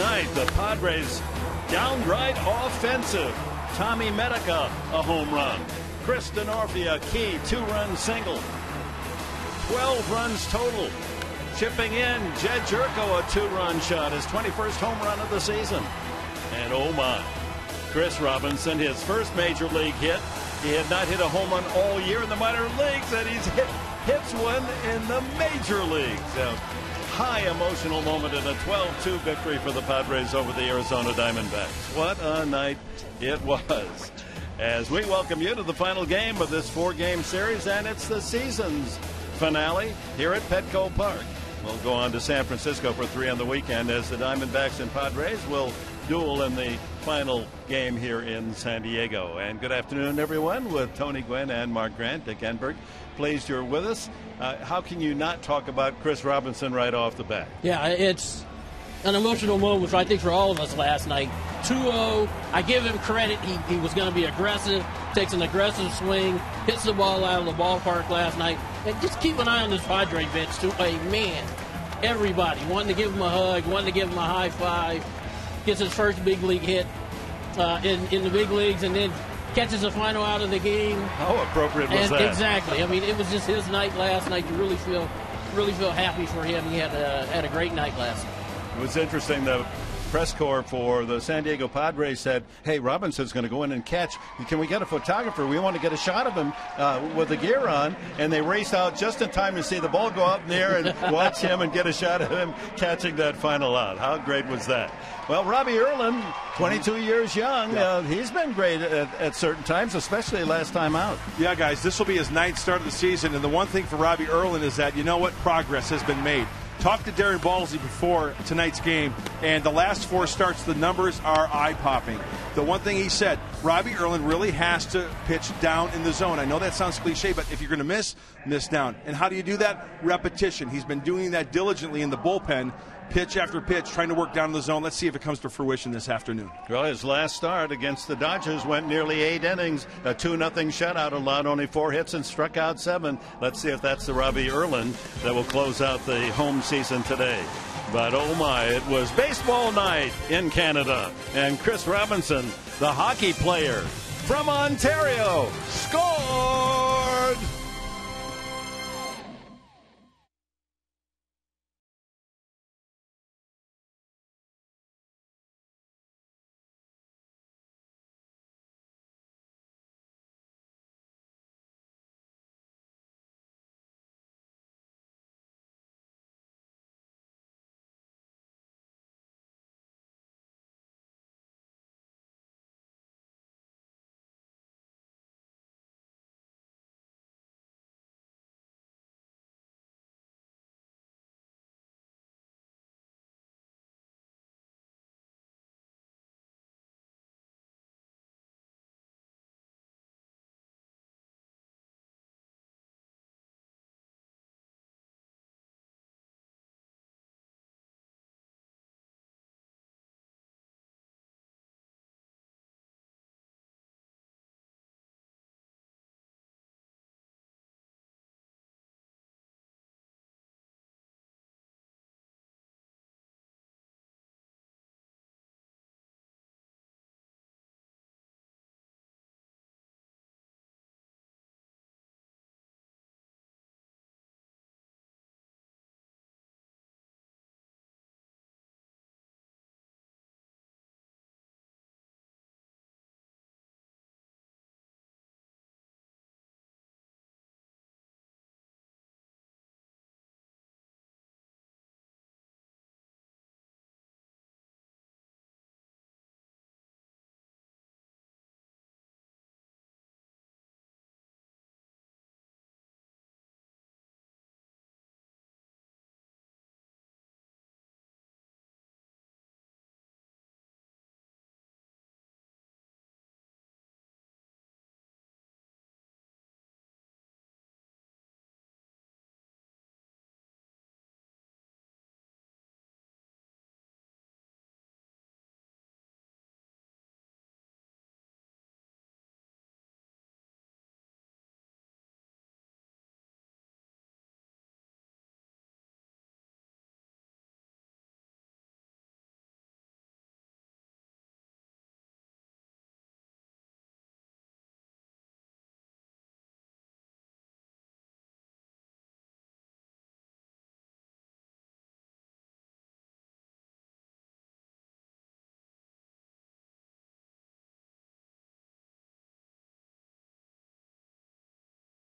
night, the Padres downright offensive. Tommy Medica, a home run. Chris Denorfia, key two-run single. 12 runs total. Chipping in, Jed Jerko, a two-run shot, his 21st home run of the season. And oh my, Chris Robinson, his first major league hit. He had not hit a home run all year in the minor leagues, and he's hits one in the major leagues. A high emotional moment in a 12-2 victory for the Padres over the Arizona Diamondbacks. What a night it was. As we welcome you to the final game of this four-game series, and it's the season's finale here at Petco Park. We'll go on to San Francisco for 3 on the weekend as the Diamondbacks and Padres will duel in the final game here in San Diego. And good afternoon, everyone, with Tony Gwynn and Mark Grant. Dick Enberg, pleased you're with us. How can you not talk about Chris Robinson right off the bat? Yeah, it's an emotional moment, I think, for all of us last night. 2-0. I give him credit. He was going to be aggressive, takes an aggressive swing, hits the ball out of the ballpark last night. And just keep an eye on this Padre bench, too. Man, everybody wanting to give him a hug, wanting to give him a high five. Gets his first big league hit in the big leagues, and then catches the final out of the game. How appropriate was that? Exactly. I mean, it was just his night last night. You really feel happy for him. He had a great night last night. It was interesting. The press corps for the San Diego Padres said, hey, Robinson's going to go in and catch. Can we get a photographer? We want to get a shot of him with the gear on. And they raced out just in time to see the ball go up in the air and watch him and get a shot of him catching that final out. How great was that? Well, Robbie Erlin, 22 years young, he's been great at certain times, especially last time out. Yeah, guys, this will be his 9th start of the season. And the one thing for Robbie Erlin is that, you know what, progress has been made. Talked to Darren Ballsy before tonight's game, and the last 4 starts, the numbers are eye-popping. The one thing he said, Robbie Erlin really has to pitch down in the zone. I know that sounds cliche, but if you're going to miss down. And how do you do that? Repetition. He's been doing that diligently in the bullpen, pitch after pitch, trying to work down in the zone. Let's see if it comes to fruition this afternoon. Well, his last start against the Dodgers went nearly 8 innings, a 2-0 shutout, allowed only 4 hits and struck out 7. Let's see if that's the Robbie Erlin that will close out the home season today. But oh my, it was baseball night in Canada, and Chris Robinson, the hockey player from Ontario, scored!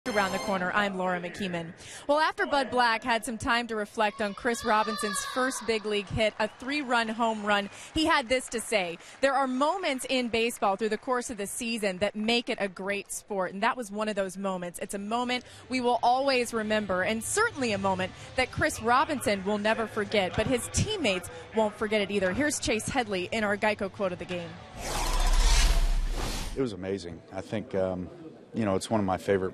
Around the corner, I'm Laura McKeeman. Well, after Bud Black had some time to reflect on Chris Robinson's first big league hit, a 3-run home run, he had this to say: there are moments in baseball through the course of the season that make it a great sport, and that was one of those moments. It's a moment we will always remember, and certainly a moment that Chris Robinson will never forget, but his teammates won't forget it either. Here's Chase Headley in our Geico quote of the game. It was amazing. I think, it's one of my favorite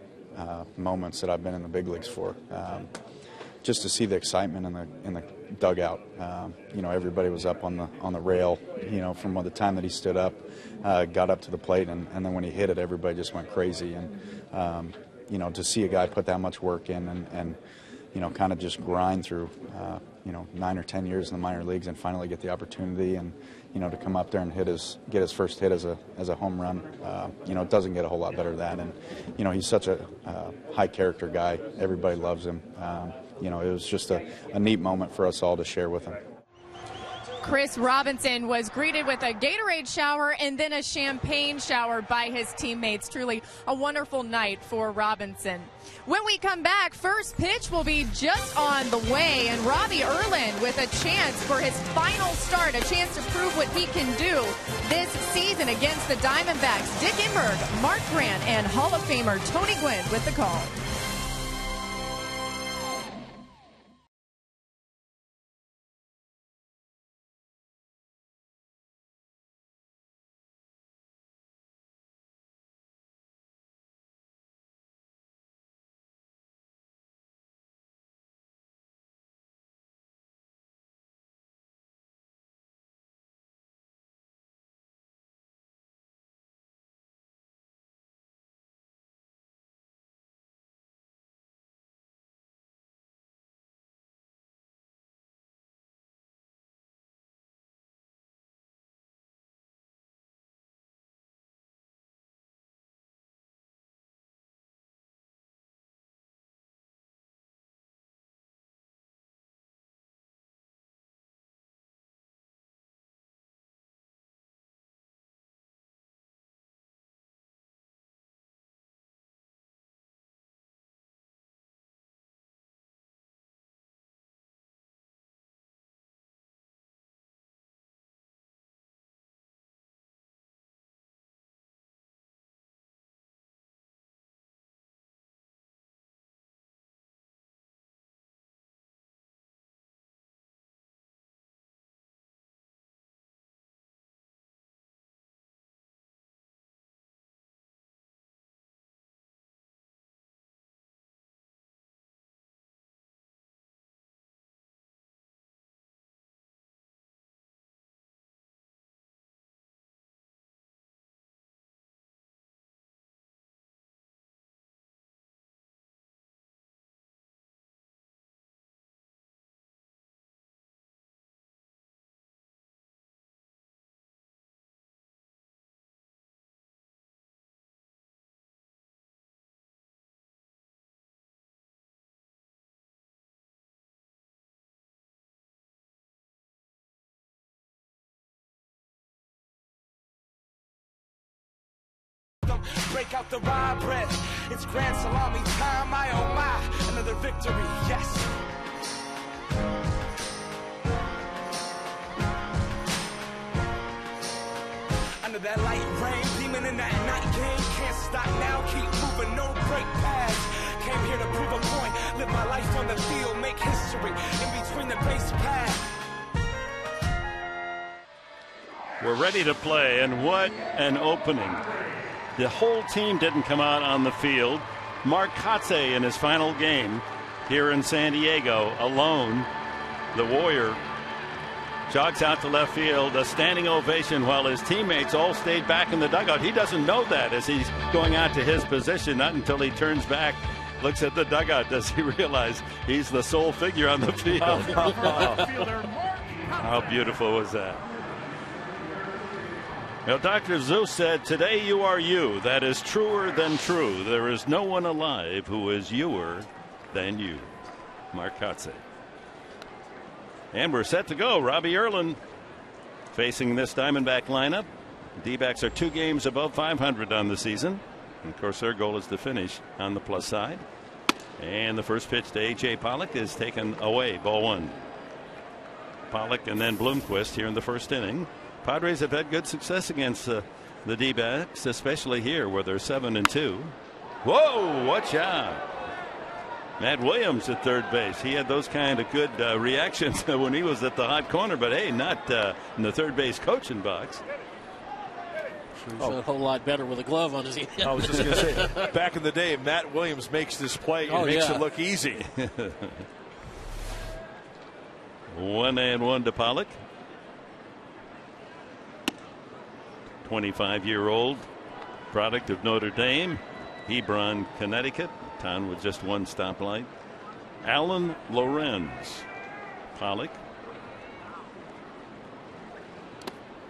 moments that I've been in the big leagues for. Just to see the excitement in the dugout. Everybody was up on the rail. From the time that he stood up, got up to the plate, and then when he hit it, everybody just went crazy. And to see a guy put that much work in and kind of just grind through 9 or 10 years in the minor leagues and finally get the opportunity and to come up there and get his first hit as a home run. It doesn't get a whole lot better than that. And he's such a high character guy. Everybody loves him. It was just a neat moment for us all to share with him. Chris Robinson was greeted with a Gatorade shower and then a champagne shower by his teammates. Truly a wonderful night for Robinson. When we come back, first pitch will be just on the way, and Robbie Erlin with a chance for his final start, a chance to prove what he can do this season against the Diamondbacks. Dick Enberg, Mark Grant, and Hall of Famer Tony Gwynn with the call. Break out the rye bread. It's grand salami time. My oh my, another victory. Yes. Under that light rain, beaming in that night game. Can't stop now. Keep moving, no break paths. Came here to prove a point. Live my life on the field, make history in between the base path. We're ready to play, and what an opening. The whole team didn't come out on the field. Mark Kotze in his final game here in San Diego alone. The Warrior jogs out to left field, a standing ovation while his teammates all stayed back in the dugout. He doesn't know that as he's going out to his position, not until he turns back, looks at the dugout, does he realize he's the sole figure on the field. How beautiful was that? Now, Dr. Zeus said, today you are you. That is truer than true. There is no one alive who is youer than you. Mark Kotze. And we're set to go. Robbie Erlin facing this Diamondback lineup. D-backs are 2 games above 500 on the season. And of course, their goal is to finish on the plus side. And the first pitch to A.J. Pollock is taken away. Ball 1. Pollock and then Bloomquist here in the first inning. Padres have had good success against the D-backs, especially here where they're 7-2. Whoa, watch out. Matt Williams at third base. He had those kind of good reactions when he was at the hot corner, but hey, not in the third base coaching box. He's a whole lot better with a glove on his hand. I was just going to say, back in the day, Matt Williams makes this play and makes it look easy. 1-1 to Pollock. 25-year-old product of Notre Dame, Hebron, Connecticut. Town with just one stoplight. Alan Lorenz. Pollock,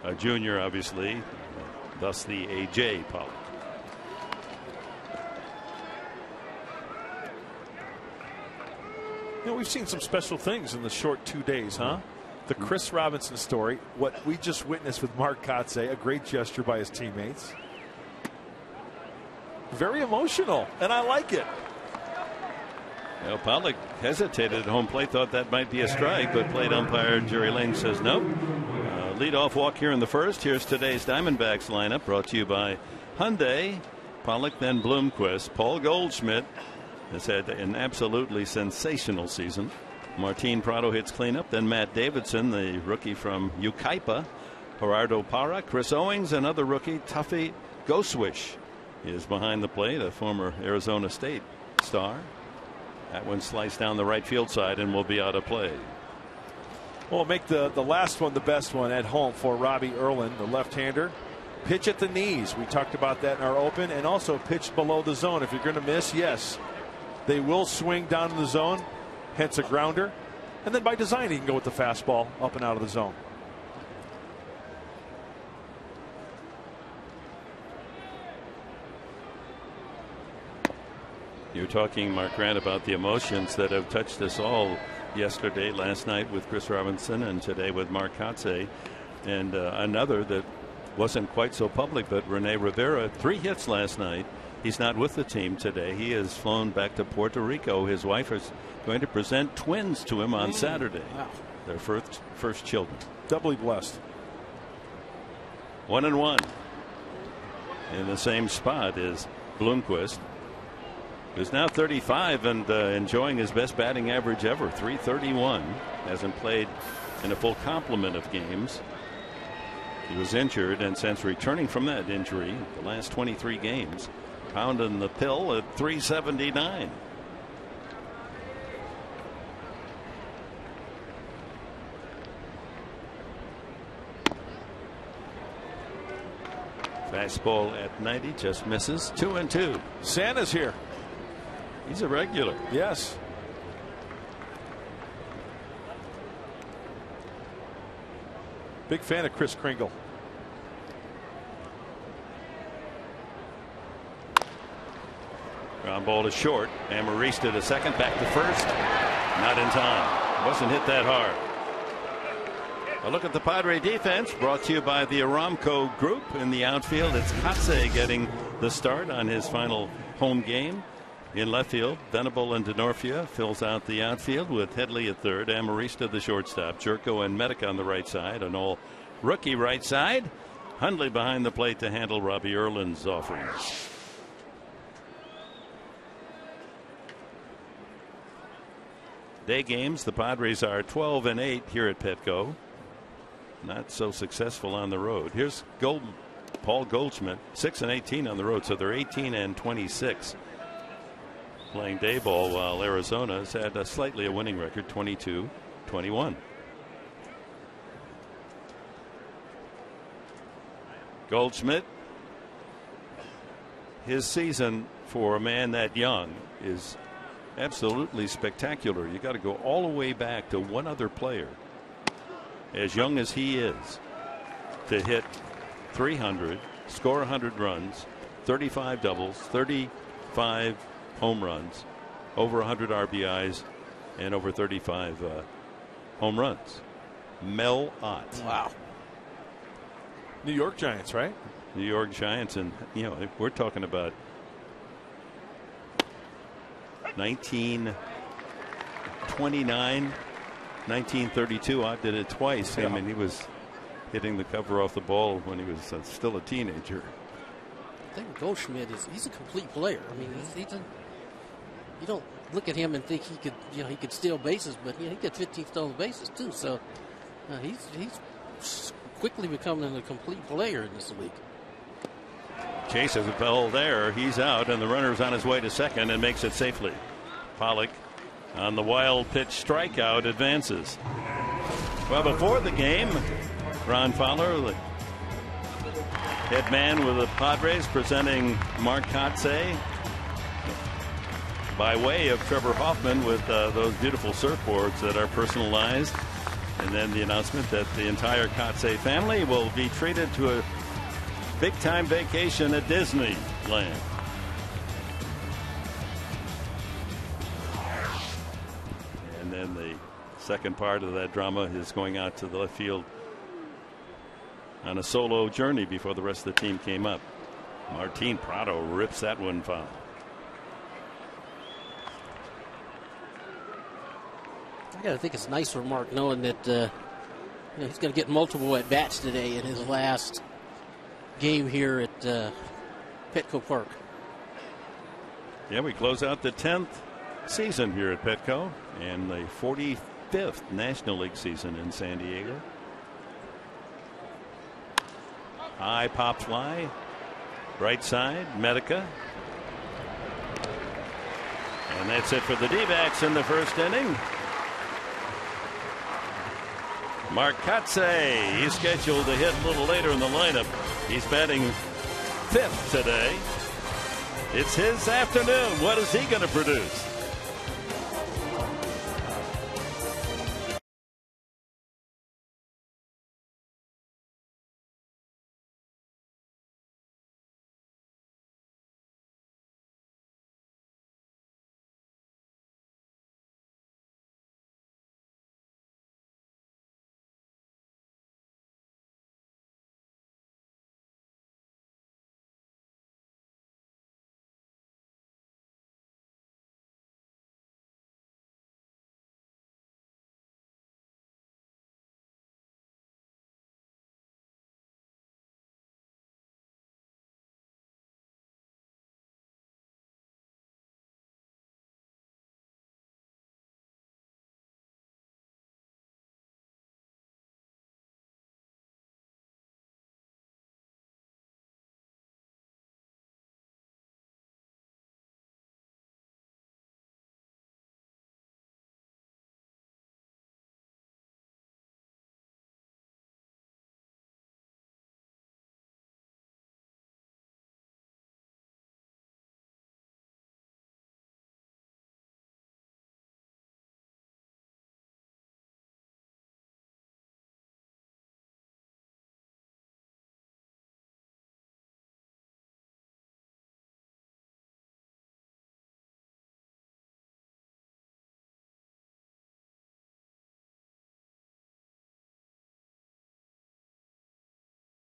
a junior, obviously, thus the A.J. Pollock. You know, we've seen some special things in the short 2 days, huh? The Chris Robinson story, what we just witnessed with Mark Kotze, a great gesture by his teammates. Very emotional, and I like it. Well, Pollock hesitated at home plate, thought that might be a strike, but plate umpire Jerry Lane says no. Leadoff walk here in the first. Here's today's Diamondbacks lineup, brought to you by Hyundai. Pollock, then Bloomquist. Paul Goldschmidt has had an absolutely sensational season. Martin Prado hits cleanup, then Matt Davidson, the rookie from Yucaipa. Gerardo Parra, Chris Owings, another rookie. Tuffy Goswish is behind the plate, a former Arizona State star. That one sliced down the right field side and will be out of play. Well, make the last one the best one at home for Robbie Erlin, the left-hander. Pitch at the knees. We talked about that in our open, and also pitch below the zone. If you're going to miss, yes, they will swing down in the zone, hence a grounder. And then by design, he can go with the fastball up and out of the zone. You're talking, Mark Grant, about the emotions that have touched us all yesterday, last night with Chris Robinson, and today with Mark Kotze. And another that wasn't quite so public, but Rene Rivera, 3 hits last night. He's not with the team today. He has flown back to Puerto Rico. His wife is going to present twins to him on Saturday. Wow. Their first children. Doubly blessed. 1-1. In the same spot is Bloomquist, who's now 35 and enjoying his best batting average ever, 331. Hasn't played in a full complement of games. He was injured, and since returning from that injury, the last 23 games, pounding the pill at 379. Fastball at 90, just misses. 2-2. Santa's here. He's a regular. Yes. Big fan of Chris Kringle. Ground ball to short. Amarista to second, back to first. Not in time. Wasn't hit that hard. A look at the Padre defense, brought to you by the Aramco Group. In the outfield, it's Kotze getting the start on his final home game. In left field, Venable and Denorfia fills out the outfield with Headley at third, Amarista the shortstop, Jerko and Medic on the right side, an all rookie right side. Hundley behind the plate to handle Robbie Erlin's offerings. Day games, the Padres are 12-8 here at Petco. Not so successful on the road. Here's Paul Goldschmidt, 6-18 on the road, so they're 18-26. Playing day ball, while Arizona has had a slightly winning record, 22-21. Goldschmidt, his season for a man that young is absolutely spectacular. You got to go all the way back to one other player, as young as he is, to hit 300, score 100 runs, 35 doubles, 35 home runs, over 100 RBIs, and over 35 home runs. Mel Ott. Wow. New York Giants, right? New York Giants, and you know, we're talking about 1929, 1932. I did it twice. I mean, he was hitting the cover off the ball when he was still a teenager. I think Goldschmidt he's a complete player. I mean, you don't look at him and think he could, he could steal bases, but he got 15 stolen bases too. So he's quickly becoming a complete player in this league. Chases a ball there. He's out, and the runner's on his way to second and makes it safely. Pollock on the wild pitch strikeout advances. Well, before the game, Ron Fowler, the head man with the Padres, presenting Mark Kotsay by way of Trevor Hoffman with those beautiful surfboards that are personalized. And then the announcement that the entire Kotsay family will be treated to a big-time vacation at Disneyland. And then the second part of that drama is going out to the left field on a solo journey before the rest of the team came up. Martin Prado rips that one foul. I gotta think it's nice for Mark knowing that he's going to get multiple at bats today in his last game here at Petco Park. Yeah, we close out the 10th season here at Petco and the 45th National League season in San Diego. High pop fly, right side, Medica. And that's it for the D-backs in the first inning. Mark Kotsay, he's scheduled to hit a little later in the lineup. He's batting 5th today. It's his afternoon. What is he going to produce?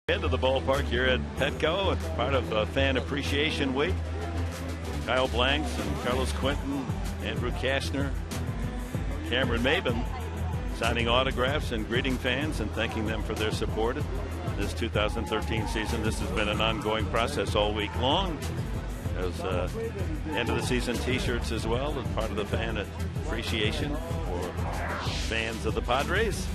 Into the ballpark here at Petco, part of Fan Appreciation Week. Kyle Blanks and Carlos Quinton, Andrew Kastner, Cameron Maben signing autographs and greeting fans and thanking them for their support this 2013 season. This has been an ongoing process all week long. There's end of the season t-shirts as well as part of the Fan Appreciation for fans of the Padres.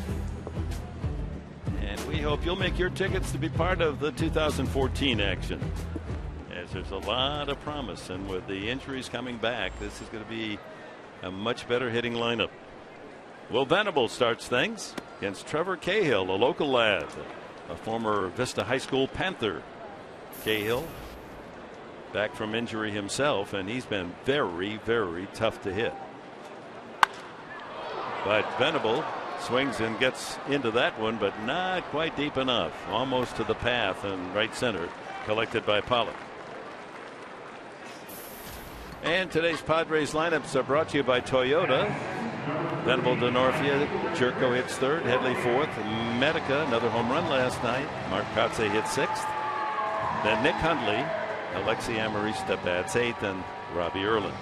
And we hope you'll make your tickets to be part of the 2014 action, as there's a lot of promise, and with the injuries coming back, this is going to be a much better hitting lineup. Will Venable starts things against Trevor Cahill, a local lad, a former Vista High School Panther. Cahill back from injury himself, and he's been very, very tough to hit. But Venable swings and gets into that one, but not quite deep enough. Almost to the path and right center, collected by Pollock. And today's Padres lineups are brought to you by Toyota. Venable Denorfia, Jerko hits third, Headley fourth, Medica, another home run last night. Mark Kotsay hit sixth. Then Nick Hundley, Alexi Amarista bats eighth, and Robbie Erlin.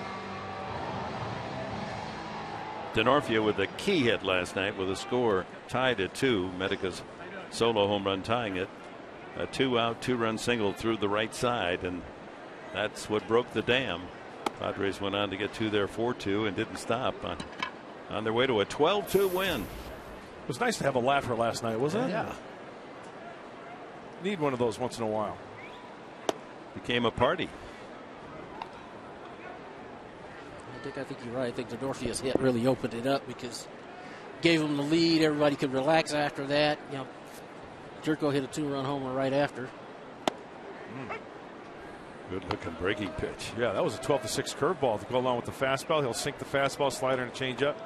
Denorfia with a key hit last night with a score tied at 2. Medica's solo home run tying it. A 2-out, 2-run single through the right side, and that's what broke the dam. Padres went on to get 2 there, 4-2, and didn't stop on their way to a 12-2 win. It was nice to have a laugher last night, wasn't it? Yeah. Need one of those once in a while. Became a party. I think you're right. I think Denorfia's hit really opened it up because gave them the lead. Everybody could relax after that. You know, Jerko hit a 2-run homer right after. Good looking breaking pitch. Yeah, that was a 12-6 curveball to go along with the fastball. He'll sink the fastball, slider, and change up.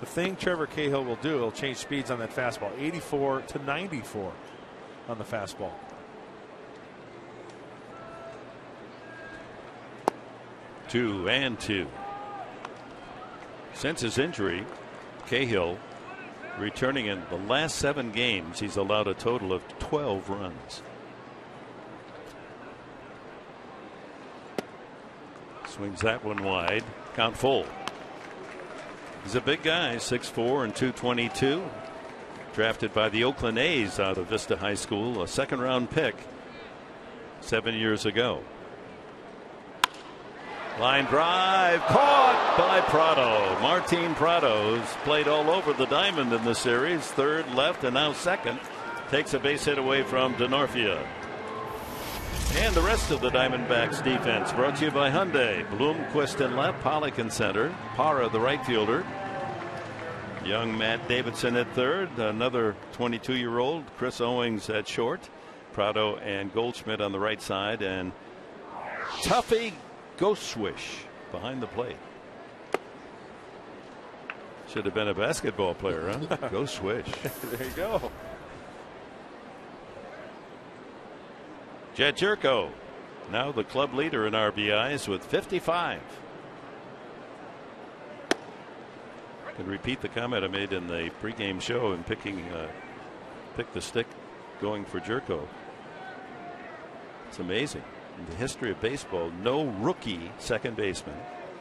The thing Trevor Cahill will do, he'll change speeds on that fastball. 84 to 94 on the fastball. Two and two. Since his injury, Cahill, returning in the last 7 games, he's allowed a total of 12 runs. Swings that one wide. Count full. He's a big guy, 6'4" and 222. Drafted by the Oakland A's out of Vista High School, a 2nd-round pick 7 years ago. Line drive caught by Prado. Martin Prado's played all over the diamond in the series. 3rd, left, and now 2nd. Takes a base hit away from Denorfia. And the rest of the Diamondbacks defense brought to you by Hyundai. Bloomquist in left, Pollock in center, Parra the right fielder. Young Matt Davidson at 3rd. Another 22-year-old Chris Owings at short. Prado and Goldschmidt on the right side, and Tuffy Ghost Swish behind the plate. Should have been a basketball player, huh? Ghost Swish. There you go. Jed Jerko, now the club leader in RBIs with 55. Can repeat the comment I made in the pregame show and pick the stick going for Jerko. It's amazing. In the history of baseball, no rookie second baseman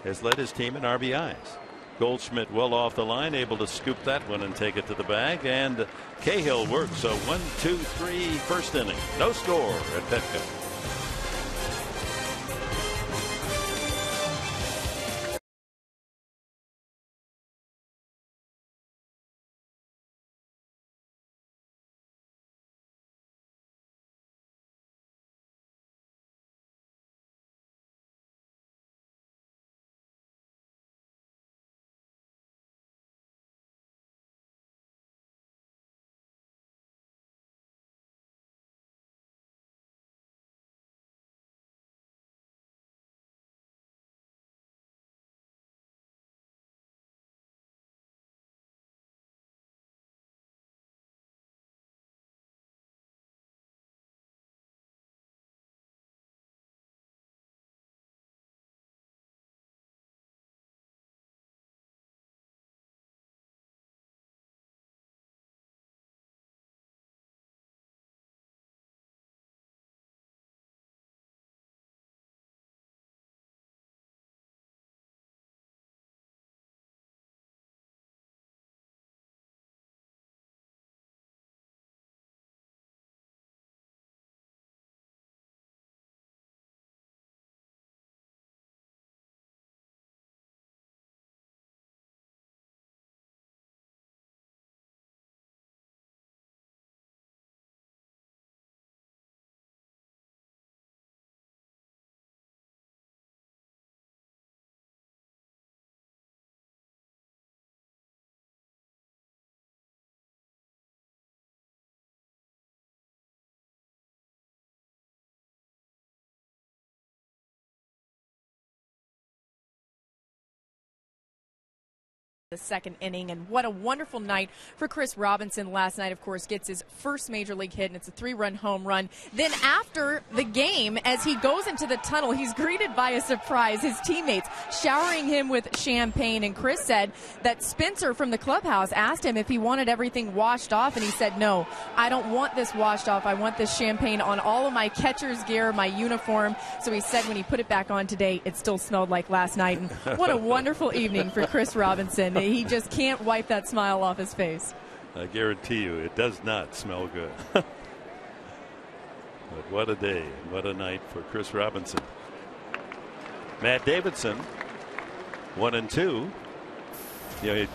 has led his team in RBIs. Goldschmidt well off the line, able to scoop that one and take it to the bag, and Cahill works. So 1-2-3 first inning. No score at Petco. The 2nd inning, and what a wonderful night for Chris Robinson last night. Of course, gets his first major league hit, and it's a 3-run home run. Then after the game, as he goes into the tunnel, he's greeted by a surprise. His teammates showering him with champagne, and Chris said that Spencer from the clubhouse asked him if he wanted everything washed off, and he said, no, I don't want this washed off. I want this champagne on all of my catcher's gear, my uniform. So he said when he put it back on today, it still smelled like last night. And what a wonderful evening for Chris Robinson he just can't wipe that smile off his face. I guarantee you, it does not smell good. But what a day, what a night for Chris Robinson. Matt Davidson, 1 and 2. You know,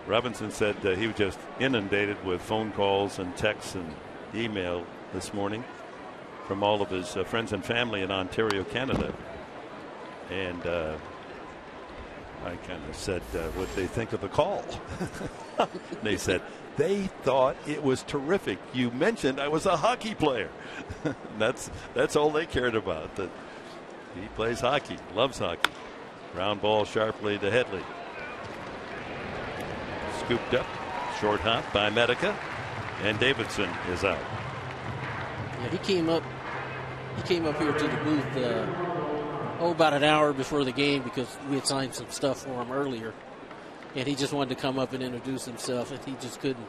Robinson said he was just inundated with phone calls and texts and email this morning from all of his friends and family in Ontario, Canada. And I kind of said what they think of the call. They said they thought it was terrific. You mentioned I was a hockey player. That's all they cared about. That he plays hockey, loves hockey. Ground ball sharply to Headley. Scooped up, short hop by Medica, and Davidson is out. Yeah, he came up here to the booth about an hour before the game because we had signed some stuff for him earlier, and he just wanted to come up and introduce himself, and he just couldn't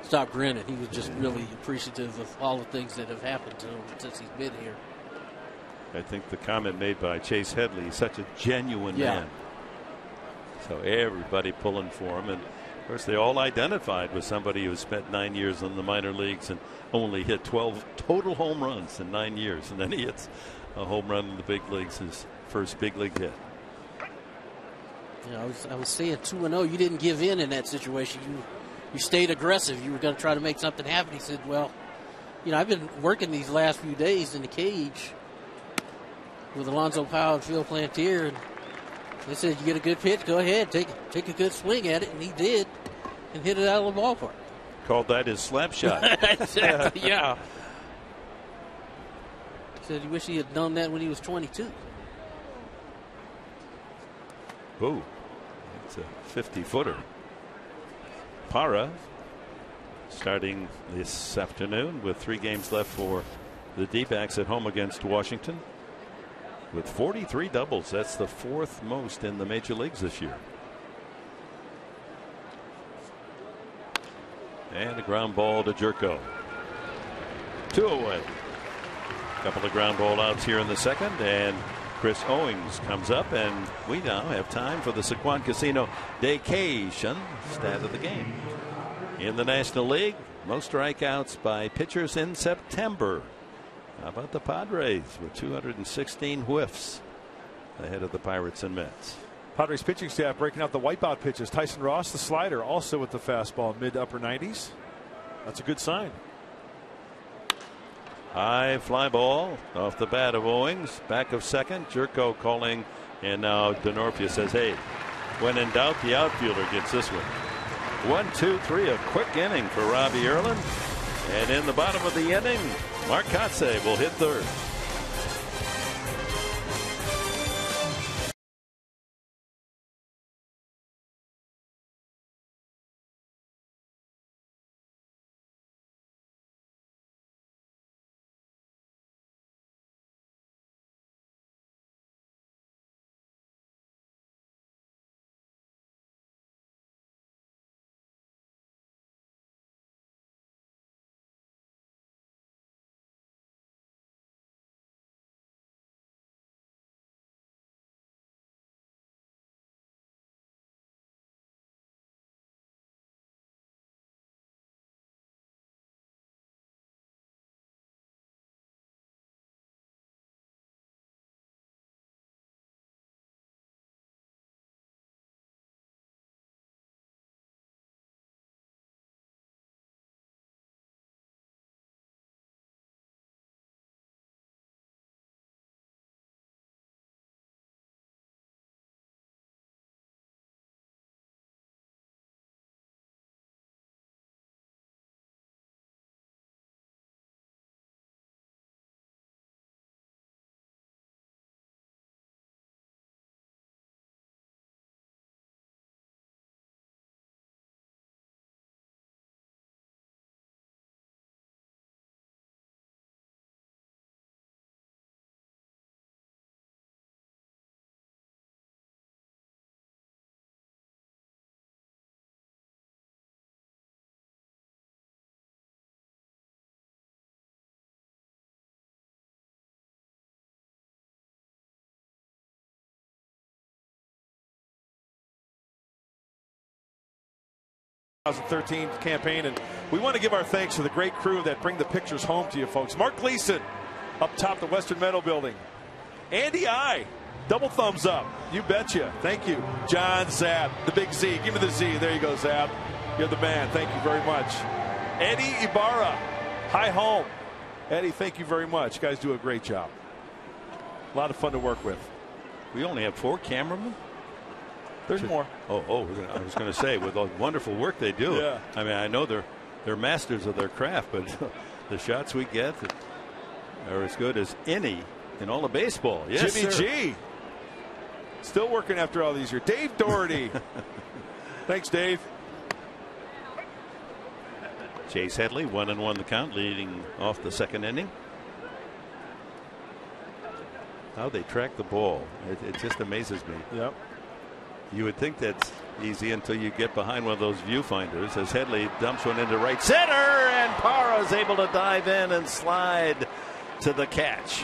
stop grinning. He was just really appreciative of all the things that have happened to him since he's been here. I think the comment made by Chase Headley, such a genuine man. So everybody pulling for him, and of course they all identified with somebody who spent 9 years in the minor leagues and only hit 12 total home runs in 9 years, and then he hits a home run in the big leagues, his first big league hit. Yeah, I was saying 2-0. You didn't give in that situation. You stayed aggressive. You were going to try to make something happen. He said, "Well, I've been working these last few days in the cage with Alonzo Powell and Phil Plantier, and they said you get a good pitch, go ahead, take a good swing at it," and he did, and hit it out of the ballpark. Called that his slap shot. Exactly. Yeah. He said he wished he had done that when he was 22. Ooh, it's a 50-footer. Para starting this afternoon with 3 games left for the D-backs at home against Washington. With 43 doubles, that's the 4th most in the major leagues this year. And a ground ball to Jerko. 2 away. Couple of ground ball outs here in the second, and Chris Owings comes up, and we now have time for the Sequan Casino Daycation stat of the game. In the National League, most strikeouts by pitchers in September. How about the Padres with 216 whiffs ahead of the Pirates and Mets? Padres pitching staff breaking out the wipeout pitches. Tyson Ross, the slider, also with the fastball, mid to upper 90s. That's a good sign. High fly ball off the bat of Owings. Back of second. Jerko calling, and now Denorfia says, "Hey, when in doubt, the outfielder gets this one." 1, 2, 3. A quick inning for Robbie Erlin. And in the bottom of the inning, Mark Kotze will hit third. 2013 campaign, and we want to give our thanks to the great crew that bring the pictures home to you folks. Mark Gleason up top the Western Meadow building. Andy I, double thumbs up. You betcha. Thank you. John Zapp, the big Z. Give me the Z. There you go, Zapp. You're the man. Thank you very much. Eddie Ibarra, hi home. Eddie, thank you very much. You guys do a great job. A lot of fun to work with. We only have 4 cameramen. There's more. I was going to say, with all the wonderful work they do. Yeah. I mean, I know they're masters of their craft, but the shots we get are as good as any in all of baseball. Yes, Jimmy sir. G. Still working after all these years. Dave Doherty. Thanks, Dave. Chase Headley, 1-1 the count, leading off the second inning. How they track the ball. It just amazes me. Yep. You would think that's easy until you get behind one of those viewfinders as Headley dumps one into right center, and Parra is able to dive in and slide to the catch.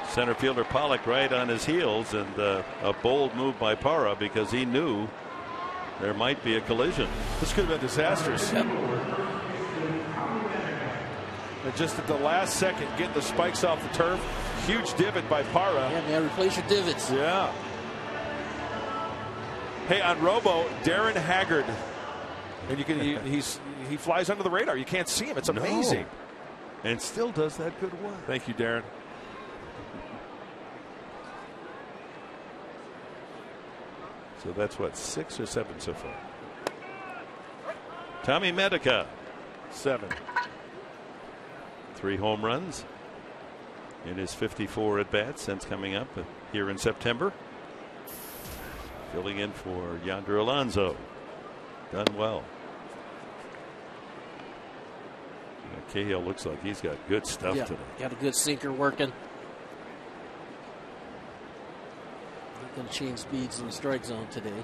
Center fielder Pollock right on his heels, and a bold move by Parra because he knew there might be a collision. This could have been disastrous. Yep. And just at the last second, getting the spikes off the turf. Huge divot by Parra. Yeah, man, replace your divots. Yeah. Hey, on Robo, Darren Haggard, and you can he flies under the radar. You can't see him. It's amazing. No. And still does that good work. Thank you, Darren. So that's what, 6 or 7 so far. Tommy Medica, 7. 3 home runs in his 54 at bats since coming up here in September. Filling in for Yonder Alonso. Done well. Cahill looks like he's got good stuff today. Got a good sinker working. Not going to change speeds in the strike zone today.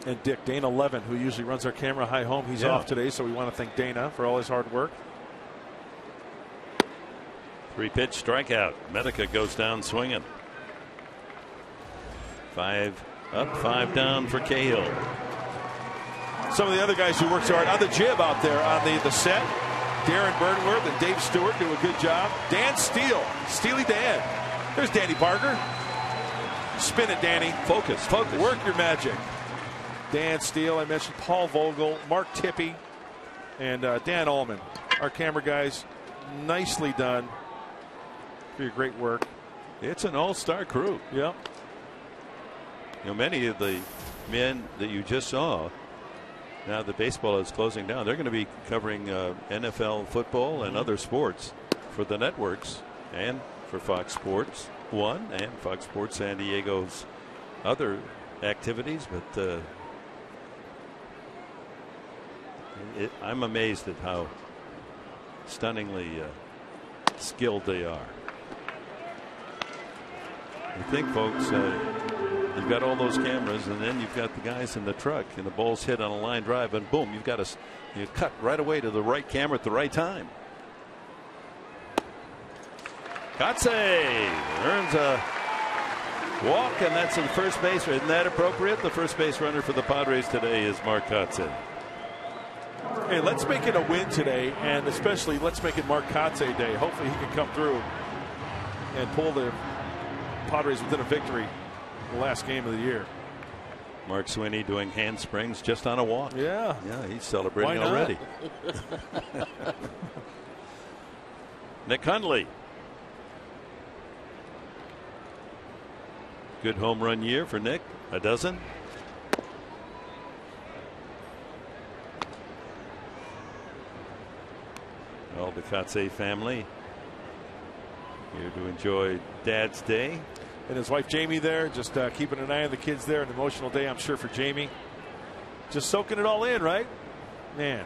And Dick, Dana Levin, who usually runs our camera high home, he's off today, so we want to thank Dana for all his hard work. 3-pitch strikeout. Medica goes down swinging. 5 up, 5 down for Cahill. Some of the other guys who worked hard on the jib out there on the set. Darren Burnworth and Dave Stewart do a good job. Dan Steele, Steely Dan. There's Danny Parker. Spin it, Danny. Focus. Work your magic. Dan Steele, I mentioned Paul Vogel, Mark Tippy, and Dan Ullman. Our camera guys, nicely done for your great work. It's an all-star crew. Yep. You know, many of the men that you just saw, now that baseball is closing down, they're going to be covering NFL football and other sports for the networks and for Fox Sports 1 and Fox Sports San Diego's other activities. But I'm amazed at how stunningly skilled they are. You think, folks, you've got all those cameras, and then you've got the guys in the truck, and the ball's hit on a line drive, and boom, you cut right away to the right camera at the right time. Kotze earns a walk, and that's in first base. Isn't that appropriate? The first base runner for the Padres today is Mark Kotze. Hey, let's make it a win today, and especially let's make it Mark Kotze Day. Hopefully he can come through and pull the Padres within a victory the last game of the year. Mark Sweeney doing handsprings just on a walk. Yeah, he's celebrating already. Nick Hundley. Good home run year for Nick. A dozen. All the Kotze family here to enjoy Dad's Day. And his wife Jamie there, just keeping an eye on the kids there. An emotional day, I'm sure, for Jamie. Just soaking it all in, right? Man,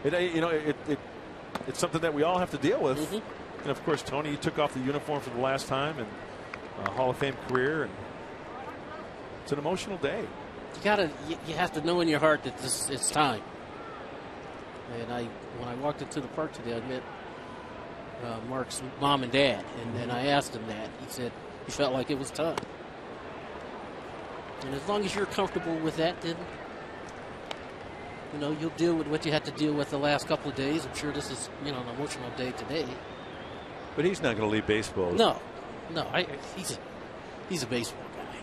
it's something that we all have to deal with. Mm-hmm. And of course, Tony, you took off the uniform for the last time, and Hall of Fame career, and it's an emotional day. You have to know in your heart that it's time. And when I walked into the park today, I met Mark's mom and dad, and I asked him that. He said he felt like it was time. And as long as you're comfortable with that, then, you know, you'll deal with what you had to deal with the last couple of days. I'm sure this is, you know, an emotional day today. But he's not going to leave baseball. No. He's a baseball guy.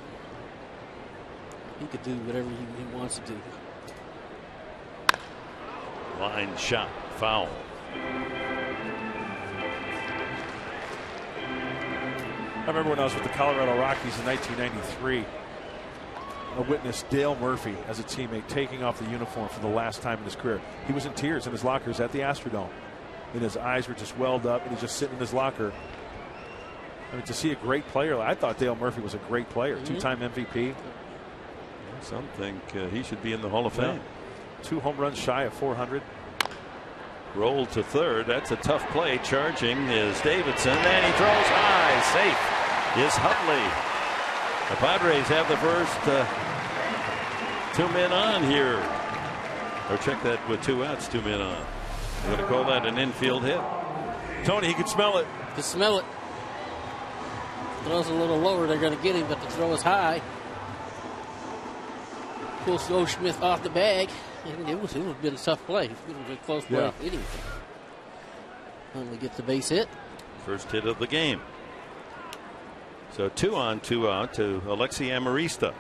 He could do whatever he wants to do. Line shot, foul. I remember when I was with the Colorado Rockies in 1993. I witnessed Dale Murphy as a teammate taking off the uniform for the last time in his career. He was in tears in his lockers at the Astrodome, and his eyes were just welled up, and he's just sitting in his locker. I mean, to see a great player, I thought Dale Murphy was a great player, two-time MVP. Some think he should be in the Hall of Fame. 2 home runs shy of 400. Rolled to third. That's a tough play. Charging is Davidson, and he throws high. Safe is Hutley. The Padres have the first 2 men on here. Or check that with 2 outs, 2 men on. We're going to call that an infield hit. Tony, he could smell it. Can smell it. Throws a little lower, they're going to get him, but the throw is high. Pulls Goldschmidt off the bag. It would have been a tough play. It would have been a close play anyway. Finally gets the base hit. First hit of the game. So 2 on, 2 out to Alexi Amarista.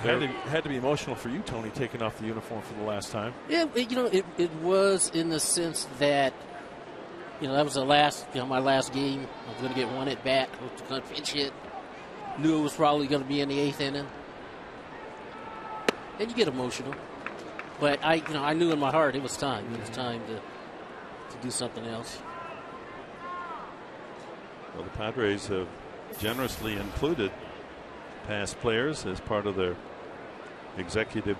It had to be emotional for you, Tony, taking off the uniform for the last time. Yeah, you know, it was in the sense that, you know, that was the last, you know, my last game. I was going to get 1 at bat. I was going to pinch hit. Knew it was probably going to be in the 8th inning. And you get emotional. But I knew in my heart it was time. It was time to do something else. Well, the Padres have generously included past players as part of their executive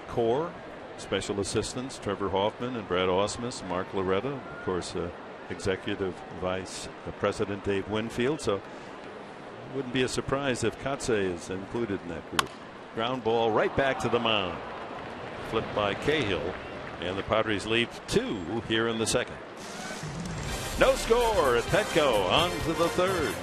core. Special assistants Trevor Hoffman and Brad Ausmus, Mark Loretta, of course, executive vice president Dave Winfield. So it wouldn't be a surprise if Kotsay is included in that group. Ground ball right back to the mound. Flipped by Cahill, and the Padres lead 2 here in the 2nd. No score at Petco. On to the 3rd.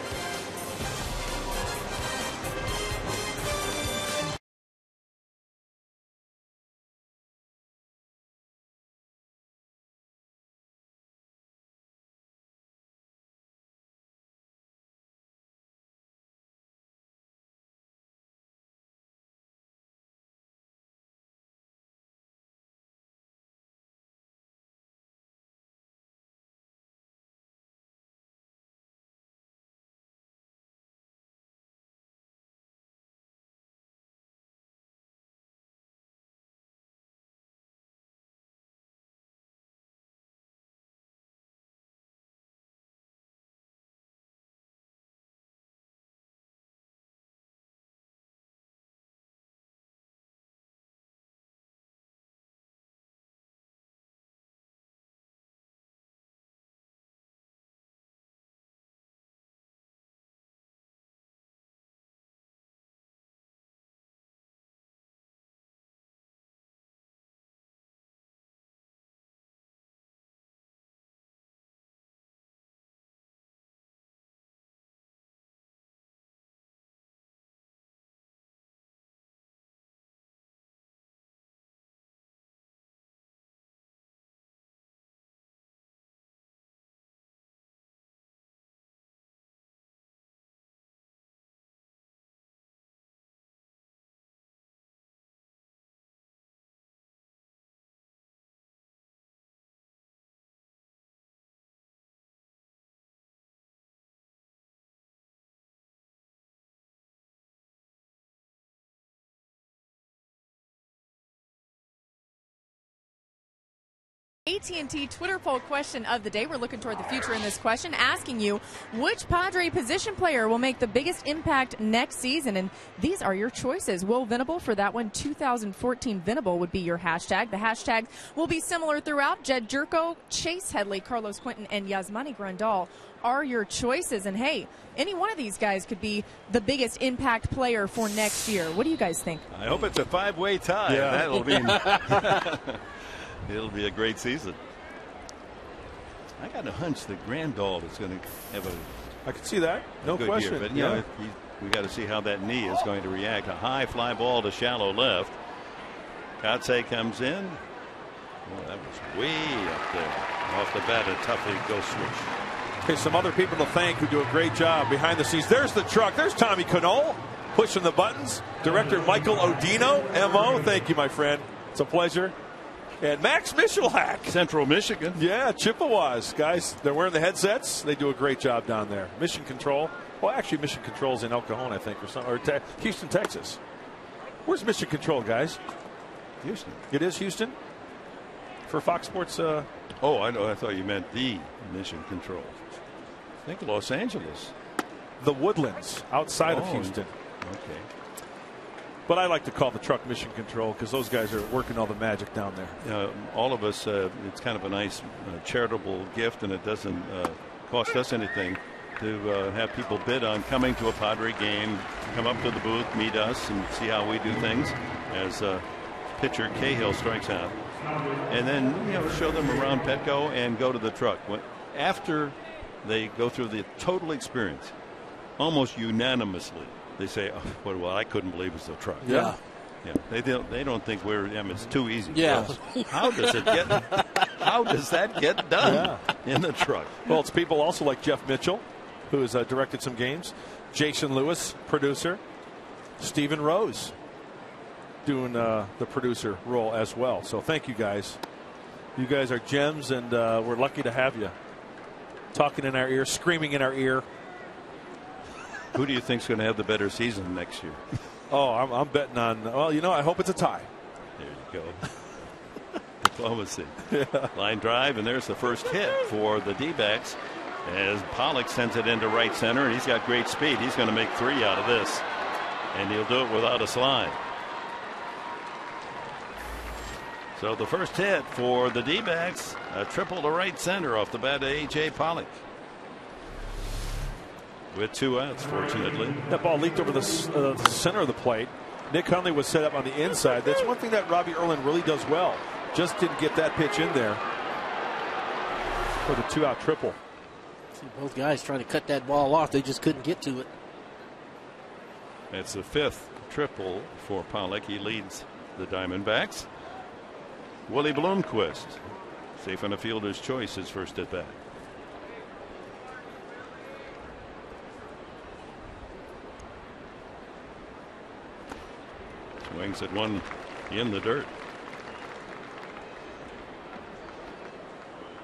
AT&T Twitter poll question of the day. We're looking toward the future in this question, asking you which Padre position player will make the biggest impact next season. And these are your choices. Will Venable, for that one, 2014 Venable would be your hashtag. The hashtags will be similar throughout. Jed Jerko, Chase Headley, Carlos Quentin, and Yasmani Grandal are your choices. And hey, any one of these guys could be the biggest impact player for next year. What do you guys think? I hope it's a 5-way tie. Yeah. That'll be It'll be a great season. I got a hunch that Grandal is going to have I can see that. No good question. year, but you know, we got to see how that knee is going to react. A high fly ball to shallow left. Kotze comes in. Well, that was way up there. Off the bat, a toughie go switch. Okay, some other people to thank who do a great job behind the scenes. There's the truck. There's Tommy Knoll pushing the buttons. Director Michael Odino, MO. Thank you, my friend. It's a pleasure. And Max Michelhack. Central Michigan. Yeah, Chippewas. Guys, they're wearing the headsets. They do a great job down there. Mission Control. Well, actually, Mission Control's in El Cajon, I think, or Houston, Texas. Where's Mission Control, guys? Houston. It is Houston? For Fox Sports. Oh, I know. I thought you meant the Mission Control. I think Los Angeles. The Woodlands, outside of Houston. Okay. But I like to call the truck Mission Control because those guys are working all the magic down there. All of us, it's kind of a nice charitable gift, and it doesn't cost us anything to have people bid on coming to a Padre game, come up to the booth, meet us, and see how we do things as pitcher Cahill strikes out. And then, show them around Petco and go to the truck. After they go through the total experience, almost unanimously, they say, "Oh, well, I couldn't believe it's a truck." Yeah. Yeah. They don't think it's too easy. Yeah. How does that get done in the truck? Well, it's people also like Jeff Mitchell, who has directed some games. Jason Lewis, producer. Stephen Rose doing the producer role as well. So thank you guys. You guys are gems, and we're lucky to have you. Talking in our ear, screaming in our ear. Who do you think's going to have the better season next year? Oh, I'm betting on. Well, I hope it's a tie. There you go. Diplomacy. Yeah. Line drive, and there's the first hit for the D-backs as Pollock sends it into right center, and he's got great speed. He's going to make 3 out of this, and he'll do it without a slide. So the first hit for the D-backs, a triple to right center off the bat of A.J. Pollock. With 2 outs, fortunately. That ball leaked over the center of the plate. Nick Hundley was set up on the inside. That's one thing that Robbie Erlin really does well. Just didn't get that pitch in there for the 2-out triple. See both guys trying to cut that ball off. They just couldn't get to it. That's the 5th triple for Pollock. He leads the Diamondbacks. Willie Bloomquist, safe on a fielder's choice, his first at bat. Swings at one in the dirt.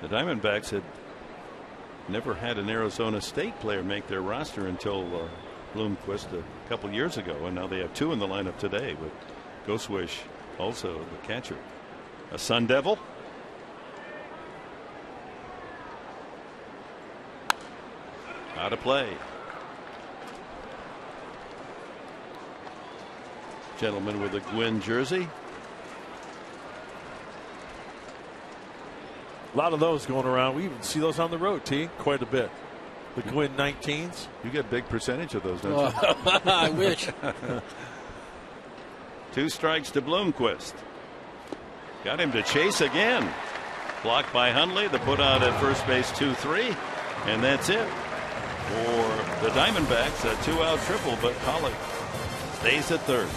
The Diamondbacks had never had an Arizona State player make their roster until Bloomquist a couple years ago, and now they have 2 in the lineup today with Goswish, also the catcher. A Sun Devil. Out of play. Gentleman with a Gwynn jersey. A lot of those going around. We even see those on the road, T, quite a bit. The Gwynn 19s. You get a big percentage of those, don't you? I wish. 2 strikes to Bloomquist. Got him to chase again. Blocked by Hundley. The put out at first base 2-3. And that's it for the Diamondbacks. A 2-out triple, but Pollock stays at third.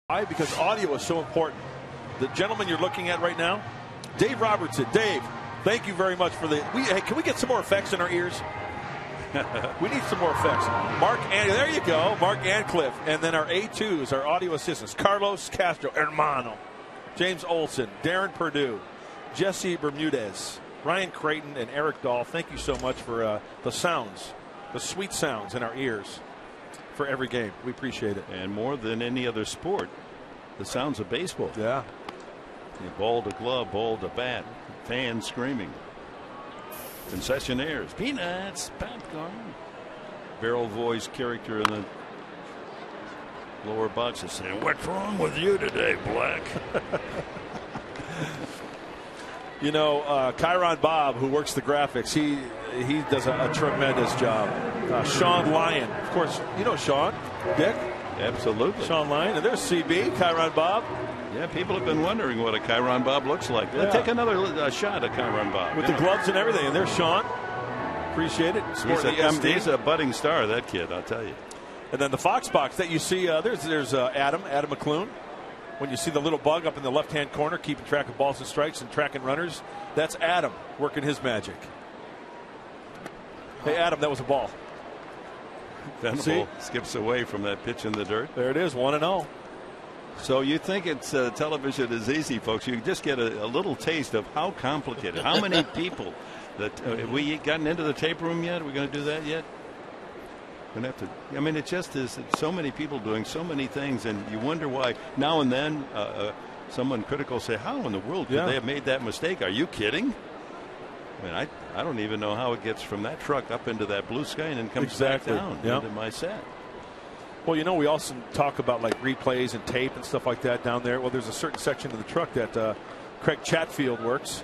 Why? Because audio is so important. The gentleman you're looking at right now, Dave Robertson. Dave, thank you very much for the. Hey, can we get some more effects in our ears? We need some more effects. There you go, Mark Ancliffe. And then our A2s, our audio assistants, Carlos Castro, Hermano, James Olson, Darren Perdue, Jesse Bermudez, Ryan Creighton, and Eric Dahl. Thank you so much for the sounds, the sweet sounds in our ears for every game. We appreciate it. And more than any other sport, the sounds of baseball. Yeah. Ball to glove, ball to bat, fans screaming. Concessionaires, peanuts, popcorn. Barrel voice character in the lower boxes saying, "What's wrong with you today, Black?" You know, Chiron Bob, who works the graphics, he does a tremendous job. Sean Lyon, of course, you know Sean, Dick? Absolutely. Sean Lyon, and there's CB, Chiron Bob. Yeah, people have been wondering what a Chiron Bob looks like. Let's take another shot at Chiron Bob. With the gloves and everything, and there's Sean. Appreciate it. He's a budding star, that kid, I'll tell you. And then the Fox box that you see, there's Adam McClune. When you see the little bug up in the left-hand corner, keeping track of balls and strikes and tracking runners, that's Adam working his magic. Hey, Adam, that was a ball. Venable skips away from that pitch in the dirt. There it is, 1-0. So you think it's television is easy, folks. You just get a little taste of how complicated, how many people that have we gotten into the tape room yet? Are we going to do that yet? We're going to have to. I mean, it just is so many people doing so many things, and you wonder why now and then someone critical say, how in the world could they have made that mistake? Are you kidding? I mean, I don't even know how it gets from that truck up into that blue sky and then comes back down into my set. Well, you know, we also talk about like replays and tape and stuff like that down there. Well, there's a certain section of the truck that Craig Chatfield works.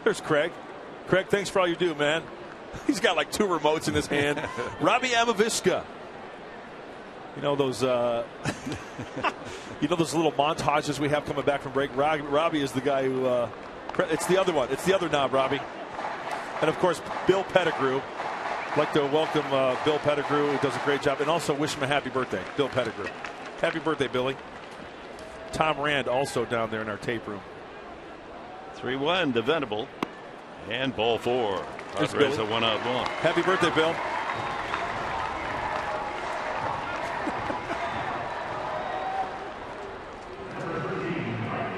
There's Craig. Craig, thanks for all you do, man. He's got like 2 remotes in his hand. Robbie Amavisca. You know those those little montages we have coming back from break. Robbie is the guy who it's the other one. It's the other knob, Robbie. And of course, Bill Pettigrew. I'd like to welcome Bill Pettigrew, who does a great job, and also wish him a happy birthday, Bill Pettigrew. Happy birthday, Billy. Tom Rand also down there in our tape room. 3-1 to Venable. And ball 4. Padres a 1-out ball. Happy birthday, Bill.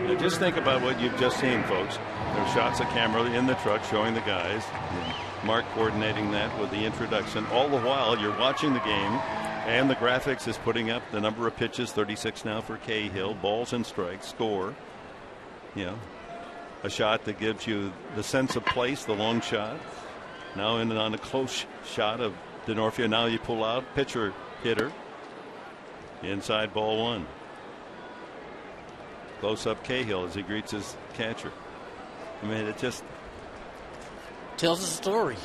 Now just think about what you've just seen, folks. There's shots of camera in the truck showing the guys. Mark coordinating that with the introduction. All the while you're watching the game, and the graphics is putting up the number of pitches, 36 now for Cahill, balls and strikes, score. You know, a shot that gives you the sense of place, the long shot. Now in on a close shot of Denorfia. Now you pull out, pitcher, hitter. Inside ball 1. Close up Cahill as he greets his catcher. I mean, it just tells a story.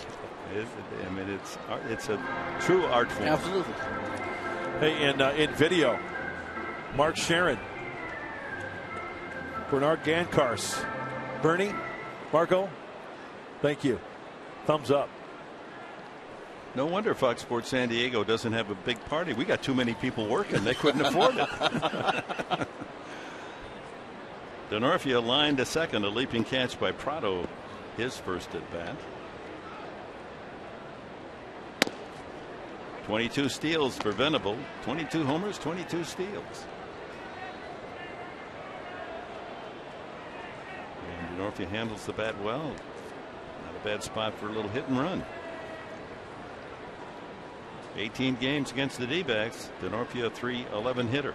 I mean, it's a true art form. Absolutely. Hey, and in video, Mark Sharon, Bernard Gankars, Bernie, Marco, thank you. Thumbs up. No wonder Fox Sports San Diego doesn't have a big party. We got too many people working. They couldn't afford it. Denorfia line to second, a leaping catch by Prado, his first at bat. 22 steals for Venable, 22 homers, 22 steals. And Denorfia handles the bat well. Not a bad spot for a little hit and run. 18 games against the D-backs. Denorfia .311 hitter.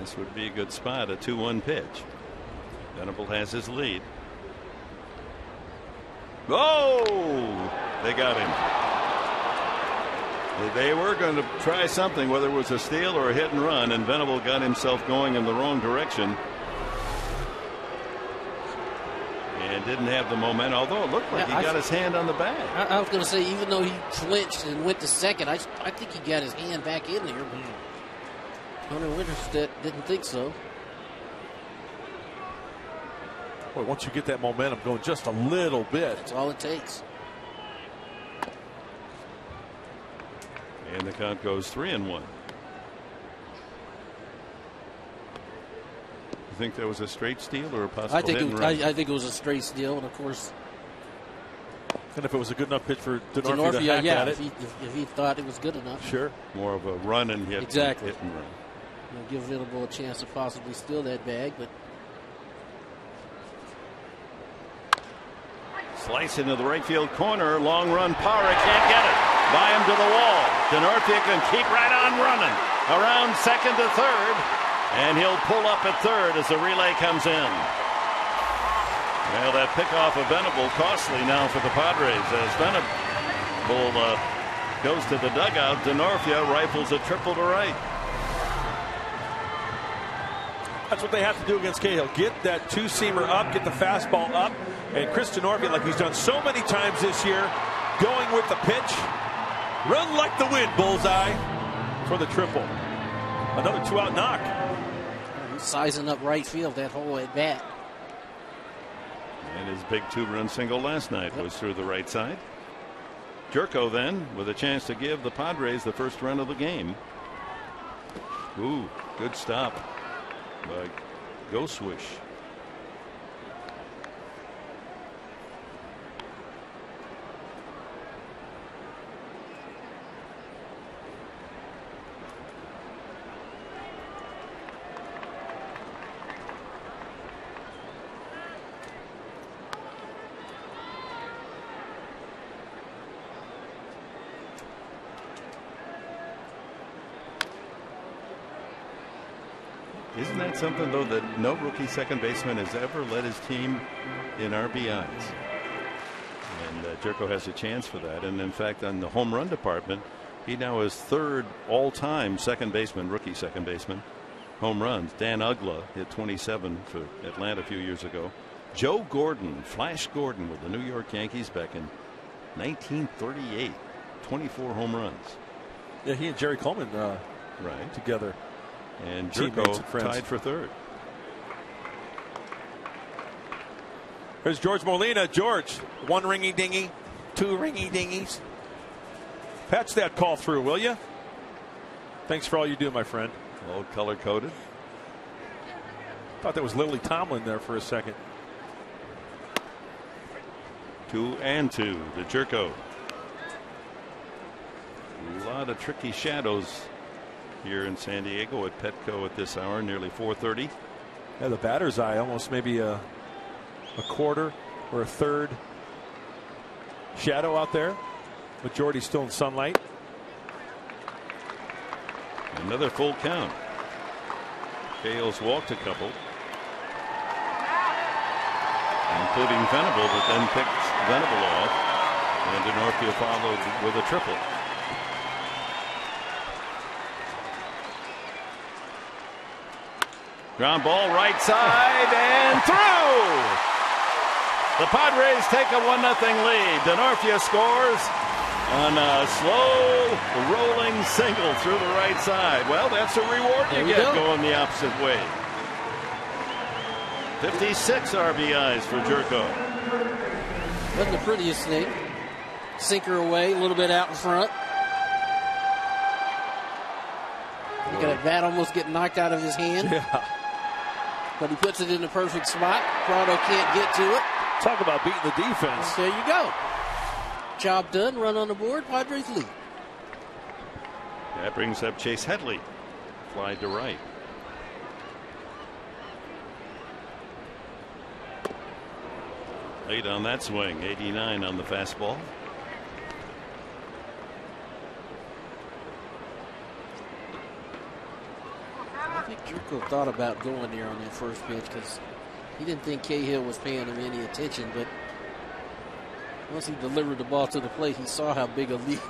This would be a good spot, a 2-1 pitch. Venable has his lead. Oh, they got him. They were going to try something, whether it was a steal or a hit and run, and Venable got himself going in the wrong direction. And didn't have the momentum, although it looked like he got his hand on the bag. I was going to say, even though he flinched and went to second, I think he got his hand back in there. Hunter Winterstedt didn't think so. Boy, once you get that momentum going just a little bit. That's all it takes. And the count goes 3-1. You think that was a straight steal or a possible hit and run? I think it was a straight steal, and of course. And if it was a good enough pitch for Denorfia to hack at it. If he thought it was good enough. Sure. More of a run and hit. Exactly. Hit and run. Give Venable a chance to possibly steal that bag, but. Slice into the right field corner. Long run. Power can't get it. By him to the wall. Denorfia can keep right on running. Around second to third. And he'll pull up at third as the relay comes in. Well, that pickoff of Venable costly now for the Padres as Venable goes to the dugout. Denorfia rifles a triple to right. That's what they have to do against Cahill. Get that two-seamer up, get the fastball up. And Chris Denorfia, like he's done so many times this year, going with the pitch. Run like the wind, bullseye for the triple. Another 2-out knock. He's sizing up right field that whole at bat. And his big 2-run single last night was through the right side. Jerko then with a chance to give the Padres the first run of the game. Ooh, good stop by Go Swish. Isn't that something, though, that no rookie second baseman has ever led his team in RBIs? And Jerko has a chance for that. And in fact, on the home run department, he now is third all-time second baseman, rookie second baseman, home runs. Dan Ugla hit 27 for Atlanta a few years ago. Joe Gordon, Flash Gordon, with the New York Yankees back in 1938, 24 home runs. Yeah, he and Jerry Coleman together. And Jerko tied for third. Here's George Molina. George, 1 ringy dingy, 2 ringy dingies. Patch that call through, will you? Thanks for all you do, my friend. All color coded. Thought that was Lily Tomlin there for a second. 2-2 to Jerko. A lot of tricky shadows here in San Diego at Petco at this hour, nearly 4:30. Yeah, the batter's eye, almost maybe a quarter or a third shadow out there. Majority still in sunlight. Another full count. Cahill's walked a couple, including Venable, but then picked Venable off. And Denorfia followed with a triple. Ground ball right side and through. The Padres take a 1-0 lead. Denorfia scores on a slow rolling single through the right side. Well, that's a reward you get going the opposite way. 56 RBIs for Jerko. Wasn't the prettiest thing. Sinker away, a little bit out in front. Look at that bat almost get knocked out of his hand. Yeah. But he puts it in the perfect spot. Prado can't get to it. Talk about beating the defense. There you go. Job done. Run on the board. Padres lead. That brings up Chase Headley. Fly to right. Late on that swing. 89 on the fastball. I think Jerko thought about going there on that first pitch because he didn't think Cahill was paying him any attention, but once he delivered the ball to the plate, he saw how big a lead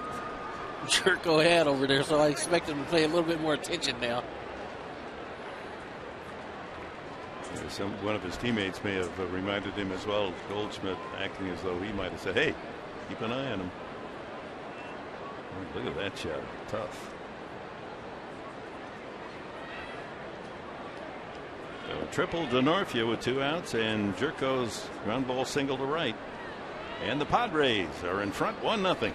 Jerko had over there, so I expect him to pay a little bit more attention now. One of his teammates may have reminded him as well, Goldschmidt, acting as though he might have said, hey, keep an eye on him. Look at that shot. Tough. So triple Denorfia with 2 outs, and Jerko's ground ball single to right. And the Padres are in front 1-0.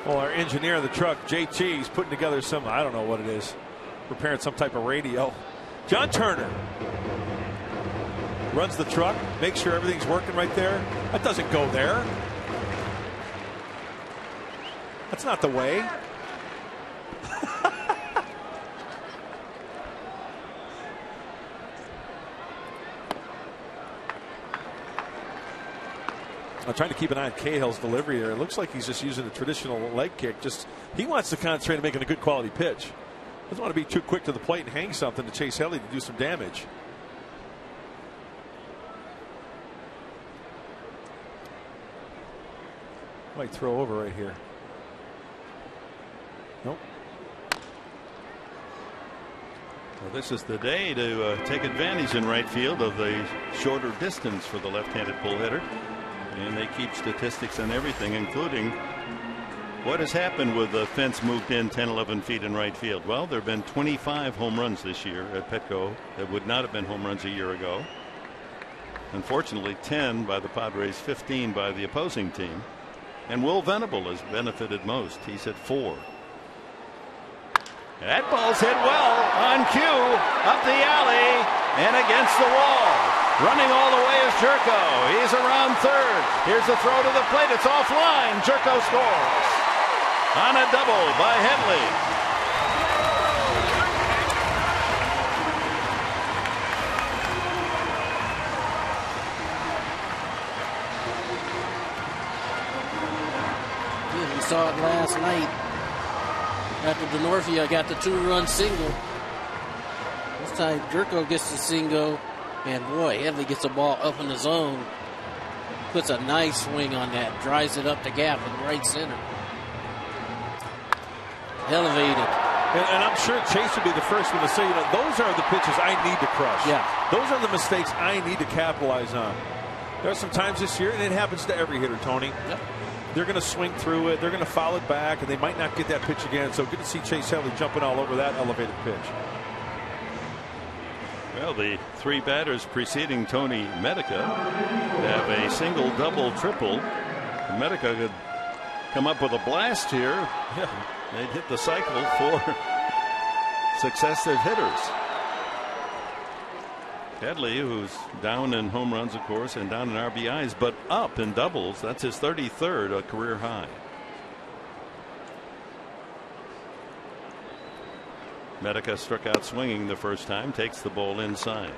Well, our engineer of the truck, JT, is putting together some, I don't know what it is, preparing some type of radio. John Turner runs the truck, makes sure everything's working right there. That doesn't go there. That's not the way. I'm trying to keep an eye on Cahill's delivery there. It looks like he's just using a traditional leg kick. He wants to concentrate on making a good quality pitch. Doesn't want to be too quick to the plate and hang something to Chase Headley to do some damage. Might throw over right here. Nope. Well, this is the day to take advantage in right field of the shorter distance for the left-handed pull hitter. And they keep statistics on everything, including what has happened with the fence moved in 10, 11 feet in right field. Well, there have been 25 home runs this year at Petco that would not have been home runs a year ago. Unfortunately, 10 by the Padres, 15 by the opposing team. And Will Venable has benefited most. He's hit 4. That ball's hit well on cue, up the alley and against the wall. Running all the way is Jerko. He's around third. Here's the throw to the plate. It's offline. Jerko scores on a double by Headley. Yeah, we saw it last night after Denorfia got the 2-run single. This time Jerko gets the single. And boy, Headley gets the ball up in the zone. Puts a nice swing on that. Drives it up the gap in right center. Elevated. And I'm sure Chase would be the first one to say, those are the pitches I need to crush. Yeah. Those are the mistakes I need to capitalize on. There are some times this year, and it happens to every hitter, Tony. Yep. They're going to swing through it. They're going to foul it back, and they might not get that pitch again. So good to see Chase Headley jumping all over that elevated pitch. Well, the 3 batters preceding Tony Medica have a single, double, triple. Medica could come up with a blast here. Yeah, they'd hit the cycle for successive hitters. Headley, who's down in home runs, of course, and down in RBIs, but up in doubles. That's his 33rd, a career high. Medica struck out swinging the first time, takes the ball inside.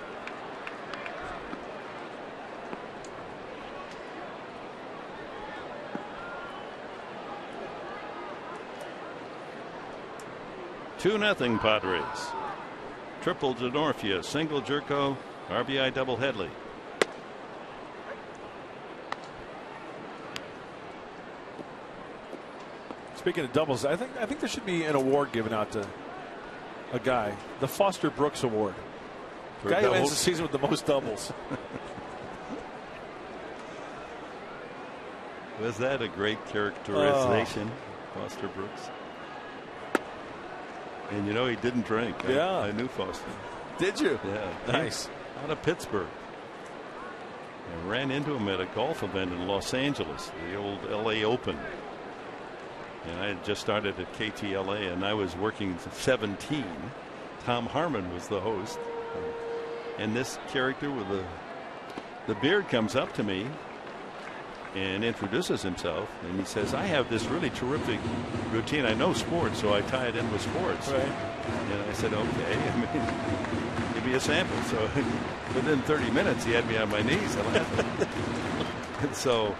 Two nothing Padres. Triple Denorfia, single Jerko, RBI double Headley. Speaking of doubles, I think there should be an award given out to a guy, the Foster Brooks Award. The guy who ends the season with the most doubles. Was that a great characterization, Foster Brooks? And he didn't drink. Yeah. I knew Foster. Did you? Yeah. Nice. Out of Pittsburgh. I ran into him at a golf event in Los Angeles, the old LA Open. And I had just started at KTLA, and I was working 17. Tom Harmon was the host. And this character with the beard comes up to me. and introduces himself, and he says, I have this really terrific routine. I know sports, so I tie it in with sports. Right. And I said, okay. I mean, give me a sample. So within 30 minutes, he had me on my knees laughing. And so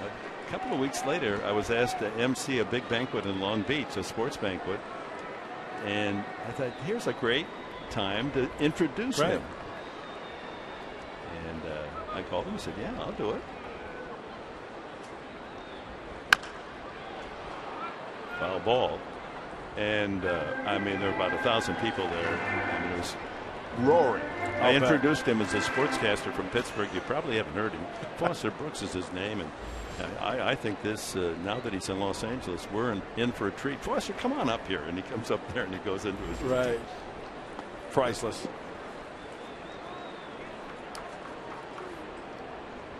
a couple of weeks later, I was asked to MC a big banquet in Long Beach, a sports banquet. And I thought, here's a great time to introduce him. And I called him and said, yeah, I'll do it. Foul ball. And I mean, there were about 1,000 people there. I mean, it was roaring. I introduced him as a sportscaster from Pittsburgh. You probably haven't heard him. Foster Brooks is his name. And I think this, now that he's in Los Angeles, we're in for a treat. Foster, come on up here. And he comes up there and he goes into his routine. Right. Priceless. It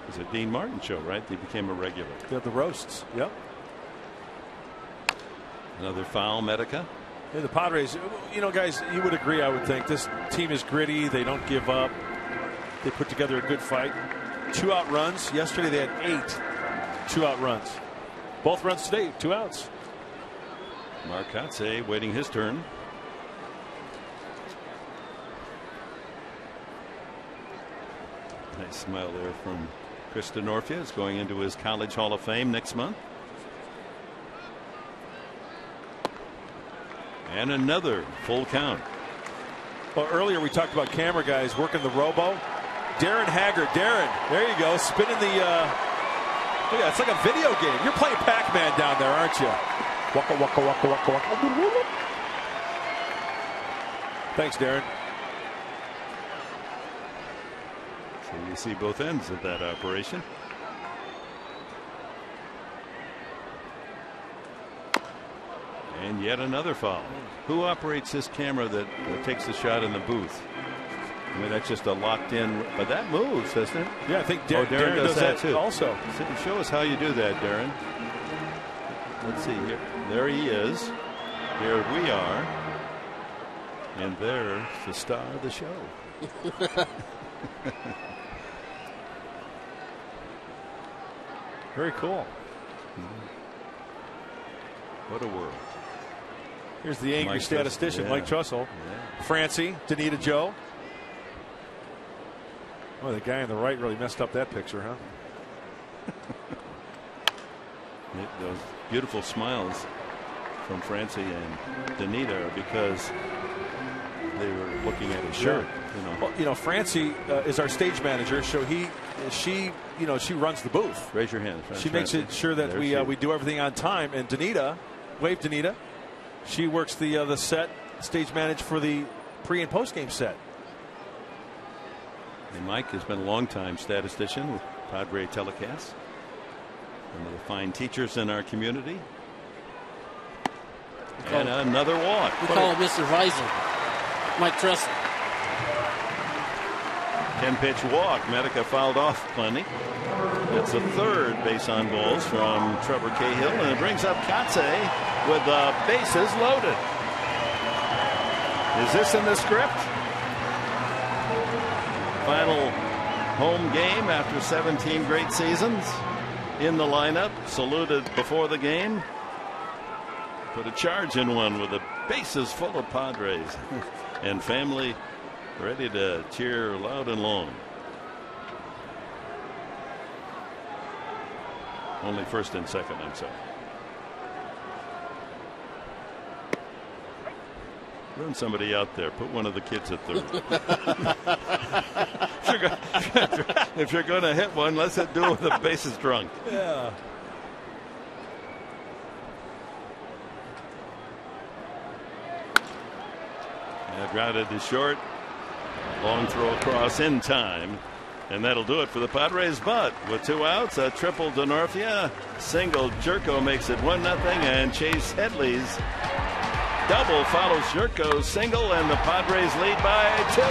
was a Dean Martin show, right? He became a regular. Yeah, the roasts. Yep. Another foul, Medica. Yeah, the Padres, you know, guys, you would agree, I would think. This team is gritty. They don't give up. They put together a good fight. 2-out runs. Yesterday they had 8 2-out runs. Both runs today, 2 outs. Marcotte waiting his turn. Nice smile there from Chris Denorfia. Is going into his College Hall of Fame next month. And another full count. Well, earlier we talked about camera guys working the robo. Darren Haggard. Darren, there you go. Spinning the. Look at that. It's like a video game. You're playing Pac-Man down there, aren't you? Waka, waka, waka, waka, waka. Thanks, Darren. So you see both ends of that operation. And yet another foul. Who operates this camera that takes the shot in the booth? I mean, that's just a locked in, but that moves, doesn't it? Yeah, I think Darren does that too. Also, show us how you do that, Darren. Let's see here. There he is. Here we are. And there's the star of the show. Very cool. What a world. Here's the angry Mike statistician, yeah. Mike Trussell. Yeah. Francie, Danita Joe. Oh, the guy on the right really messed up that picture, huh? Those beautiful smiles from Francie and Danita are because they were looking at his shirt. You know. Well, you know, Francie is our stage manager, so she runs the booth. Raise your hand. She makes it sure that we do everything on time. And Danita, wave Danita. She works the set, stage manage for the pre and post game set. And Mike has been a long-time statistician with Padre telecasts. One of the fine teachers in our community. And another walk. We call him Mr. Visor. Mike Trussell. 10-pitch walk. Medica fouled off plenty. That's the third base on balls from Trevor Cahill, and it brings up Kotze with the bases loaded. Is this in the script? Final home game after 17 great seasons. In the lineup, saluted before the game. Put a charge in one with the bases full of Padres and family ready to cheer loud and long. Only first and second, I'm sorry. Run somebody out there. Put one of the kids at third. If you're going to hit one, let's do it with the bases drunk. Yeah. Grounded to short. Long throw across in time. And that'll do it for the Padres. But with 2 outs, a triple Denorfia, single Jerko makes it 1-0, and Chase Headley's double follows Jerko's single, and the Padres lead by 2.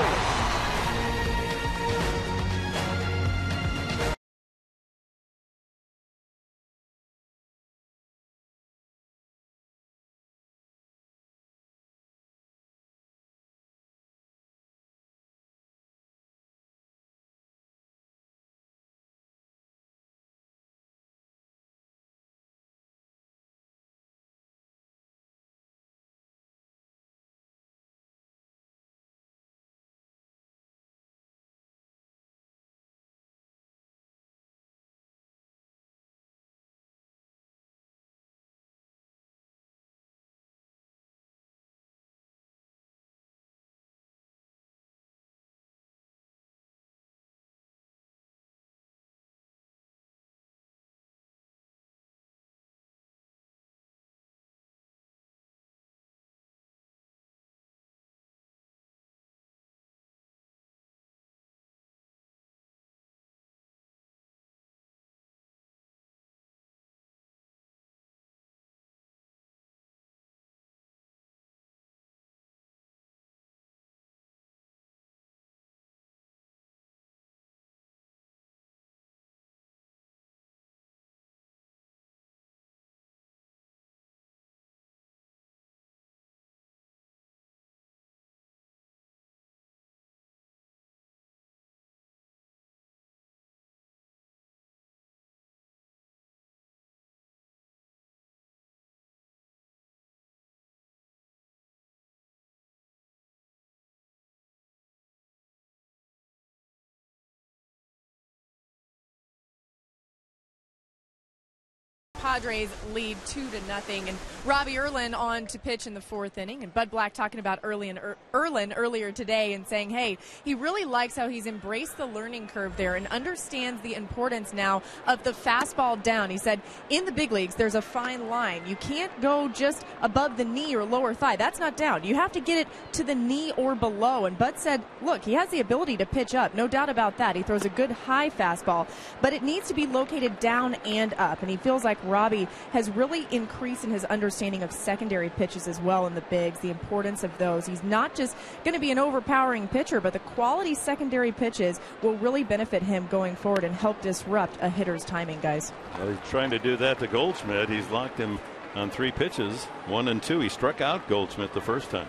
Padres lead 2-0. And Robbie Erlin on to pitch in the 4th inning. And Bud Black talking about Erlin earlier today and saying, hey, he really likes how he's embraced the learning curve there and understands the importance now of the fastball down. He said, in the big leagues, there's a fine line. You can't go just above the knee or lower thigh. That's not down. You have to get it to the knee or below. And Bud said, look, he has the ability to pitch up. No doubt about that. He throws a good high fastball, but it needs to be located down and up. And he feels like Robbie has really increased in his understanding of secondary pitches as well in the bigs, the importance of those. He's not just going to be an overpowering pitcher, but the quality secondary pitches will really benefit him going forward and help disrupt a hitter's timing, guys. Well, he's trying to do that to Goldschmidt. He's locked him on 3 pitches, 1 and 2. He struck out Goldschmidt the first time.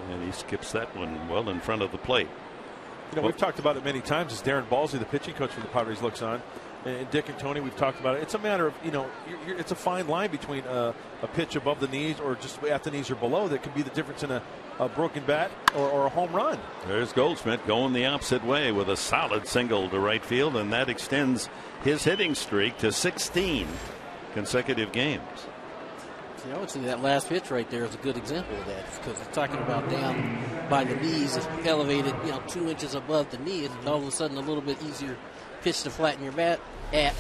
And he skips that one well in front of the plate. You know, we've talked about it many times as Darren Balsley, the pitching coach for the Padres, looks on. And Dick and Tony, we've talked about it. It's a matter of, you know, it's a fine line between a pitch above the knees or just at the knees or below that could be the difference in a broken bat or a home run. There's Goldschmidt going the opposite way with a solid single to right field, and that extends his hitting streak to 16 consecutive games. See, I would say that last pitch right there is a good example of that, because it's talking about down by the knees, it's elevated, 2 inches above the knee, and all of a sudden a little bit easier pitch to flatten your bat at.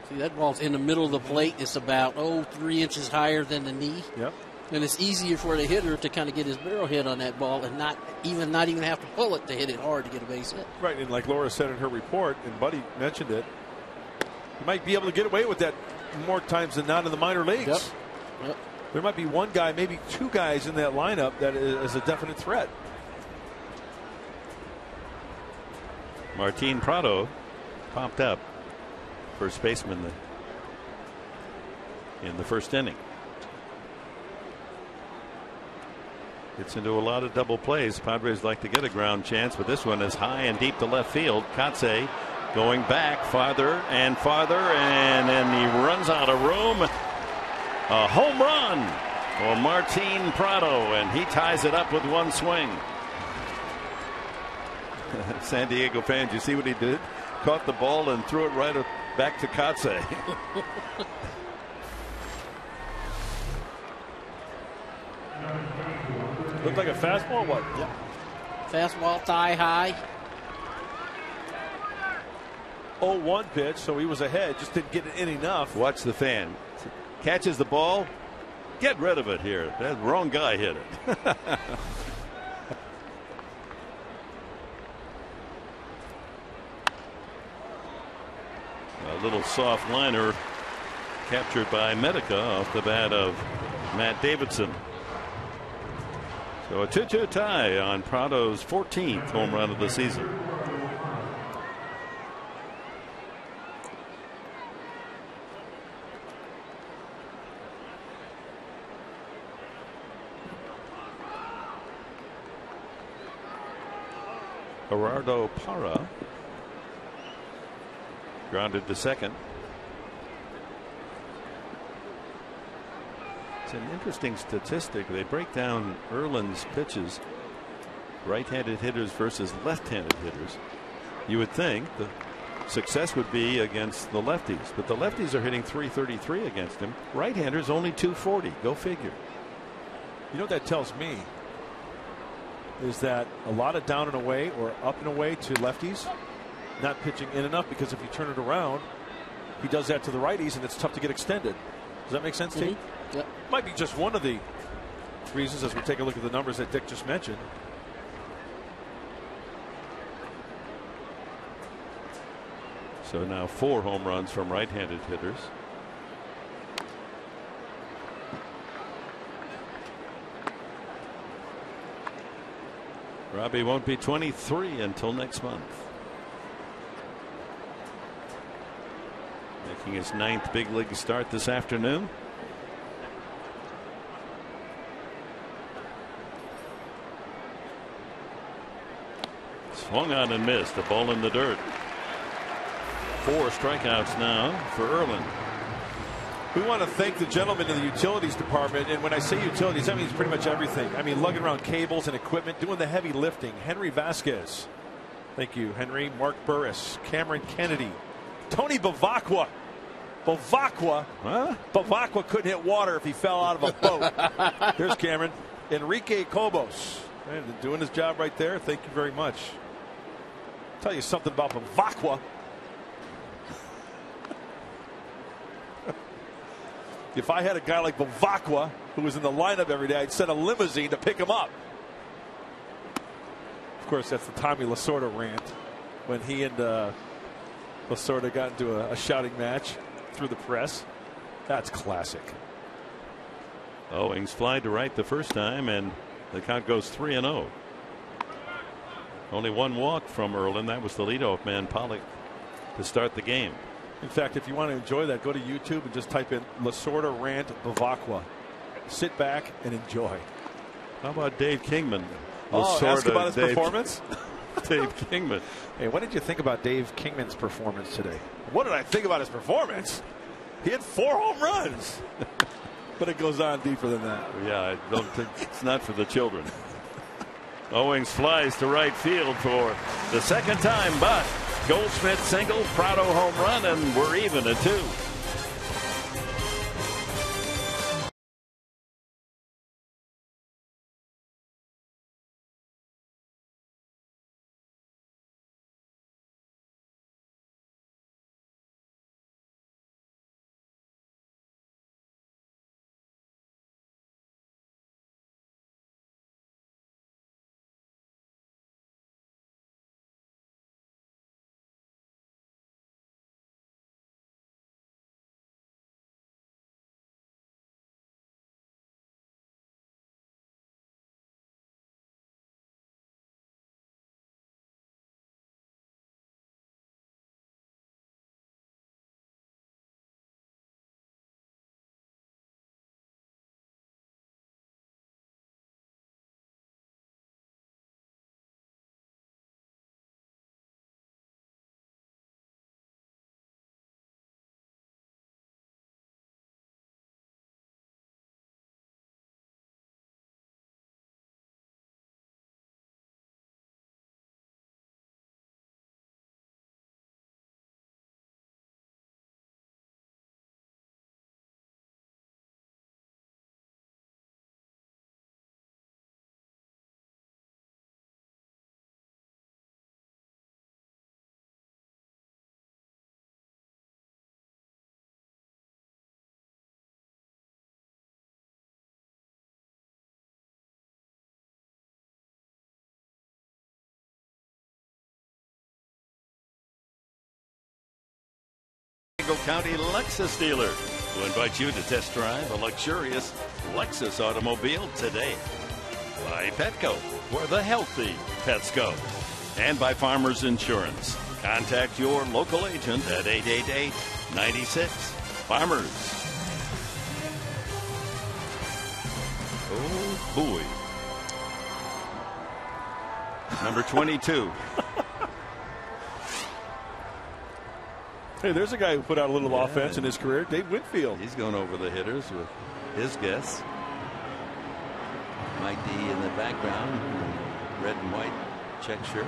See, that ball's in the middle of the plate. It's about 3 inches higher than the knee. Yep. And it's easier for the hitter to kind of get his barrel hit on that ball and not even have to pull it to hit it hard to get a base hit. Right, and like Laura said in her report, and Buddy mentioned it, you might be able to get away with that more times than not in the minor leagues. Yep. There might be one guy, maybe 2 guys in that lineup that is a definite threat. Martin Prado popped up, first baseman in the first inning. Gets into a lot of double plays. Padres like to get a ground chance, but this one is high and deep to left field. Katse going back farther and farther, and then he runs out of room. A home run for Martin Prado, and he ties it up with 1 swing. San Diego fans, you see what he did? Caught the ball and threw it right back to Katse. Looked like a fastball. What? Yep. Fastball, thigh high. 0-1 pitch, so he was ahead, just didn't get it in enough. Watch the fan. Catches the ball. Get rid of it here. That wrong guy hit it. A little soft liner captured by Medica off the bat of Matt Davidson. So a 2-2 tie on Prado's 14th home run of the season. Gerardo Parra grounded to second. It's an interesting statistic. They break down Erlin's pitches, right-handed hitters versus left-handed hitters. You would think the success would be against the lefties, but the lefties are hitting .333 against him. Right-handers only .240. Go figure. You know what that tells me is that a lot of down and away or up and away to lefties not pitching in enough, because if you turn it around, he does that to the righties and it's tough to get extended. Does that make sense to you? Yep. Might be just one of the reasons as we take a look at the numbers that Dick just mentioned. So now 4 home runs from right-handed hitters. Robbie won't be 23 until next month. Making his 9th big league start this afternoon. Swung on and missed. A ball in the dirt. 4 strikeouts now for Erlin. We want to thank the gentleman in the utilities department, and when I say utilities, that means pretty much everything. I mean, lugging around cables and equipment, doing the heavy lifting. Henry Vasquez Thank you, Henry. Mark Burris, Cameron Kennedy, Tony Bavacqua. Bavacqua? Huh? Bavacqua couldn't hit water if he fell out of a boat. There's Cameron. Enrique Cobos. Man, doing his job right there. Thank you very much. Tell you something about Bavacqua. If I had a guy like Bavacqua who was in the lineup every day, I'd send a limousine to pick him up. Of course, that's the Tommy Lasorda rant when he and Lasorda got into a shouting match through the press. That's classic. Owings fly to right the first time, and the count goes 3-0. Only one walk from Erlin. That was the leadoff man, Pollock, to start the game. In fact, if you want to enjoy that, go to YouTube and just type in Lasorda rant Bavacqua. Sit back and enjoy. How about Dave Kingman? Ask about his performance? Dave Kingman. Hey, what did you think about Dave Kingman's performance today? What did I think about his performance? He had 4 home runs. But it goes on deeper than that. Yeah, I don't think it's not for the children. Owings flies to right field for the second time, but Goldschmidt single, Prado home run, and we're even at 2. County Lexus dealer who invites you to test drive a luxurious Lexus automobile today. By Petco, where the healthy pets go. And by Farmers Insurance. Contact your local agent at 888-96 Farmers. Oh boy. Number 22. Hey, there's a guy who put out a little offense in his career, Dave Winfield. He's going over the hitters with his guess. Mike D in the background, red and white check shirt.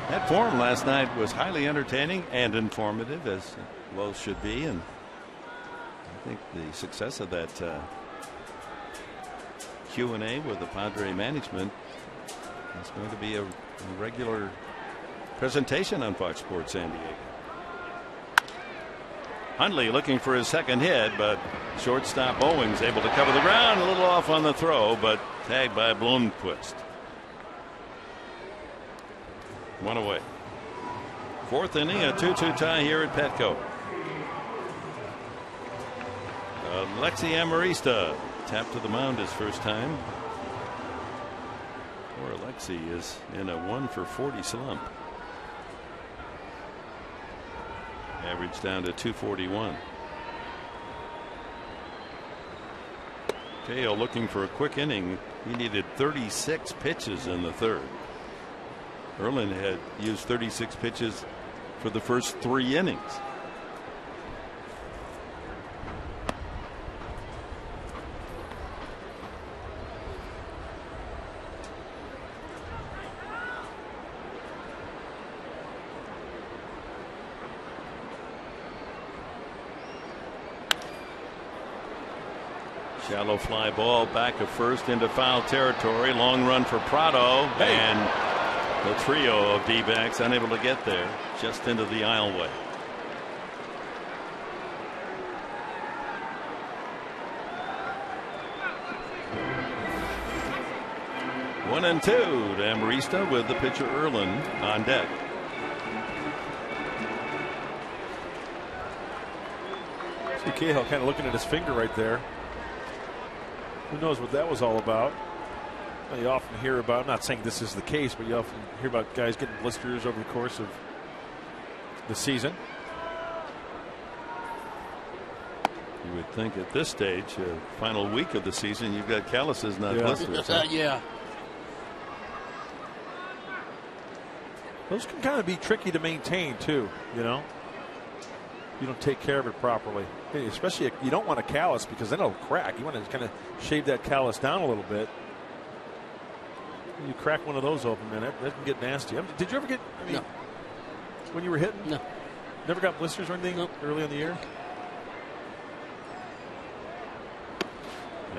That forum last night was highly entertaining and informative, as well should be, and I think the success of that Q&A with the Padre management is going to be a regular presentation on Fox Sports San Diego. Hundley looking for his second hit, but shortstop Owings able to cover the ground, a little off on the throw, but tagged by Bloomquist. 1 away. 4th inning, a 2-2 tie here at Petco. Alexi Amarista tapped to the mound his first time. Poor Alexi is in a 1-for-40 slump. Average down to 241. Cahill looking for a quick inning. He needed 36 pitches in the third. Erlin had used 36 pitches for the first 3 innings. Shallow fly ball back of first into foul territory. Long run for Prado, and the trio of D-backs unable to get there, just into the aisleway. One and two to Amarista with the pitcher Erlin on deck. See Cahill kind of looking at his finger right there. Who knows what that was all about? You often hear about, I'm not saying this is the case, but you often hear about guys getting blisters over the course of the season. You would think at this stage, final week of the season, you've got calluses, not blisters. Yeah. Those can kind of be tricky to maintain too, you know. You don't take care of it properly, especially you don't want a callus because then it'll crack. You want to kind of shave that callus down a little bit. You crack one of those open, man, that can get nasty. Did you ever get? No. When you were hitting? No. Never got blisters or anything early in the year?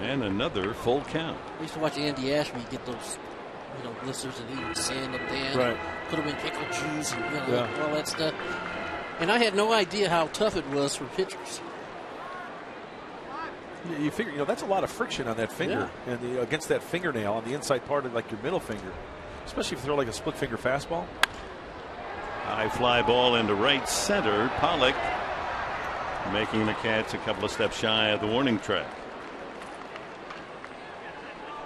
And another full count. I used to watch Andy Ashby get those, blisters, and he would sand them down, right. Put them in pickle juice, and all that stuff. And I had no idea how tough it was for pitchers. You figure, that's a lot of friction on that finger and against that fingernail on the inside part of like your middle finger, especially if you throw like a split finger fastball. High fly ball into right center. Pollock making the catch a couple of steps shy of the warning track.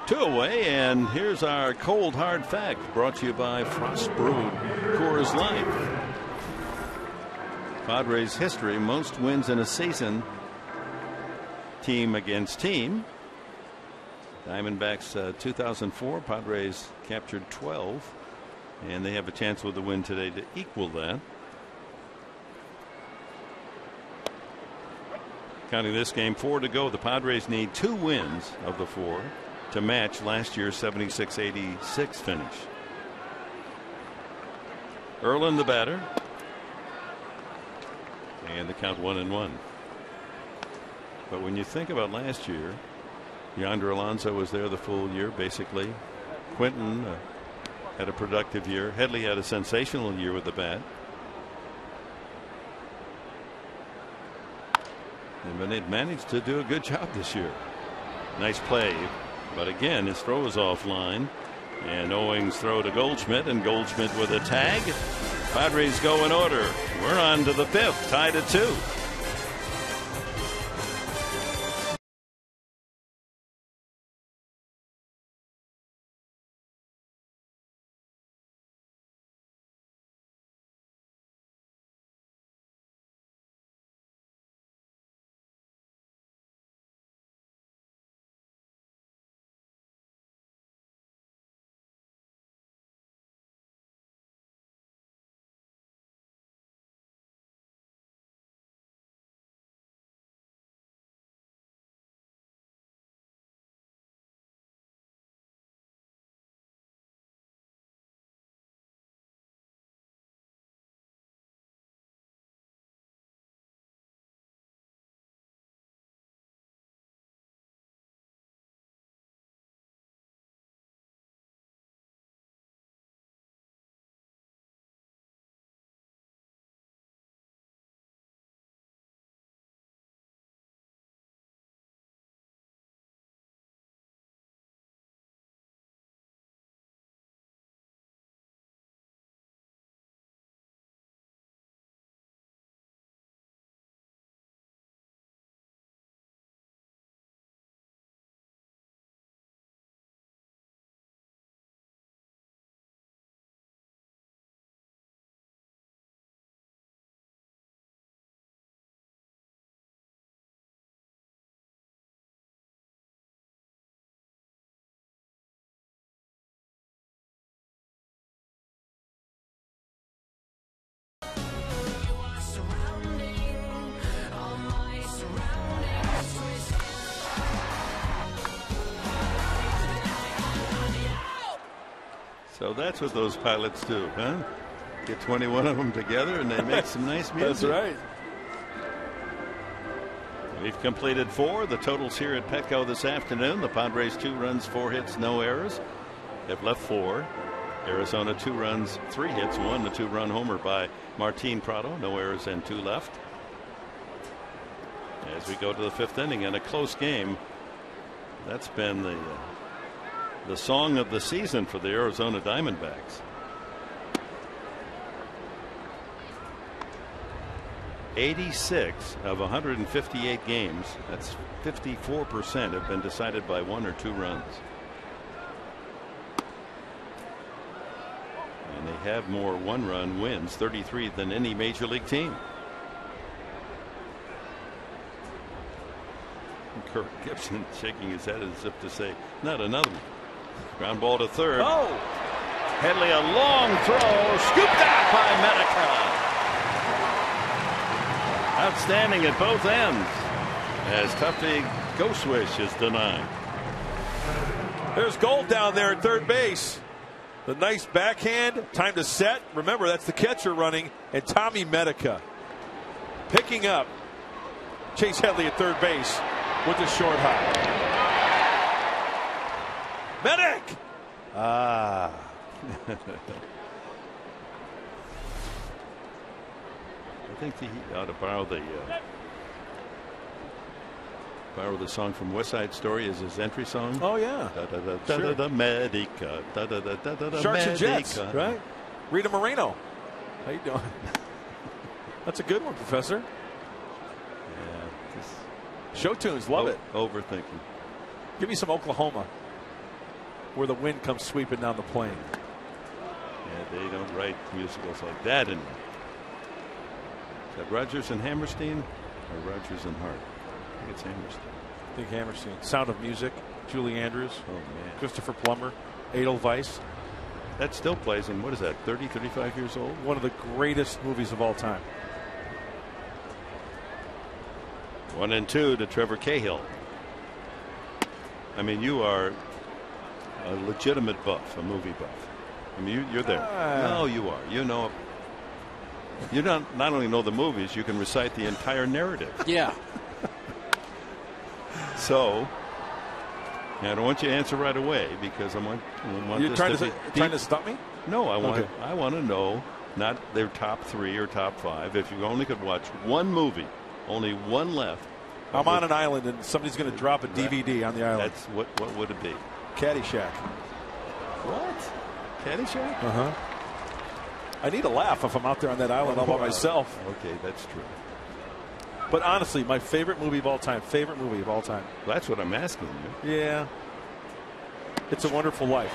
2 away, and here's our cold hard fact brought to you by Frost Brewed Coors Light. Padres history, most wins in a season, team against team. Diamondbacks 2004, Padres captured 12, and they have a chance with the win today to equal that. Counting this game, 4 to go. The Padres need 2 wins of the 4 to match last year's 76-86 finish. Erlin the batter. And the count 1-1. But when you think about last year, Yonder Alonso was there the full year, basically. Quinton had a productive year. Headley had a sensational year with the bat. And Bennett managed to do a good job this year. Nice play. But again, his throw is offline. And Owings' throw to Goldschmidt, and Goldschmidt with a tag. Padres go in order. We're on to the 5th, tied at 2. So that's what those pilots do, huh? Get 21 of them together and they make some nice music. That's right. We've completed 4. The totals here at Petco this afternoon. The Padres 2 runs, 4 hits, no errors. They've left 4. Arizona 2 runs, 3 hits, 1 the 2-run homer by Martin Prado. No errors and 2 left. As we go to the 5th inning, and a close game. That's been the song of the season for the Arizona Diamondbacks. 86 of 158 games, that's 54%, have been decided by 1 or 2 runs. And they have more 1-run wins, 33, than any major league team. Kirk Gibson shaking his head as if to say, not another one. Ground ball to third. Oh! Headley, a long throw, scooped out by Medica. Outstanding at both ends as Tuffy Goswish is denied. There's Gold down there at third base. The nice backhand, time to set. Remember, that's the catcher running, and Tommy Medica picking up Chase Headley at third base with the short hop. Medic! Ah. I think he ought to borrow the song from West Side Story as his entry song. Oh yeah. Sure. Medica. Sharks and Jets, right? Rita Moreno. How you doing? That's a good one, Professor. Yeah. Show tunes, love it. Overthinking. Give me some Oklahoma, where the wind comes sweeping down the plain. Yeah, they don't write musicals like that anymore. Is that Rodgers and Hammerstein or Rodgers and Hart? I think it's Hammerstein. I think Hammerstein. Sound of Music, Julie Andrews, oh man, Christopher Plummer, Edelweiss. That still plays in, what is that, 30, 35 years old? One of the greatest movies of all time. 1-2 to Trevor Cahill. I mean, you are a legitimate buff, a movie buff. I mean, you're there. No, you are. You know. You not only know the movies, you can recite the entire narrative. Yeah. So, I don't want you to answer right away because I want You're this trying to stump me? No, I want to know not their top 3 or top 5. If you only could watch one movie, only one left. I'm on an island and somebody's going to drop a DVD on the island. That's what would it be? Caddyshack. What? Caddyshack? Uh-huh. I need a laugh if I'm out there on that island all by myself. Okay, that's true. But honestly, my favorite movie of all time. Favorite movie of all time. That's what I'm asking you. Yeah. It's a Wonderful Life.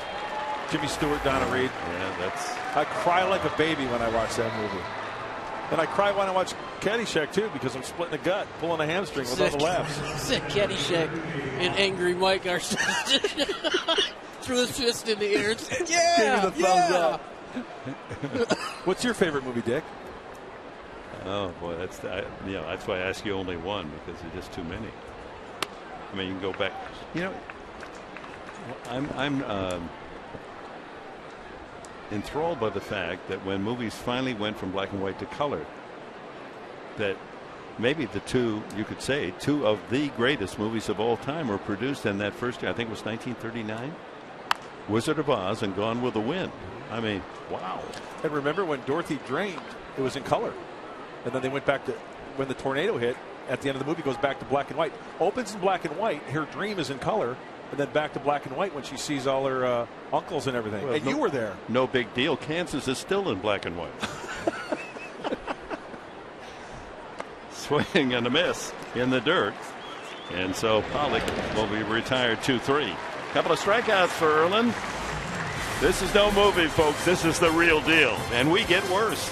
Jimmy Stewart, Donna Reed. Yeah, that's. I cry like a baby when I watch that movie. And I cry when I watch Caddyshack too because I'm splitting the gut, pulling a hamstring with all the laughs. Sick Caddyshack and Angry Mike are threw his fist in the air. Yeah, give me the thumbs up. What's your favorite movie, Dick? Oh boy, that's why I ask you only one because there's just too many. I mean, you can go back. You know, I'm enthralled by the fact that when movies finally went from black and white to color, that maybe you could say two of the greatest movies of all time were produced in that first year. I think it was 1939. Wizard of Oz and Gone with the Wind. I mean, wow. And remember when Dorothy drained, it was in color. And then they went back to when the tornado hit. At the end of the movie, goes back to black and white. Opens in black and white. Her dream is in color. And then back to black and white when she sees all her uncles and everything. Well, and you were there. No big deal. Kansas is still in black and white. Swing and a miss in the dirt. And so Pollock will be retired 2-3. Couple of strikeouts for Erlin. This is no movie, folks. This is the real deal. And we get worse.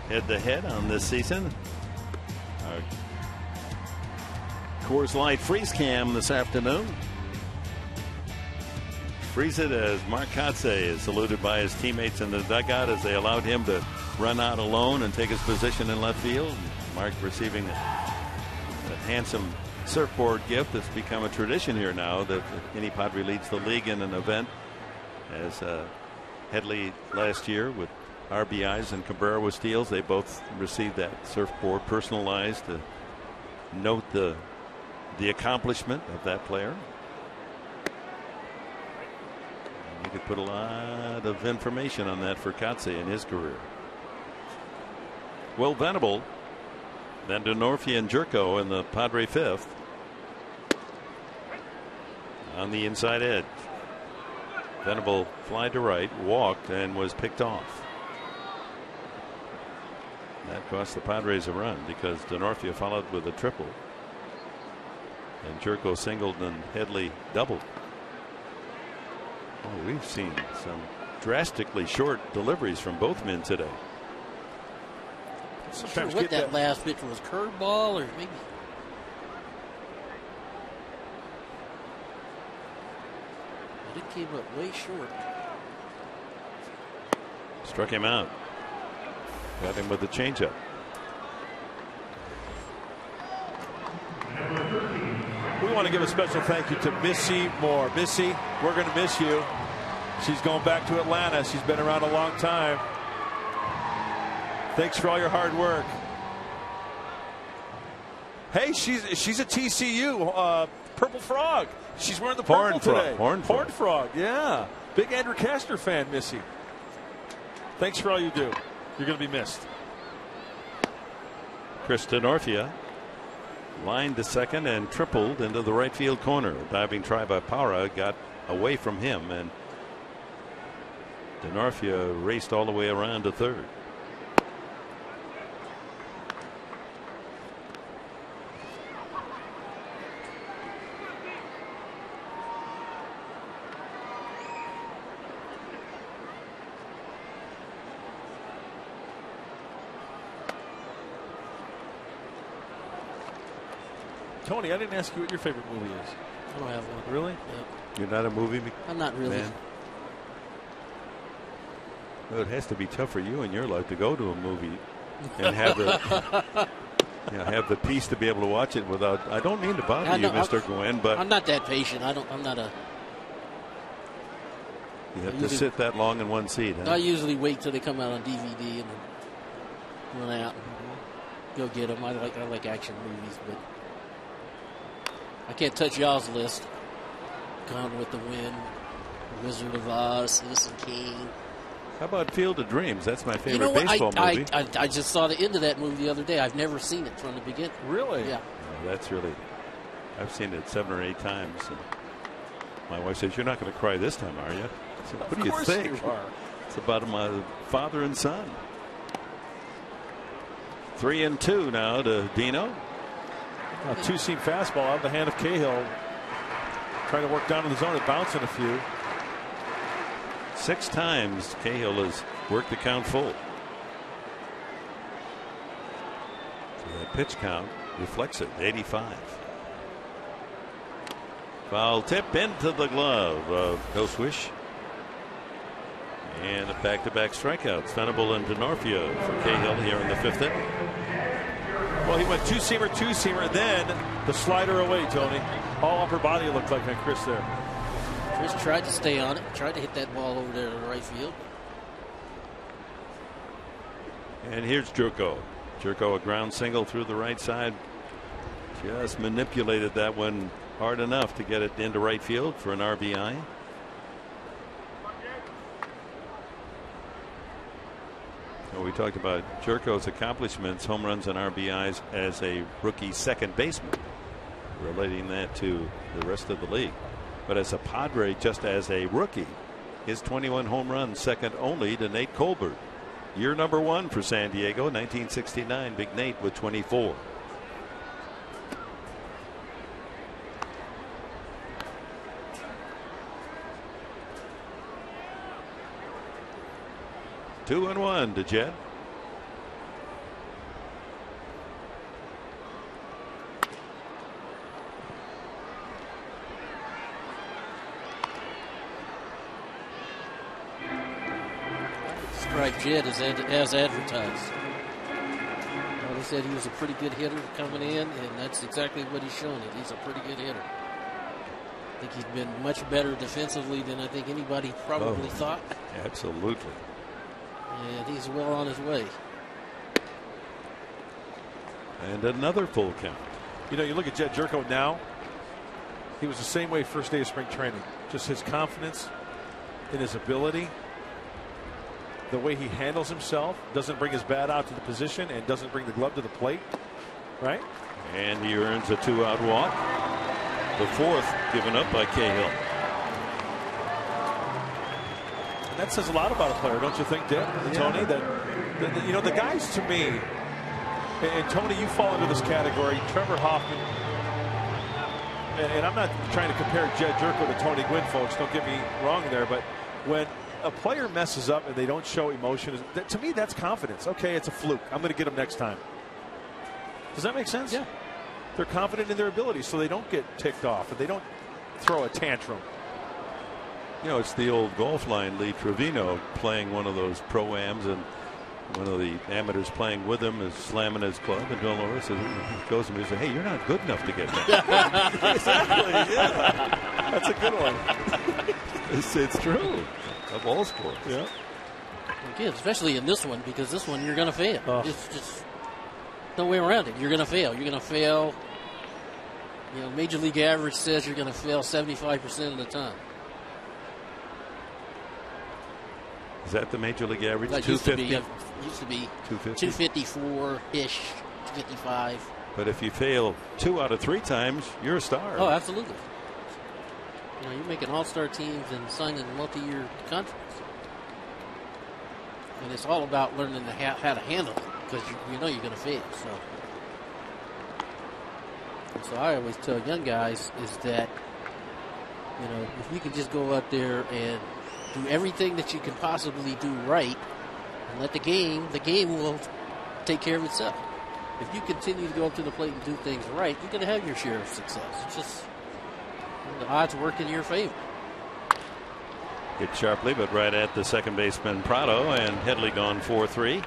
head-to-head on this season. Our Coors Light Freeze Cam this afternoon. Freeze it as Mark Kotze is saluted by his teammates in the dugout as they allowed him to run out alone and take his position in left field. Mark receiving a handsome surfboard gift that's become a tradition here now that any Padre leads the league in an event, as Headley last year with RBIs and Cabrera with steals. They both received that surfboard personalized to note the accomplishment of that player. And you could put a lot of information on that for Kotze in his career. Will Venable, then Denorfia and Jerko in the Padre fifth. On the inside edge. Venable fly to right, walked, and was picked off. That cost the Padres a run because Denorfia followed with a triple. And Jerko singled and Headley doubled. Oh, we've seen some drastically short deliveries from both men today. I'm not sure what that last pitch was, curveball or maybe. But it came up way short. Struck him out. Got him with the changeup. We want to give a special thank you to Missy Moore. Missy, we're going to miss you. She's going back to Atlanta. She's been around a long time. Thanks for all your hard work. Hey, she's a TCU Purple Frog. She's wearing the purple today. Horned Frog. Yeah. Big Andrew Castor fan, Missy. Thanks for all you do. You're going to be missed. Chris Denorfia lined to second and tripled into the right field corner. A diving try by Parra got away from him, and Denorfia raced all the way around to third. Tony, I didn't ask you what your favorite movie is. I don't have one. Really? Yep. You're not a movie I'm not really. man? Well, it has to be tough for you in your life to go to a movie and have the have the peace to be able to watch it without. I don't mean to bother you, Mr. Gwen, but I'm not that patient. I'm not a. You have to sit that long in one seat. Huh? I usually wait till they come out on DVD and then run out and go get them. I like action movies, but I can't touch y'all's list. Gone with the Wind, Wizard of Oz, Citizen Kane. How about Field of Dreams? That's my favorite baseball movie. I just saw the end of that movie the other day. I've never seen it from the beginning. Really? Yeah. No, that's really. I've seen it 7 or 8 times. And my wife says, "You're not going to cry this time, are you?" I said, "What do you think?" It's about my father and son. 3-2 now to Dino. A two-seam fastball out of the hand of Cahill. Trying to work down in the zone and bouncing a few. 6 times Cahill has worked the count full. So that pitch count reflects it. 85. Foul tip into the glove of Koswish. And a back-to-back strikeouts. Venable and Denorfia for Cahill here in the 5th inning. Well, he went two-seamer, then the slider away, Tony. All upper body looked like on Chris there. Chris tried to stay on it, tried to hit that ball over there to the right field. And here's Jerko. Jerko, a ground single through the right side. Just manipulated that one hard enough to get it into right field for an RBI. Well, we talked about Jerko's accomplishments, home runs and RBIs as a rookie second baseman, relating that to the rest of the league. But as a Padre, just as a rookie, his 21 home runs, second only to Nate Colbert. Year number 1 for San Diego, 1969. Big Nate with 24. Two and 1 to Jed. describe Jed as advertised. They said he was a pretty good hitter coming in, and that's exactly what he's shown. He's a pretty good hitter. I think he's been much better defensively than I think anybody probably thought. Absolutely. And he's well on his way. And another full count. You know, you look at Jed Jerko now, he was the same way first day of spring training. Just his confidence in his ability, the way he handles himself, doesn't bring his bat out to the position and doesn't bring the glove to the plate, right? And he earns a 2-out walk. The 4th given up by Cahill. That says a lot about a player, don't you think, Dick? Tony, that you know, the guys to me, and Tony, you fall into this category, Trevor Hoffman, and I'm not trying to compare Jed Jerko to Tony Gwynn, folks, don't get me wrong there, but when a player messes up and they don't show emotion, to me that's confidence. Okay, it's a fluke. I'm going to get him next time. Does that make sense? Yeah. They're confident in their ability, so they don't get ticked off and they don't throw a tantrum. You know, it's the old golf line, Lee Trevino playing one of those pro-ams, and one of the amateurs playing with him is slamming his club, and Bill Norris goes to him and says, "Hey, you're not good enough to get that." Exactly, yeah. That's a good one. It's true. Of all sports. Yeah. Again, especially in this one, because this one you're going to fail. It's just no way around it. You're going to fail. You're going to fail. You know, Major League average says you're going to fail 75% of the time. Is that the Major League average? That 250? Used to be 250? 254-ish, 255. But if you fail 2 out of 3 times, you're a star. Oh, absolutely. You know, you're making all-star teams and signing multi-year contracts. And it's all about learning how to handle it, because you know you're going to fail. So I always tell young guys is that, you know, if you can just go out there and do everything that you can possibly do right and let the game will take care of itself. If you continue to go up to the plate and do things right, you're going to have your share of success. It's just the odds work in your favor. Hit sharply, but right at the second baseman Prado, and Headley gone 4-3.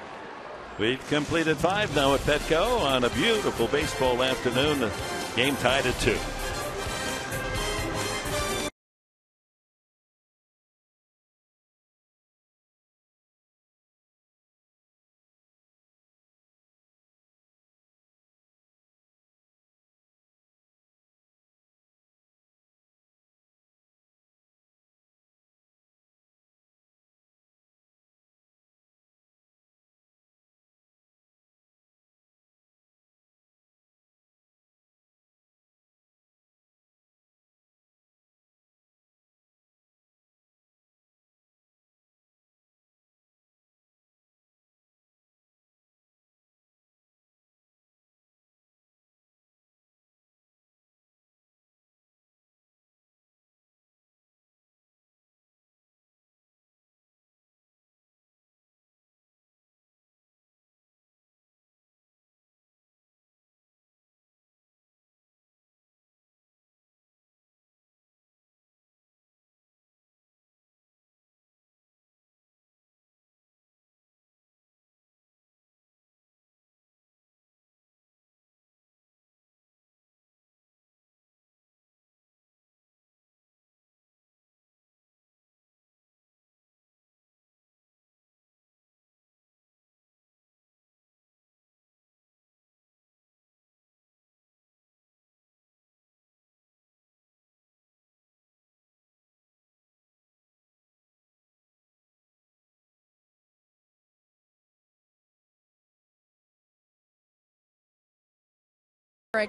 We've completed 5 now at Petco on a beautiful baseball afternoon. The game tied at 2.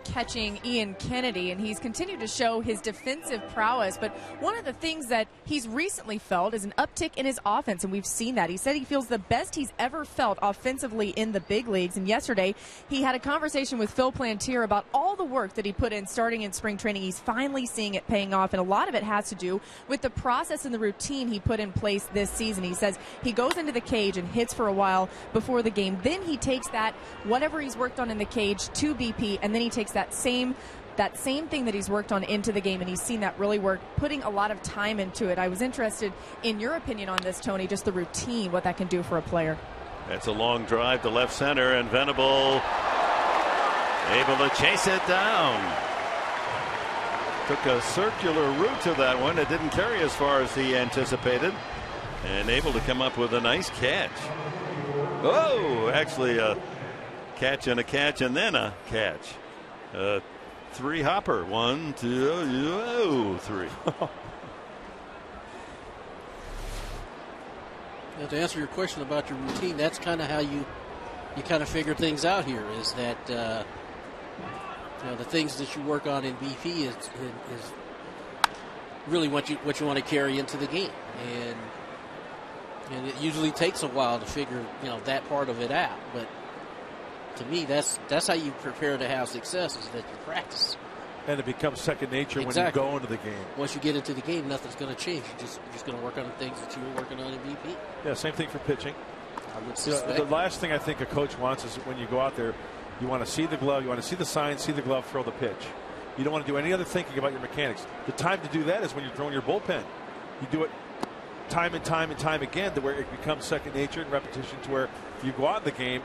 Catching Ian Kennedy, and he's continued to show his defensive prowess, but one of the things that he's recently felt is an uptick in his offense, and we've seen that. He said he feels the best he's ever felt offensively in the big leagues, and yesterday he had a conversation with Phil Plantier about all the work that he put in starting in spring training. He's finally seeing it paying off, and a lot of it has to do with the process and the routine he put in place this season. He says he goes into the cage and hits for a while before the game, then he takes that, whatever he's worked on in the cage, to BP, and then he takes that same that same thing that he's worked on into the game, and he's seen that really work, putting a lot of time into it. I was interested in your opinion on this, Tony, just the routine, what that can do for a player. That's a long drive to left center, and Venable able to chase it down. Took a circular route to that one. It didn't carry as far as he anticipated, and able to come up with a nice catch. Oh, actually a catch and then a catch. Three hopper. 1, 2, 3. Now, to answer your question about your routine, that's kind of how you kind of figure things out here. Is that the things that you work on in BP is really what you want to carry into the game, and it usually takes a while to figure that part of it out. But to me, that's how you prepare to have success, is that you practice. And it becomes second nature Exactly. when you go into the game. Once you get into the game, nothing's going to change. You're just going to work on the things that you were working on in BP. Yeah, same thing for pitching. I would suspect. The last thing I think a coach wants is when you go out there, you want to see the glove, you want to see the sign, see the glove, throw the pitch. You don't want to do any other thinking about your mechanics. The time to do that is when you're throwing your bullpen. You do it time and time and time again to where it becomes second nature and repetition, to where you go out in the game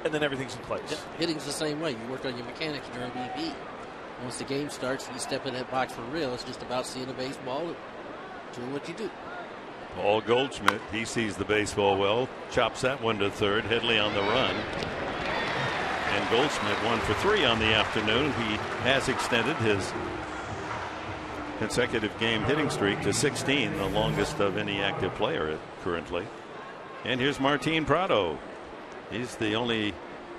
and then everything's in place. Yeah, hitting's the same way. You work on your mechanics during BP. Once the game starts, you step in that box for real. It's just about seeing a baseball and doing what you do. Paul Goldschmidt, he sees the baseball well, chops that one to third. Headley on the run. And Goldschmidt 1 for 3 on the afternoon. He has extended his consecutive game hitting streak to 16, the longest of any active player currently. And here's Martin Prado. He's the only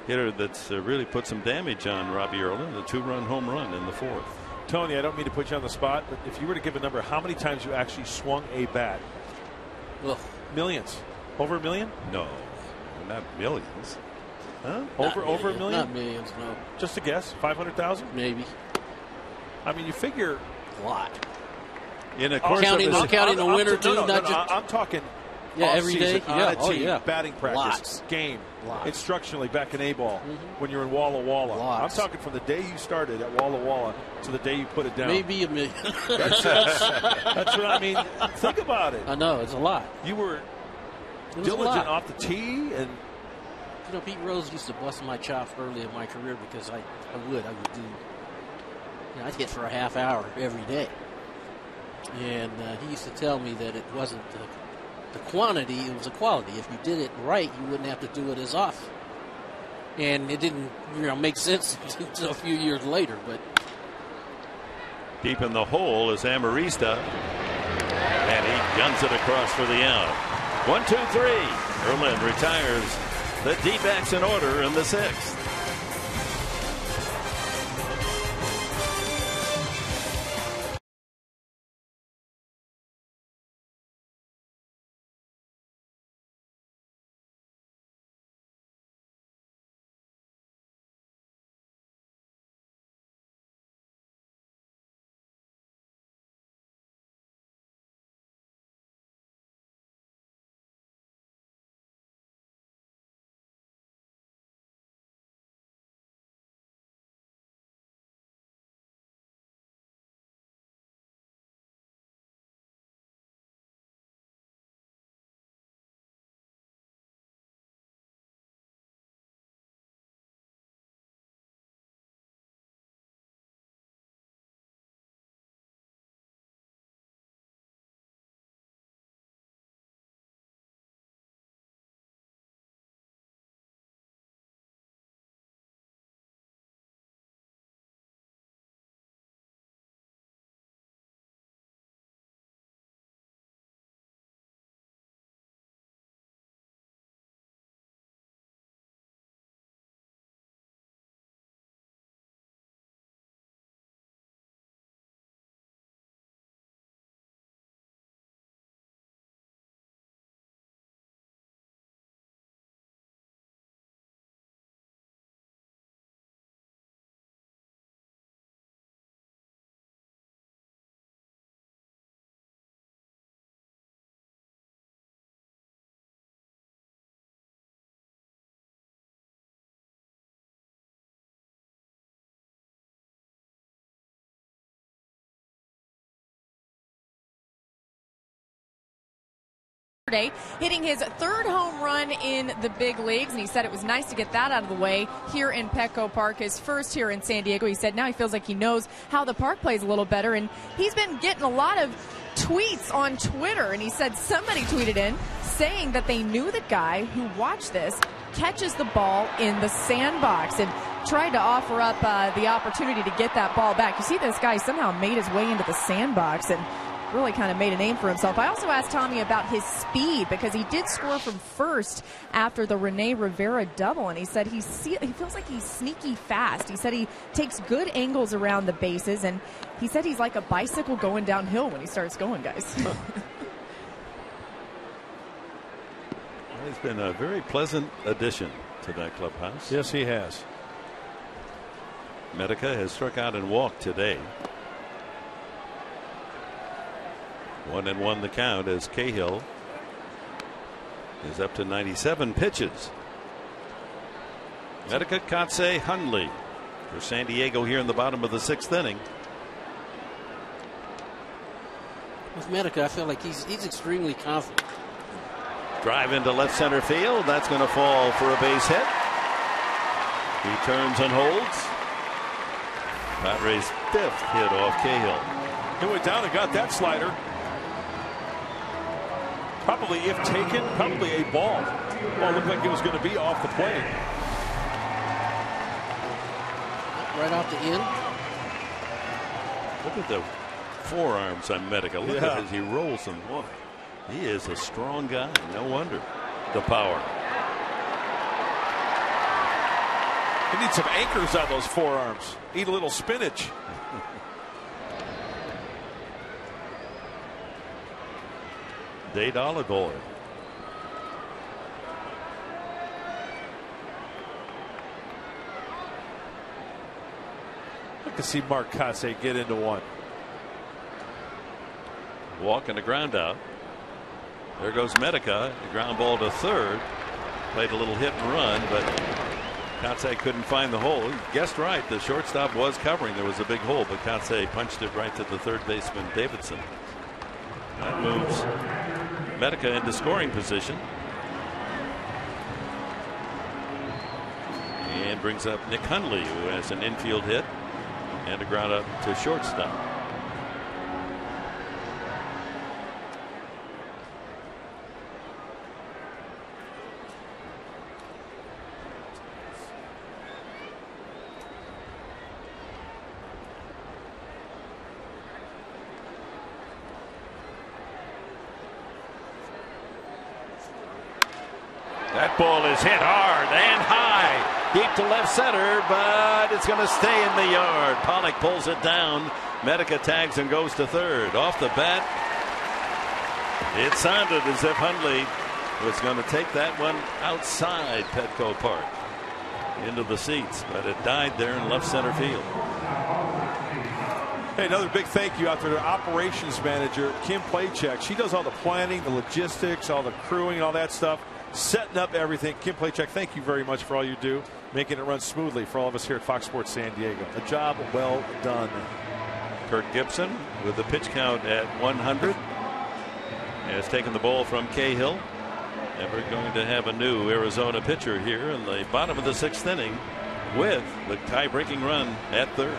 hitter that's really put some damage on Robbie Erlin, the 2-run home run in the 4th. Tony, I don't mean to put you on the spot, but if you were to give a number, how many times you actually swung a bat? Ugh. Millions. Over $1 million? No, not millions. Huh? Over $1 million? Not millions, no. Just a guess, 500,000? Maybe. I mean, you figure a lot. In a course counting of the winter too. I'm talking. Every day. On a team, yeah. batting practice, Lots. game, Lots. instructionally back in A-ball, when you're in Walla Walla. Lots. I'm talking from the day you started at Walla Walla to the day you put it down. Maybe $1 million. That's what I mean. Think about it. I know, it's a lot. You were It diligent off the tee, and Pete Rose used to bust my chops early in my career because I would do. I'd hit for a half hour every day, and he used to tell me that it wasn't the quantity, it was the quality. If you did it right, you wouldn't have to do it as often. And it didn't make sense until a few years later. But deep in the hole is Amarista, and he guns it across for the out. 1, 2, 3. Erlin retires the D-backs in order in the 6th. yesterday, hitting his 3rd home run in the big leagues, and he said it was nice to get that out of the way here in Petco Park, his first here in San Diego. He said now he feels like he knows how the park plays a little better, and he's been getting a lot of tweets on Twitter, and he said somebody tweeted in saying that they knew the guy who watched this catches the ball in the sandbox and tried to offer up the opportunity to get that ball back. You see, this guy somehow made his way into the sandbox and really kind of made a name for himself. I also asked Tommy about his speed because he did score from first after the Rene Rivera double, and he said he feels like he's sneaky fast. He said he takes good angles around the bases, and he said he's like a bicycle going downhill when he starts going, guys. He's been a very pleasant addition to that clubhouse. Yes, he has. Medica has struck out and walked today. 1-1 the count as Cahill is up to 97 pitches. Medica, Kotze, Hundley for San Diego here in the bottom of the 6th inning. With Medica, I feel like he's extremely confident. Drive into left center field. That's going to fall for a base hit. He turns and holds. Padres' 5th hit off Cahill. He went down and got that slider. Probably, if taken, probably a ball. Well, it looked like it was going to be off the plate. Right off the end. Look at the forearms on Medica. Look at as he rolls them. Boy, he is a strong guy. No wonder the power. He needs some anchors on those forearms. Eat a little spinach. Dade Oligoy. I can see Mark Kotze get into one. Walk and a ground out. There goes Medica. The ground ball to third. Played a little hit and run, but Kotze couldn't find the hole. He guessed right. The shortstop was covering. There was a big hole, but Kotze punched it right to the third baseman, Davidson. That moves Medica into scoring position. And brings up Nick Hundley, who has an infield hit and a ground up to shortstop. That ball is hit hard and high, deep to left center, but it's going to stay in the yard. Pollock pulls it down. Medica tags and goes to third. Off the bat, it sounded as if Hundley was going to take that one outside Petco Park into the seats, but it died there in left center field. Hey, another big thank you out there to operations manager Kim Playcheck. She does all the planning, the logistics, all the crewing, all that stuff, setting up everything. Kim Playcheck, thank you very much for all you do, making it run smoothly for all of us here at Fox Sports San Diego. A job well done. Kurt Gibson with the pitch count at 100 has taken the ball from Cahill, and we're going to have a new Arizona pitcher here in the bottom of the 6th inning with the tie-breaking run at third.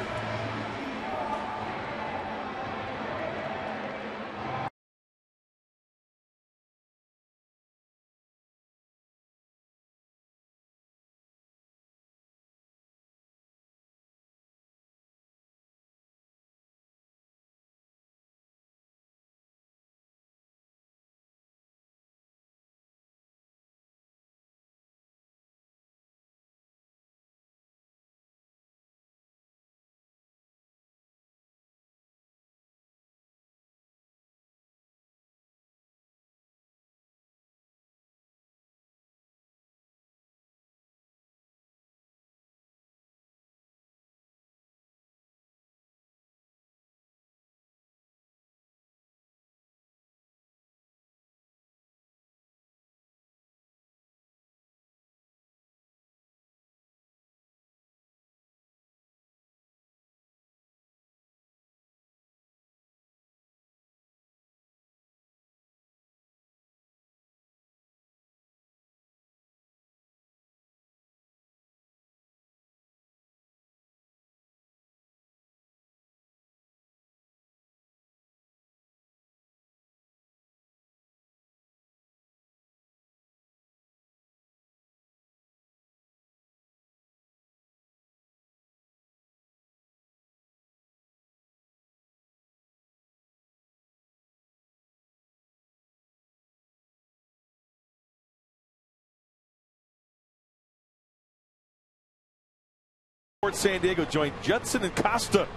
San Diego join Judson and Costa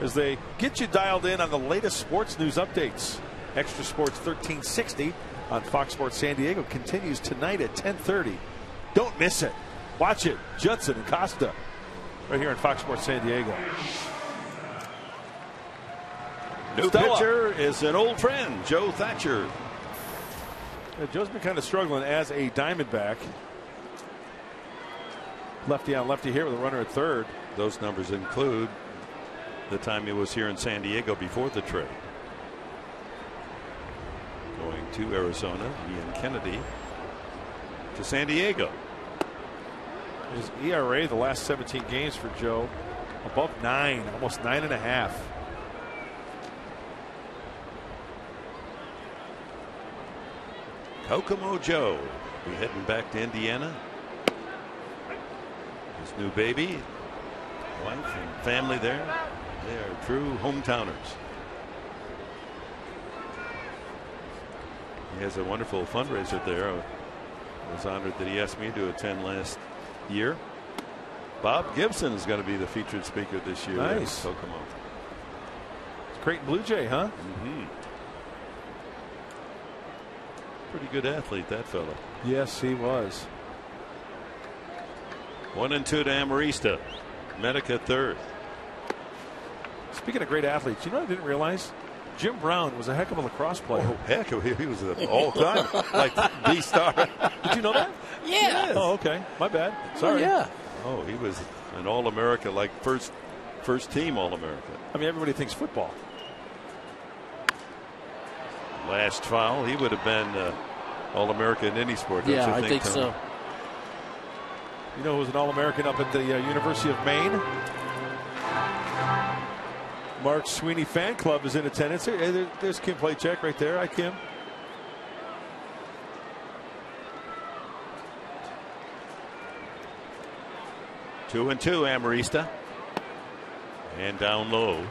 as they get you dialed in on the latest sports news updates. Extra Sports 1360 on Fox Sports San Diego continues tonight at 10:30. Don't miss it. Watch it. Judson and Costa right here on Fox Sports San Diego. New pitcher is an old friend, Joe Thatcher. Joe's been kind of struggling as a Diamondback. Lefty on lefty here with a runner at third. Those numbers include the time he was here in San Diego before the trade. Going to Arizona, Ian Kennedy to San Diego. His ERA the last 17 games for Joe above 9, almost 9.5. Kokomo Joe be heading back to Indiana. His new baby, wife and family there. They are true hometowners. He has a wonderful fundraiser there. I was honored that he asked me to attend last year. Bob Gibson is going to be the featured speaker this year. Nice. Kokomo. It's Creighton Blue Jay, huh? Mm-hmm. Pretty good athlete, that fellow. Yes, he was. 1-2 to Amarista. Medica third. Speaking of great athletes, you know what I didn't realize? Jim Brown was a heck of a lacrosse player. Oh, heck, he was an all-time, like the star. Did you know that? Yeah. Yes. Oh, okay. My bad. Sorry. Oh, yeah. Oh, he was an All-America, like first team All-America. I mean, everybody thinks football. Last foul, he would have been All-America in any sport. Don't Yeah, you I think so. You know who was an All-American up at the University of Maine? Mark Sweeney fan club is in attendance. Hey, there's Kim Playcheck right there. Hi, Kim. Two and two, Amarista. And down low.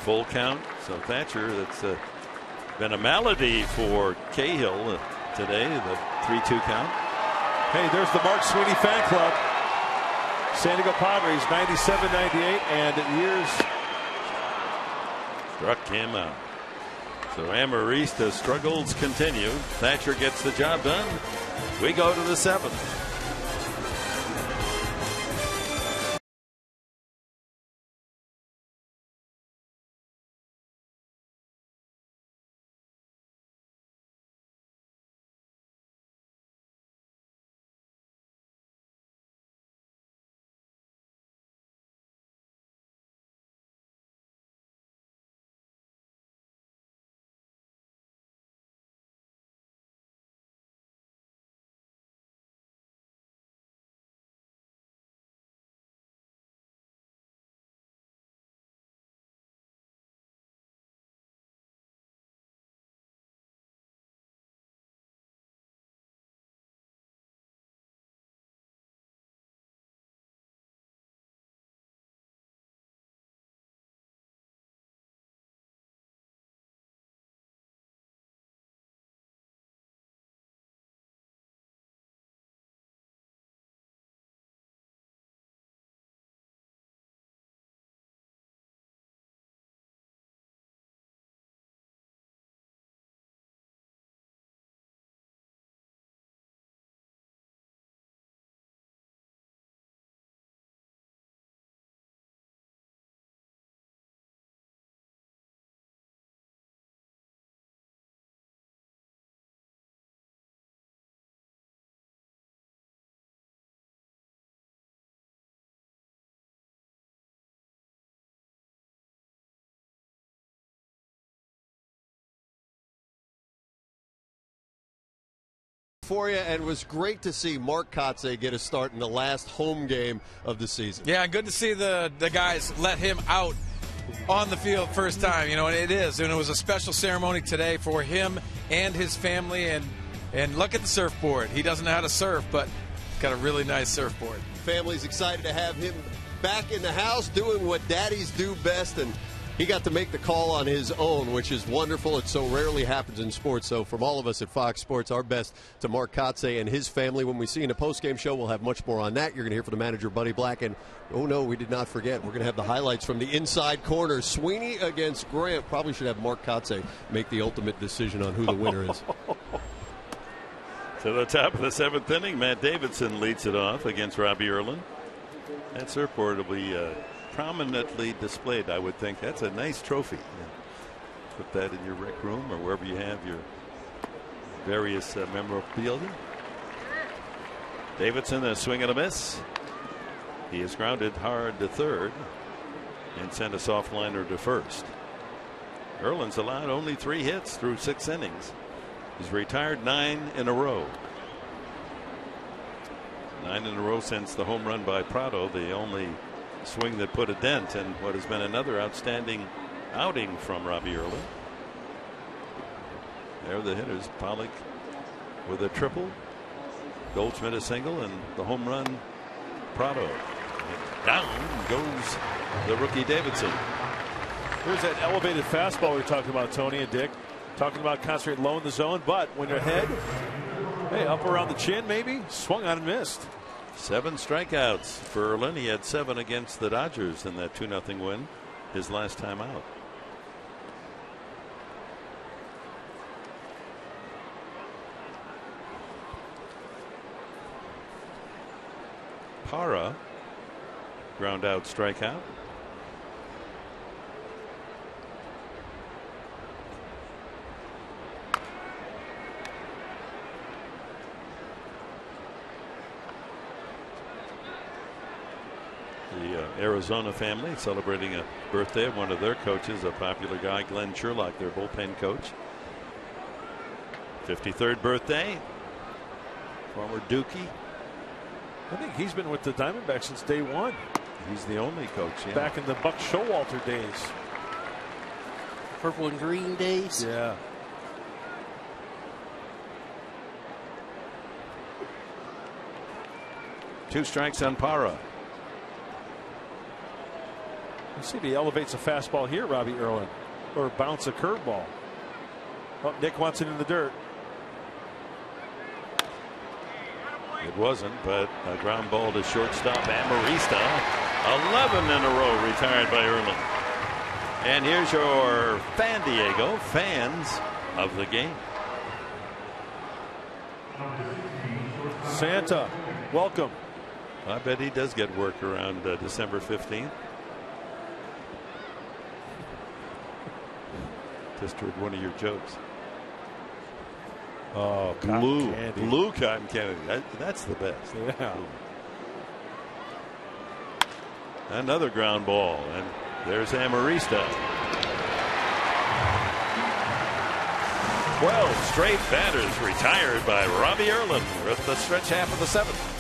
Full count. So Thatcher, that's been a malady for Cahill today, the 3-2 count. Hey, there's the Mark Sweeney fan club. San Diego Padres, 97-98, and years. Struck him out. So Amarista's struggles continue. Thatcher gets the job done. We go to the seventh. For you, and it was great to see Mark Kotze get a start in the last home game of the season. Yeah, good to see the guys let him out on the field first time. You know, and it was a special ceremony today for him and his family. And look at the surfboard. He doesn't know how to surf, but he's got a really nice surfboard. Family's excited to have him back in the house doing what daddies do best, and he got to make the call on his own, which is wonderful. It so rarely happens in sports. So from all of us at Fox Sports, our best to Mark Kotze and his family. When we see in a postgame show, we'll have much more on that. You're going to hear from the manager, Buddy Black. And, oh, no, we did not forget. We're going to have the highlights from the inside corner. Sweeney against Grant. Probably should have Mark Kotze make the ultimate decision on who the winner is. To the top of the 7th inning, Matt Davidson leads it off against Robbie Erlin. That surfboard will be prominently displayed, I would think. That's a nice trophy. Put that in your rec room or wherever you have your various memorabilia. Davidson, a swing and a miss. He is grounded hard to third and sent a soft liner to first. Erlin's allowed only 3 hits through 6 innings. He's retired 9 in a row. 9 in a row since the home run by Prado, the only swing that put a dent in what has been another outstanding outing from Robbie Erlin. There are the hitters. Pollock with a triple, Goldschmidt a single, and the home run Prado. And down goes the rookie Davidson. Here's that elevated fastball we were talking about, Tony and Dick. Talking about concentrate low in the zone, but when you're ahead, hey, up around the chin maybe, swung on and missed. 7 strikeouts for Erlin. He had 7 against the Dodgers in that 2-0 win his last time out. Parra, ground out strikeout. The Arizona family celebrating a birthday of one of their coaches, a popular guy, Glenn Sherlock, their bullpen coach. 53rd birthday. Former Dookie. I think he's been with the Diamondbacks since day one. He's the only coach. Yeah. Back in the Buck Showalter days. Purple and green days. Yeah. Two strikes on Parra. You see, he elevates a fastball here, Robbie Erlin, or bounce a curveball. Oh, Nick wants it in the dirt. It wasn't, but a ground ball to shortstop Amarista. 11 in a row retired by Erlin. And here's your Fan Diego fans of the game. Santa, welcome. I bet he does get work around December 15th. Just heard one of your jokes. Oh, blue cotton candy. That's the best. Yeah. Another ground ball, and there's Amarista. 12 straight batters retired by Robbie Erlin with the stretch half of the 7th.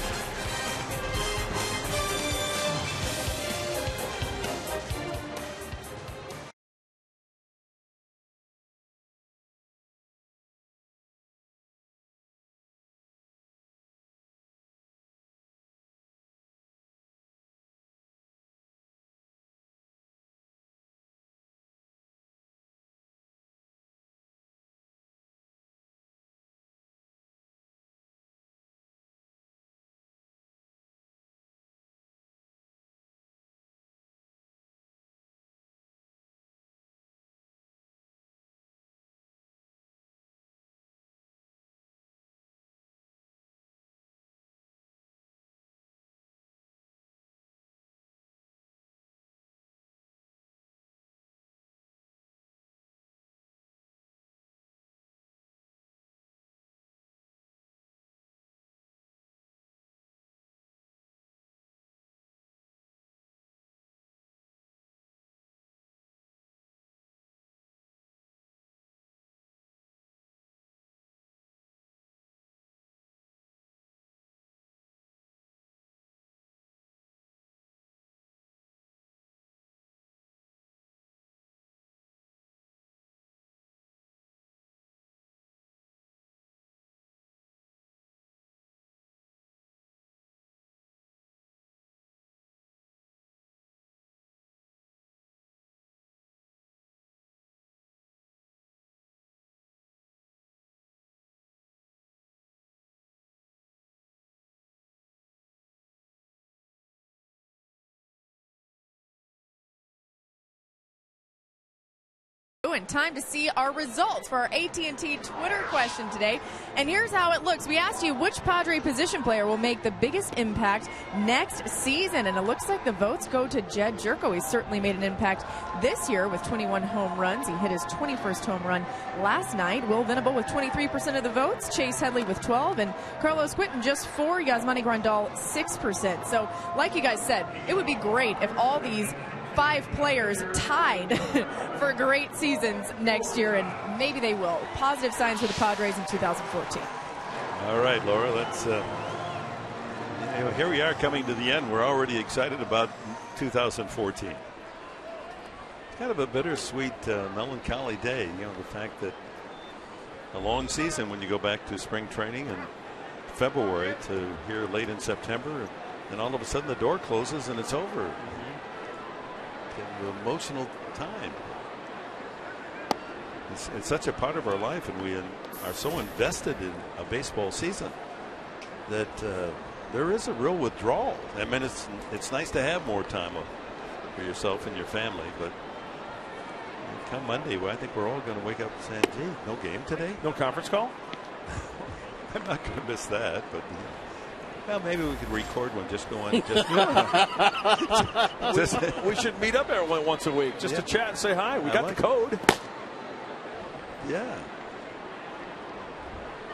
And time to see our results for our AT&T Twitter question today. And here's how it looks. We asked you which Padre position player will make the biggest impact next season. And it looks like the votes go to Jed Jerko. He's certainly made an impact this year with 21 home runs. He hit his 21st home run last night. Will Venable with 23% of the votes. Chase Headley with 12. And Carlos Quinton just 4. Yasmani Grandal 6%. So like you guys said, it would be great if all these 5 players tied for great seasons next year, and maybe they will. Positive signs for the Padres in 2014. All right, Laura, let's here we are coming to the end. We're already excited about 2014. It's kind of a bittersweet, melancholy day. You know, the fact that a long season when you go back to spring training in February to here late in September, and all of a sudden the door closes and it's over. An emotional time. It's such a part of our life, and we are so invested in a baseball season that there is a real withdrawal. I mean, it's nice to have more time for yourself and your family, but come Monday, I think we're all going to wake up saying, "Gee, no game today, no conference call." I'm not going to miss that, but. Well, maybe we could record one. Just go on. We should meet up there once a week just to chat and say hi. We got the code. Yeah.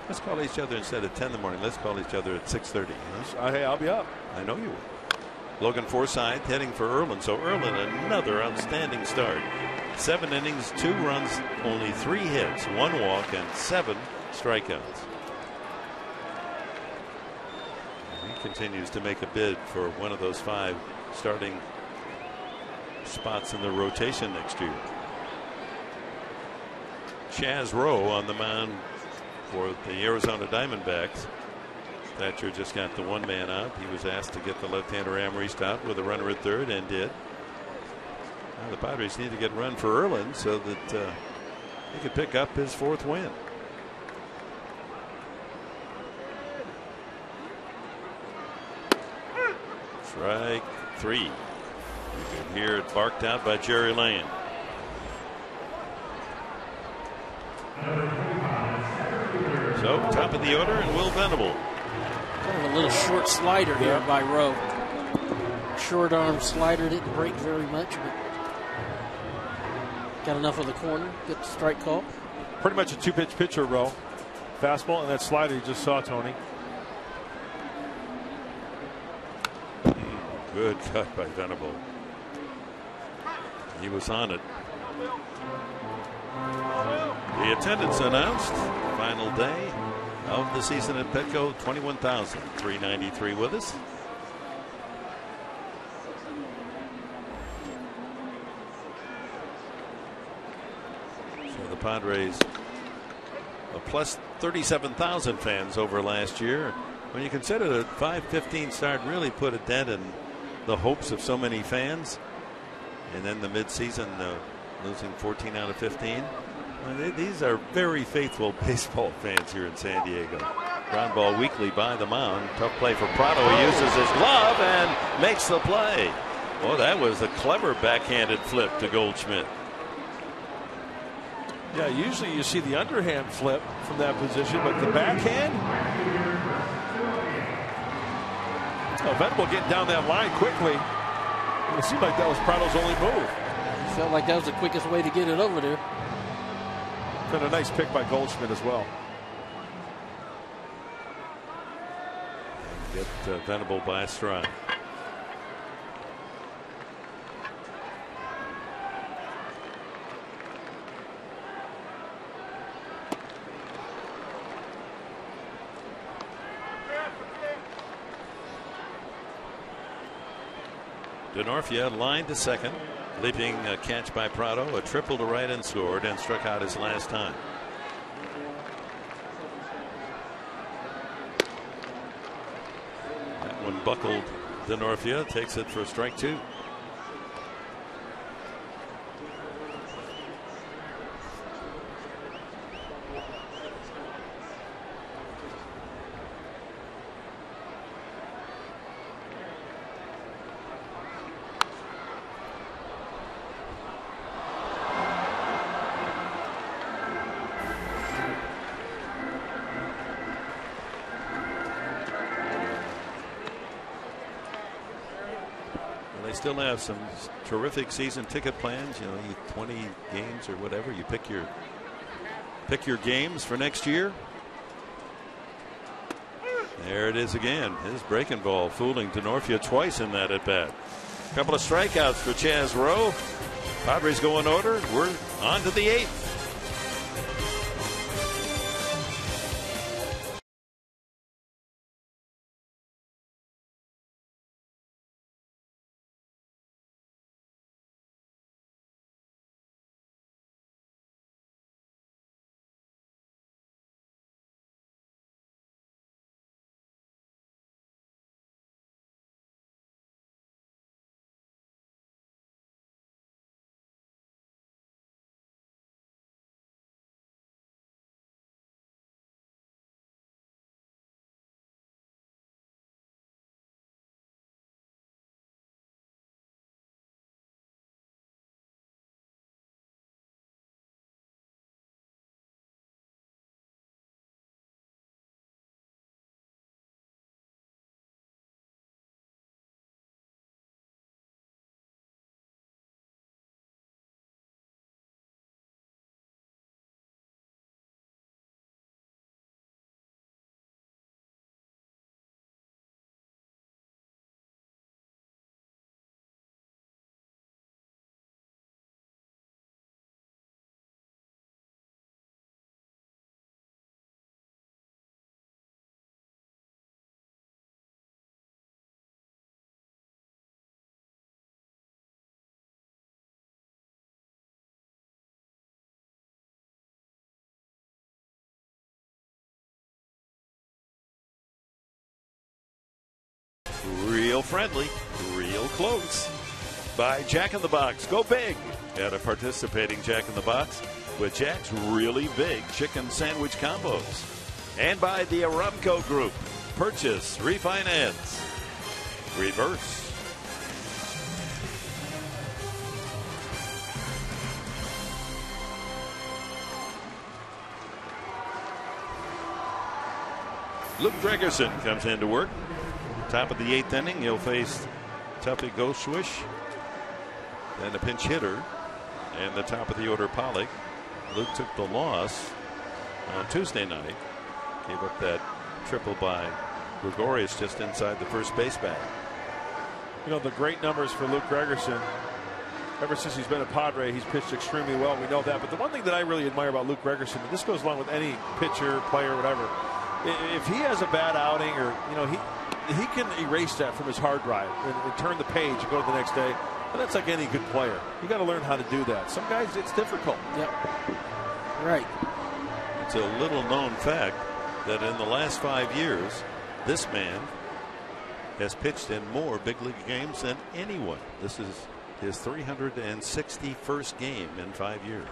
Let's call each other instead of 10 in the morning. Let's call each other at 6:30. Hey, I'll be up. I know you will. Logan Forsythe heading for Erlin. So Erlin, another outstanding start. 7 innings, 2 runs, only 3 hits, 1 walk, and 7 strikeouts. Continues to make a bid for one of those 5 starting spots in the rotation next year. Chaz Rowe on the mound for the Arizona Diamondbacks. Thatcher just got the 1 man out. He was asked to get the left-hander Amrist out with a runner at third, and did. Now the Padres need to get a run for Erlin so that he could pick up his 4th win. Strike 3. You can hear it barked out by Jerry Lane. So top of the order, and Will Venable. Kind of a little short slider here by Rowe. Short arm slider, didn't break very much, but got enough of the corner. Get the strike call. Pretty much a 2-pitch pitcher, Rowe. Fastball and that slider you just saw, Tony. Good cut by Venable. He was on it. The attendance announced. Final day of the season at Petco. 21,393 with us. So the Padres a plus 37,000 fans over last year. When you consider that 5-15 start really put a dent in the hopes of so many fans, and then the midseason losing 14 out of 15. These are very faithful baseball fans here in San Diego. Ground ball weakly by the mound. Tough play for Prado. He uses his glove and makes the play. Well, that was a clever backhanded flip to Goldschmidt. Yeah, usually you see the underhand flip from that position, but the backhand. Venable getting down that line quickly. It seemed like that was Prado's only move. Felt like that was the quickest way to get it over there. Been a nice pick by Goldschmidt as well. Get Venable by a strike. Denorfia lined to second, leaping a catch by Prado, a triple to right and scored, and struck out his last time. That one buckled Denorfia, takes it for strike 2. still have some terrific season ticket plans. You know, 20 games or whatever. You pick your games for next year. There it is again. His breaking ball fooling Denorfia twice in that at bat. A couple of strikeouts for Chaz Rowe. Padres go in order. We're on to the 8th. Real friendly, real close. By Jack in the Box. Go big at a participating Jack in the Box with Jack's really big chicken sandwich combos. And by the Aramco Group. Purchase, refinance, reverse. Luke Gregerson comes into work. Top of the 8th inning, he'll face Tuffy Goswish, then a pinch hitter, and the top of the order, Pollock. Luke took the loss on Tuesday night. Gave up that triple by Gregorius just inside the first base bag. You know, the great numbers for Luke Gregerson. Ever since he's been a Padre, he's pitched extremely well. We know that. But the one thing that I really admire about Luke Gregerson, and this goes along with any pitcher, player, whatever, if he has a bad outing, or he can erase that from his hard drive and turn the page and go to the next day. And that's like any good player. You got to learn how to do that. Some guys, it's difficult. Yep. Right. It's a little known fact that in the last 5 years, this man has pitched in more big league games than anyone. This is his 361st game in 5 years.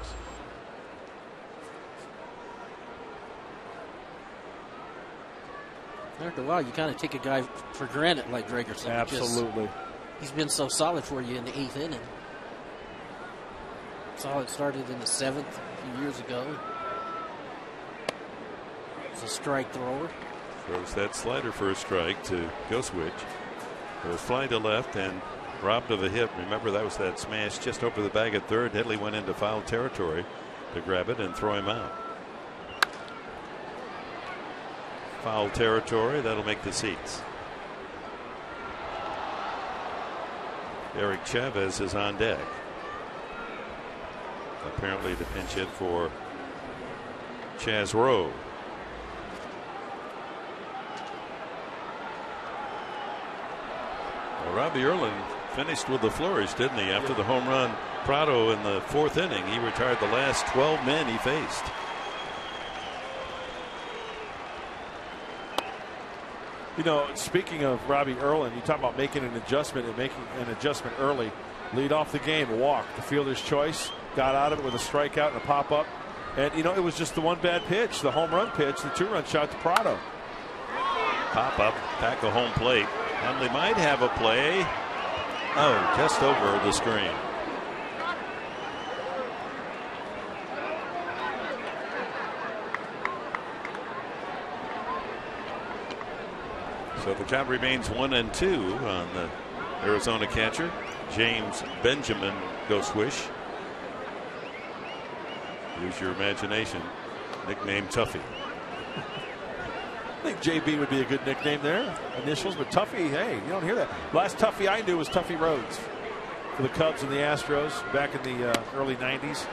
After a while, you kind of take a guy for granted like Gregerson. Absolutely. He's been so solid for you in the 8th inning. Solid started in the 7th a few years ago. It's a strike thrower. Throws that slider for a strike to Goswich. It was fly to left and robbed of a hit. Remember, that was that smash just over the bag at third. Headley went into foul territory to grab it and throw him out. Foul territory, that'll make the seats. Eric Chavez is on deck. Apparently the pinch hit for Chaz Rowe. Well, Robbie Erlin finished with the flourish, didn't he? After the home run Prado in the 4th inning, he retired the last 12 men he faced. You know, speaking of Robbie Erlin, you talk about making an adjustment and making an adjustment early. Lead off the game, a walk, the fielder's choice, got out of it with a strikeout and a pop up. And, you know, it was just the one bad pitch, the home run pitch, the 2-run shot to Prado. Pop up, back of home plate. Hundley might have a play. Oh, just over the screen. So the count remains 1-2 on the Arizona catcher. James Benjamin go swish. Use your imagination. Nickname Tuffy. I think JB would be a good nickname there. Initials, but Tuffy, hey, you don't hear that. Last Tuffy I knew was Tuffy Rhodes for the Cubs and the Astros back in the early 90s.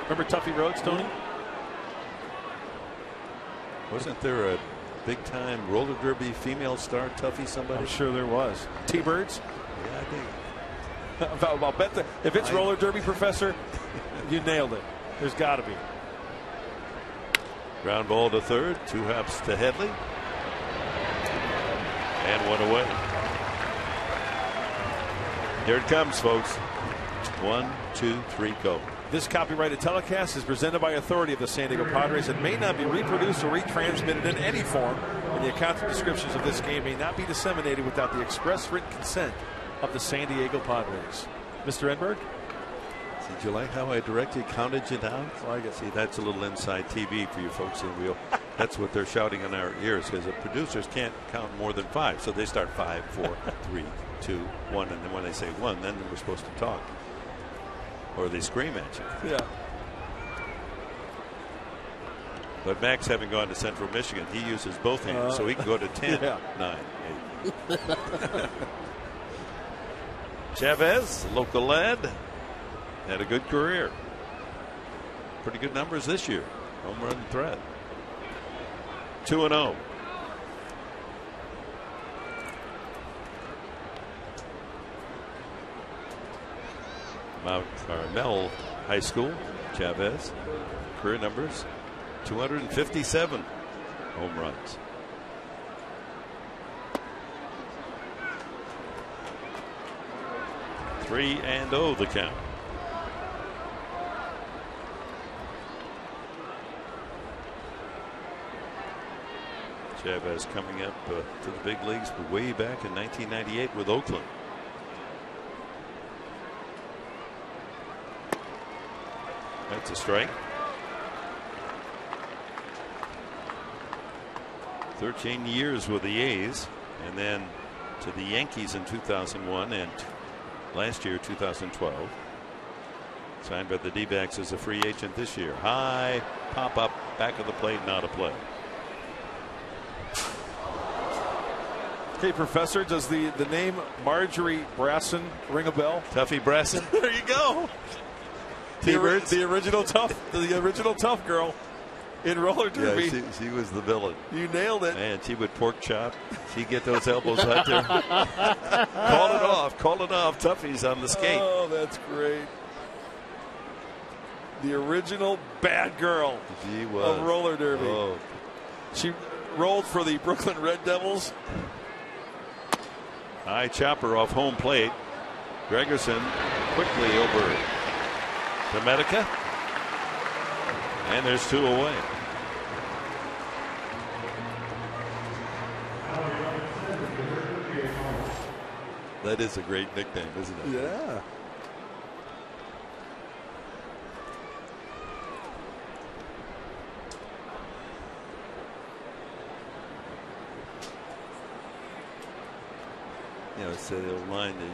Remember Tuffy Rhodes, Tony? Wasn't there a big time roller derby female star, Tuffy somebody? I'm sure there was. T-Birds? Yeah, I think. I'll bet that if it's roller derby, Professor, you nailed it. There's got to be. Ground ball to third, 2 hops to Headley. And 1 away. Here it comes, folks. 1, 2, 3, go. This copyrighted telecast is presented by authority of the San Diego Padres and may not be reproduced or retransmitted in any form, and the accounts and descriptions of this game may not be disseminated without the express written consent of the San Diego Padres. Mr. Enberg? Did you like how I directly counted you down? I guess. See, that's a little inside TV for you folks in wheel. That's what they're shouting in our ears, because the producers can't count more than 5. So they start 5, 4, 3, 2, 1. And then when they say 1, then we're supposed to talk. Or they scream at you. Yeah. But Max, having gone to Central Michigan, he uses both hands, so he can go to 10, yeah. 9, 8. Chavez, local lad, had a good career. Pretty good numbers this year. Home run threat. 2-0. Mount Carmel High School, Chavez, career numbers 257 home runs. Three and 0 the count. Chavez coming up to the big leagues way back in 1998 with Oakland. That's a strike. 13 years with the A's, and then to the Yankees in 2001 and last year 2012. Signed by the D-backs as a free agent this year. High pop up, back of the plate, not a play. Okay, Professor, does the name Marjorie Brasson ring a bell? Tuffy Brasson. There you go. The original tough girl in roller derby. Yeah, she was the villain. You nailed it. Man, she would pork chop. She'd get those elbows right there. Call it off. Tuffy's on the skate. Oh, that's great. The original bad girl she was. Of roller derby. Oh. She rolled for the Brooklyn Red Devils. High chopper off home plate. Gregerson quickly over to Medica. And there's 2 away. That is a great nickname, isn't it? Yeah. You know, it's the old line that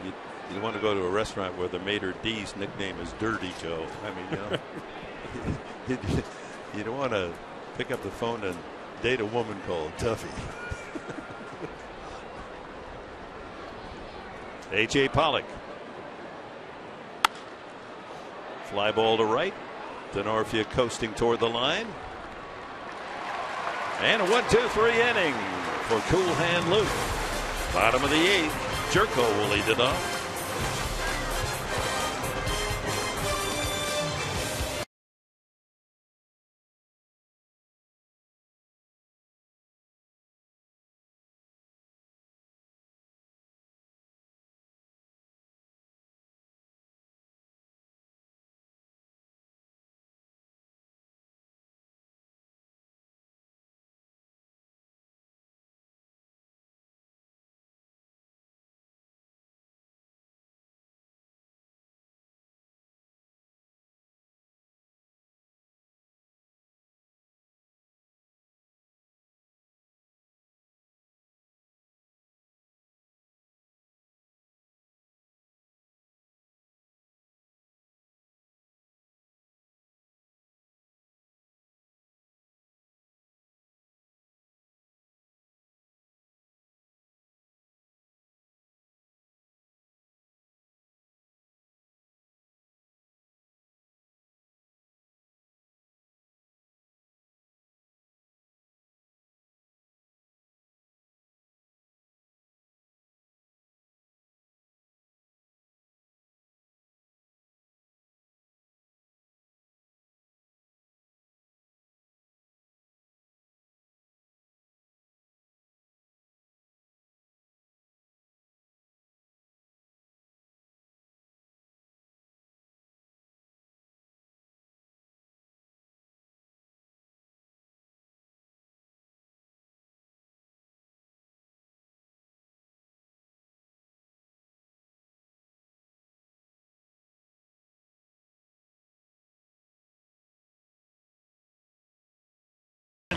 you want to go to a restaurant where the maitre d's nickname is Dirty Joe. I mean, you know, you don't want to pick up the phone and date a woman called Tuffy. A.J. Pollock. Fly ball to right. Denorfia coasting toward the line. And a 1-2-3 inning for Cool Hand Luke. Bottom of the 8th. Jerko will lead it off.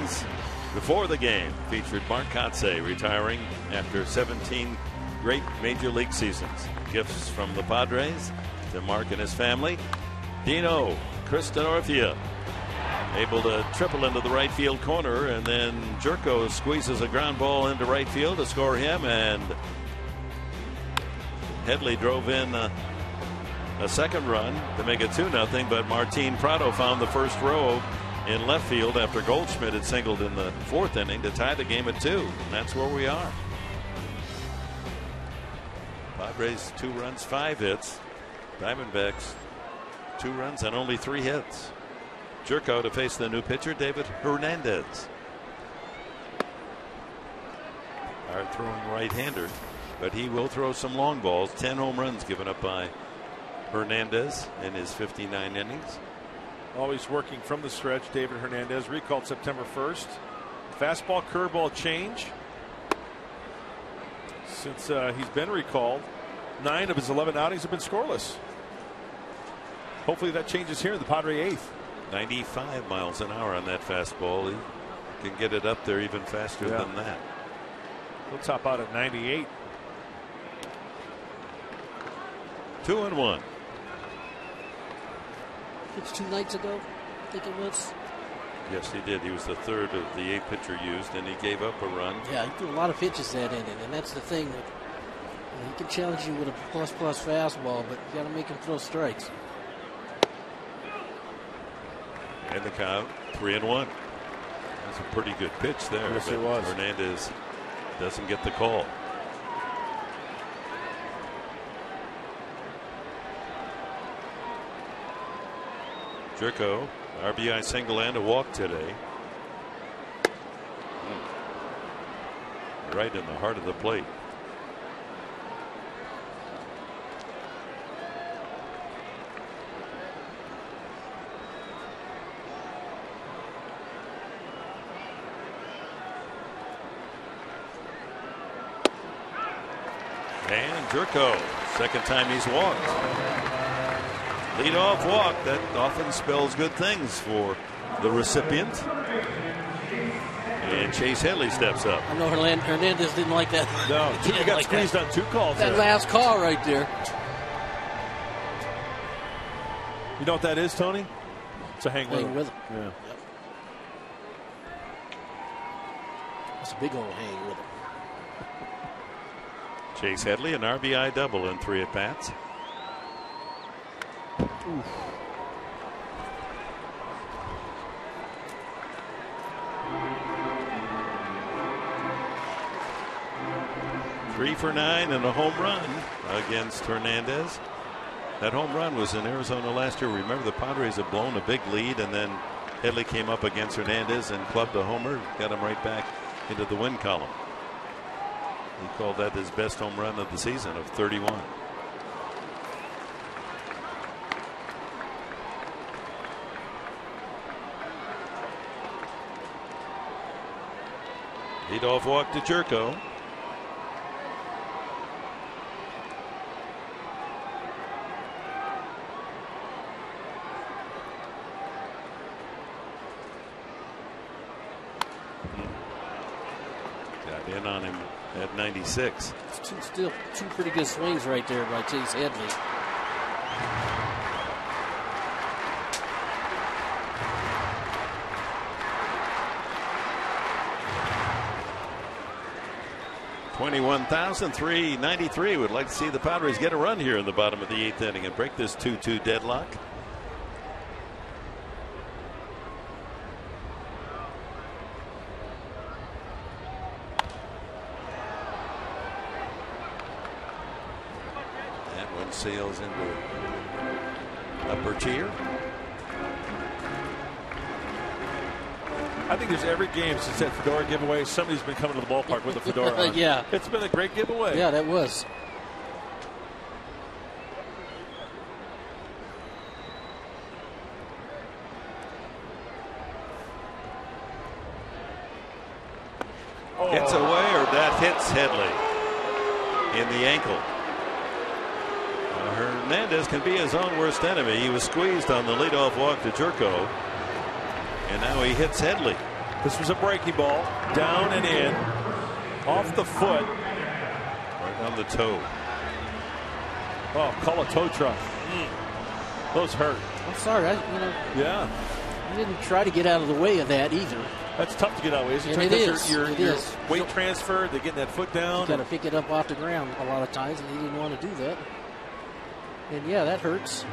headlines before the game featured Mark Kotsay retiring after 17 great Major League seasons. Gifts from the Padres to Mark and his family. Dino Cristinorfia able to triple into the right field corner, and then Jerko squeezes a ground ball into right field to score him, and Headley drove in a second run to make it 2-0, but Martin Prado found the first row in left field after Goldschmidt had singled in the 4th inning to tie the game at 2, and that's where we are. Padres 2 runs, 5 hits. Diamondbacks 2 runs and only 3 hits. Jerko to face the new pitcher, David Hernandez. Hard throwing right-hander, but he will throw some long balls. 10 home runs given up by Hernandez in his 59 innings. Always working from the stretch. David Hernandez, recalled September 1st. Fastball, curveball change. Since he's been recalled, 9 of his 11 outings have been scoreless. Hopefully that changes here in the Padre 8th. 95 miles an hour on that fastball. He can get it up there even faster than that. He'll top out at 98. 2-1. Pitched 2 nights ago, I think it was. Yes, he did. He was the 3rd of the 8 pitcher used, and he gave up a run. Yeah, he threw a lot of pitches that inning, and that's the thing. He can challenge you with a plus fastball, but you got to make him throw strikes. And the count, 3-1. That's a pretty good pitch there. Yes, it was. Hernandez doesn't get the call. Jerko, RBI single and a walk today. Right in the heart of the plate. And Jerko, second time he's walked. Leadoff walk, that often spells good things for the recipient. And Chase Headley steps up. I know Hernandez didn't like that. No, he got like squeezed that. on 2 calls. That there. last call right there. You know what that is, Tony? It's a hang with him. Yeah. Yep. That's a big old hang with him. Chase Headley, an RBI double in 3 at-bats. Oof. Three for 9 and a home run against Hernandez. That home run was in Arizona last year. Remember, the Padres had blown a big lead, and then Headley came up against Hernandez and clubbed a homer, got him right back into the win column. He called that his best home run of the season of 31. Leadoff walk to Jerko. Got in on him at 96. Still 2 pretty good swings right there by Chase Headley. $21,393 would like to see the Padres get a run here in the bottom of the 8th inning and break this 2-2 deadlock. That one sails into upper tier. I think there's every game since that fedora giveaway, somebody's been coming to the ballpark with a fedora on. Yeah. It's been a great giveaway. Yeah, that was. Hits away, or that hits Headley in the ankle. Hernandez can be his own worst enemy. He was squeezed on the leadoff walk to Jerko, and now he hits Headley. This was a breaking ball. Down and in. Off the foot. Right on the toe. Oh, call a toe truck. Those hurt. I'm sorry. Yeah. You didn't try to get out of the way of that either. That's tough to get out of the way. And it is. Your It is. weight transfer, they're getting that foot down. You got to pick it up off the ground a lot of times, and he didn't want to do that. And yeah, that hurts.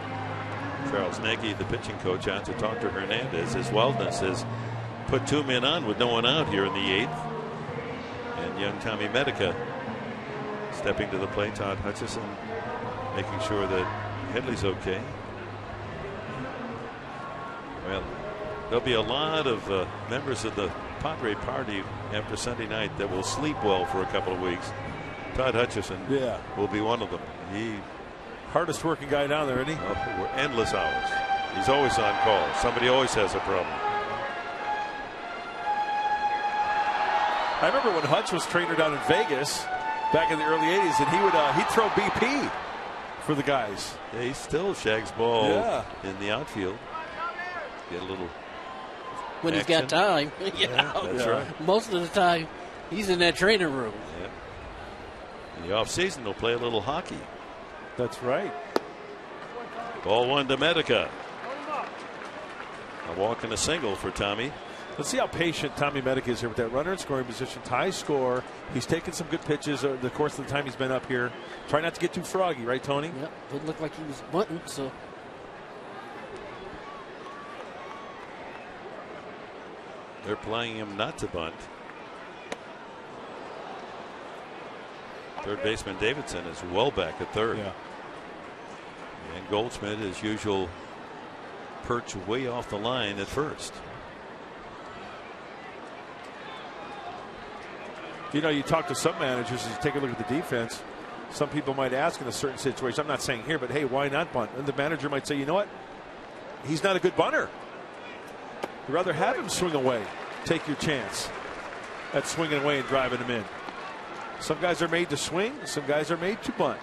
Charles Nagy, the pitching coach, out to talk to Hernandez. His wellness has put 2 men on with no one out here in the 8th. And young Tommy Medica stepping to the plate. Todd Hutchison making sure that Headley's okay. Well, there'll be a lot of members of the Padre party after Sunday night that will sleep well for a couple of weeks. Todd Hutchison will be one of them. He hardest working guy down there, isn't he? Endless hours. He's always on call. Somebody always has a problem. I remember when Hutch was trainer down in Vegas back in the early 80s, and he'd throw BP for the guys. Yeah, he still shags ball in the outfield. Get a little when action. He's got time. That's right. Most of the time, he's in that training room. Yeah. In the off season, they'll play a little hockey. That's right. Ball 1 to Medica. A walk and a single for Tommy. Let's see how patient Tommy Medica is here with that runner in scoring position. Tie score. He's taken some good pitches over the course of the time he's been up here. Try not to get too froggy, right, Tony? Yep. Didn't look like he was bunting, so. They're playing him not to bunt. Third baseman Davidson is well back at third. Yeah. And Goldschmidt, as usual, perch way off the line at first. You know, you talk to some managers, as you take a look at the defense, some people might ask in a certain situation, I'm not saying here, but hey, why not bunt? And the manager might say, you know what? He's not a good bunter. You'd rather have him swing away. Take your chance at swinging away and driving him in. Some guys are made to swing. Some guys are made to bunt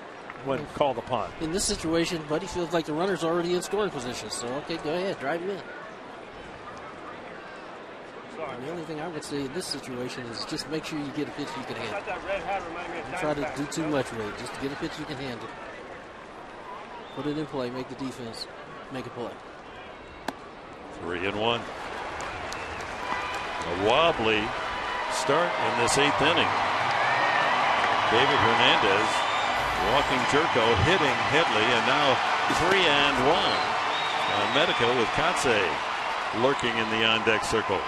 when called upon. In this situation, Buddy feels like the runner's already in scoring position. So, okay, go ahead. Drive him in. And the only thing I would say in this situation is just make sure you get a pitch you can handle. Don't try to do too much with it. Just get a pitch you can handle. Put it in play. Make the defense make a play. 3-1. A wobbly start in this 8th inning. David Hernandez walking Jerko, hitting Headley, and now 3-1. Medica with Kotze lurking in the on-deck circle.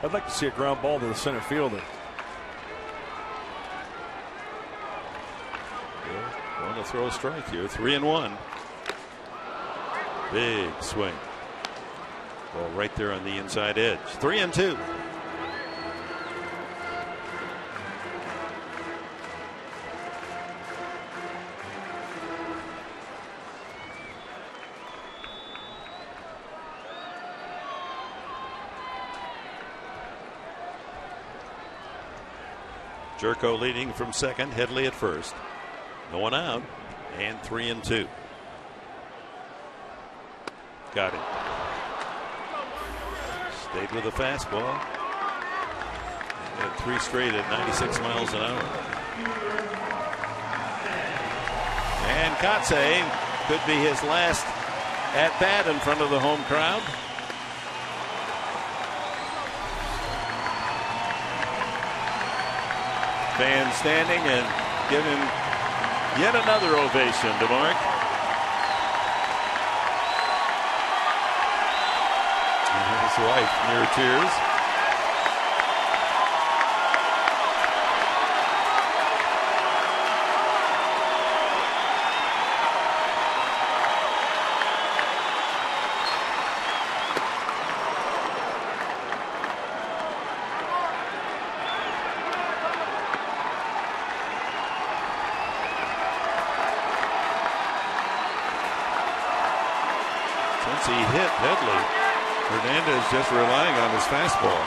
I'd like to see a ground ball to the center fielder. Want to throw a strike here. 3-1. Big swing. Ball right there on the inside edge. 3-2. Jerko leading from second, Headley at first. No one out, and 3-2. Got it. Stayed with the fastball. And 3 straight at 96 miles an hour. And Kotze could be his last at bat in front of the home crowd. Fans standing and giving yet another ovation to Mark. And his wife near tears. Since he hit Headley, Hernandez just relying on his fastball.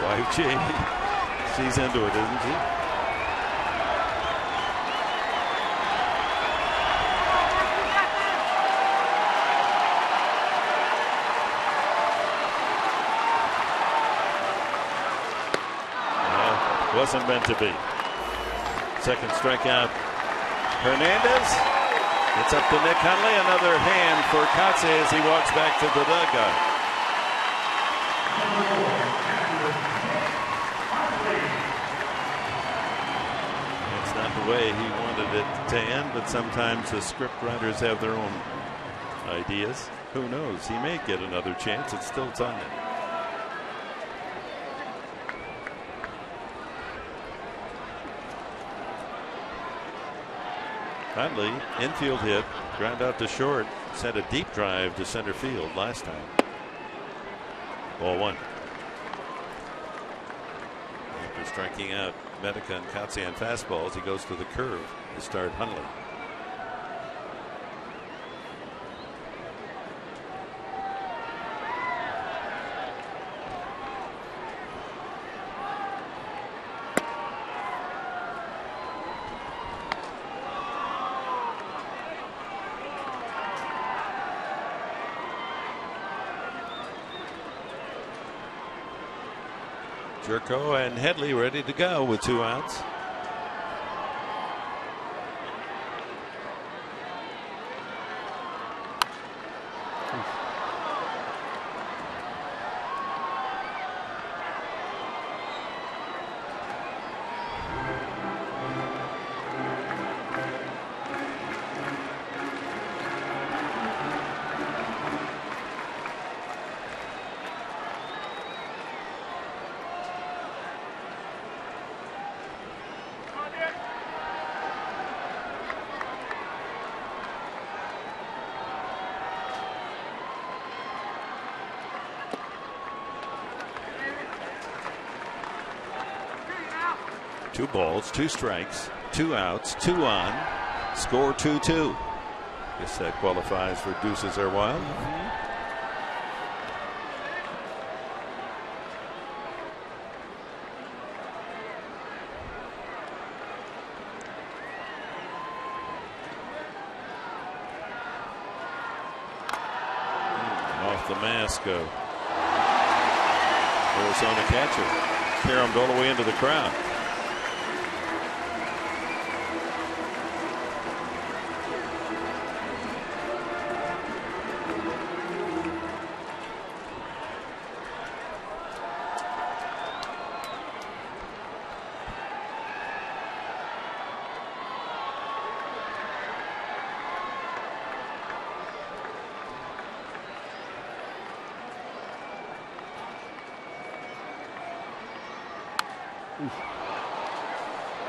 Wife Jamie, she's into it, isn't she? Wasn't meant to be. Second strikeout. Hernandez. It's up to Nick Hundley. Another hand for Kotze as he walks back to the dugout. It's not the way he wanted it to end, but sometimes the script writers have their own ideas. Who knows? He may get another chance. It's still time. Hundley, infield hit, ground out to short, sent a deep drive to center field last time. Ball one. After striking out Medica and Kotze on fastballs, he goes to the curve to start Hundley. Jerko and Headley ready to go with 2 outs. Two balls, 2 strikes, 2 outs, 2 on, score 2-2. Guess that qualifies for deuces are wild. Off the mask of Arizona catcher. Caromed all the way into the crowd.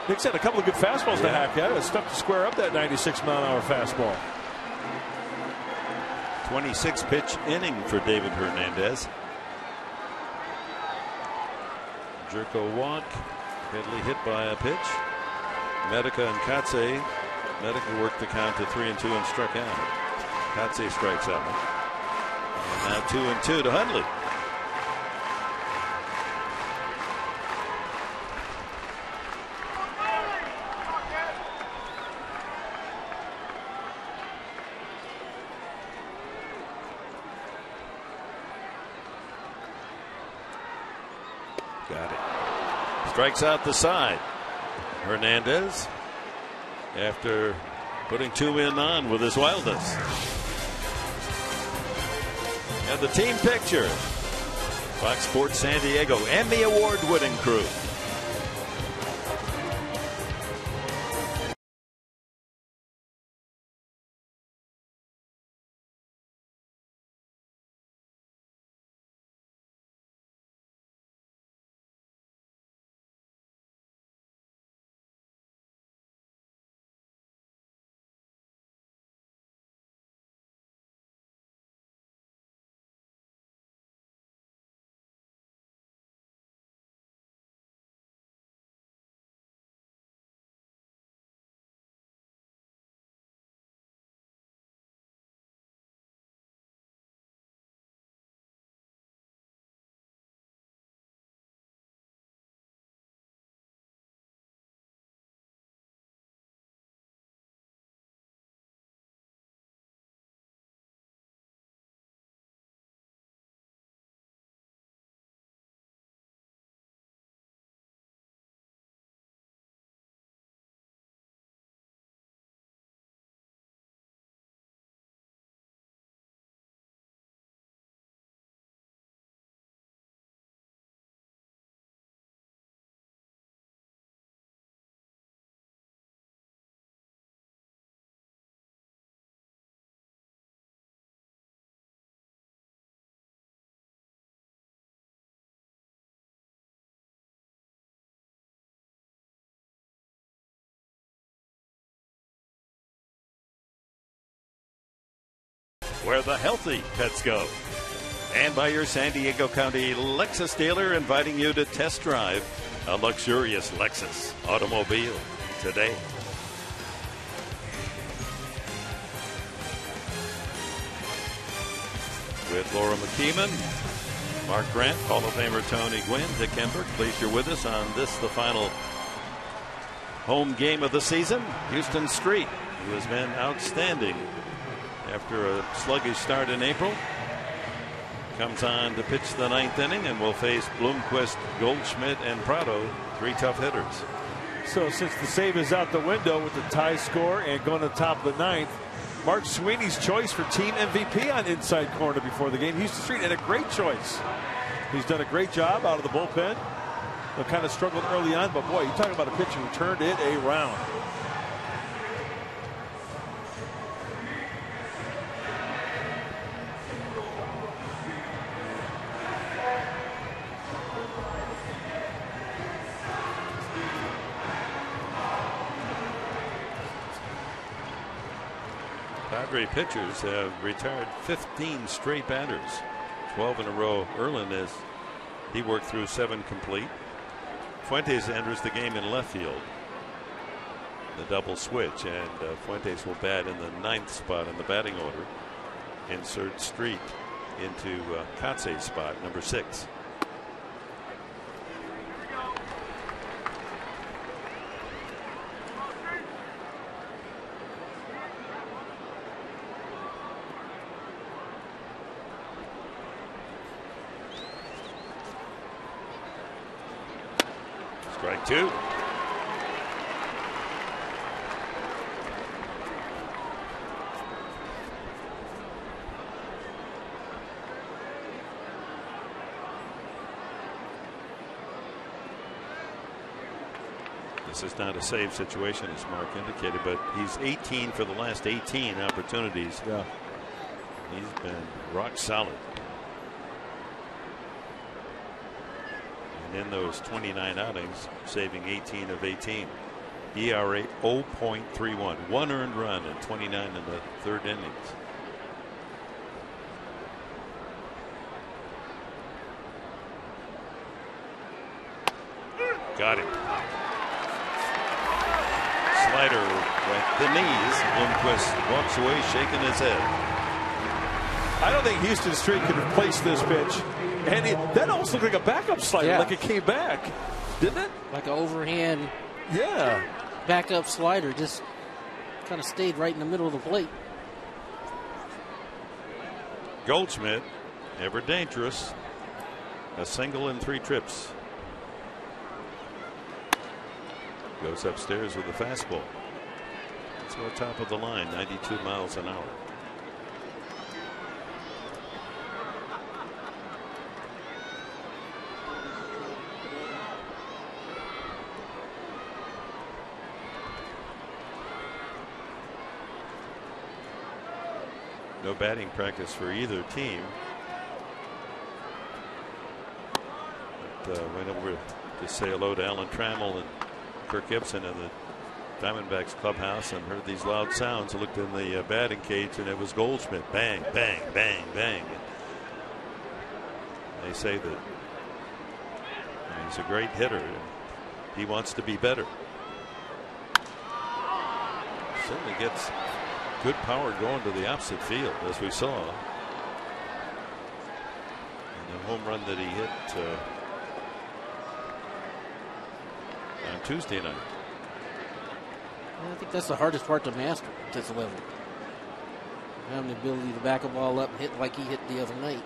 Nick's had a couple of good fastballs to hack at. It's tough to square up that 96-mile-an-hour fastball. 26 pitch inning for David Hernandez. Jerko walk. Headley hit by a pitch. Medica and Kotze. Medica worked the count to 3-2 and struck out. Kotze strikes out. And now 2-2 to Hundley. Got it. Strikes out the side. Hernandez, after putting 2 in on with his wildness. And the team picture. Fox Sports San Diego, Emmy Award winning crew. where the healthy pets go. And by your San Diego County Lexus dealer, inviting you to test drive a luxurious Lexus automobile today. With Laura McKeeman, Mark Grant, Hall of Famer Tony Gwynn, Dick Hemberg, pleased you're with us on this, the final home game of the season. Houston Street, who has been outstanding after a sluggish start in April, comes on to pitch the ninth inning and will face Bloomquist, Goldschmidt, and Prado, three tough hitters. So since the save is out the window with the tie score and going to the top of the ninth, Mark Sweeney's choice for team MVP on inside corner before the game. Houston Street had a great choice. He's done a great job out of the bullpen. They kind of struggled early on, but boy, you talk about a pitcher who turned it around. Padre pitchers have retired 15 straight batters, 12 in a row. Erlin is he worked through 7 complete. Fuentes enters the game in left field, the double switch, and Fuentes will bat in the 9th spot in the batting order. Insert Street into Kotze's spot, number 6. Strike 2. This is not a save situation, as Mark indicated, but he's 18 for the last 18 opportunities. Yeah. He's been rock solid. And in those 29 outings, saving 18 of 18. ERA 0.31. 1 earned run and 29 in the 3rd innings. Got him. Slider with the knees. Bloomquist walks away shaking his head. I don't think Houston Street could replace this pitch. And that almost looked like a backup slider, like it came back, didn't it? Like an overhand backup slider, just kind of stayed right in the middle of the plate. Goldschmidt, ever dangerous. A single in 3 trips. Goes upstairs with a fastball. It's on top of the line, 92 miles an hour. No batting practice for either team. But went over to say hello to Alan Trammell and Kirk Gibson in the Diamondbacks clubhouse and heard these loud sounds. I looked in the batting cage and it was Goldschmidt. Bang, bang, bang, bang. They say that he's a great hitter and he wants to be better. Certainly gets good power going to the opposite field, as we saw. And the home run that he hit on Tuesday night. I think that's the hardest part to master at this level. Having the ability to back a ball up and hit like he hit the other night.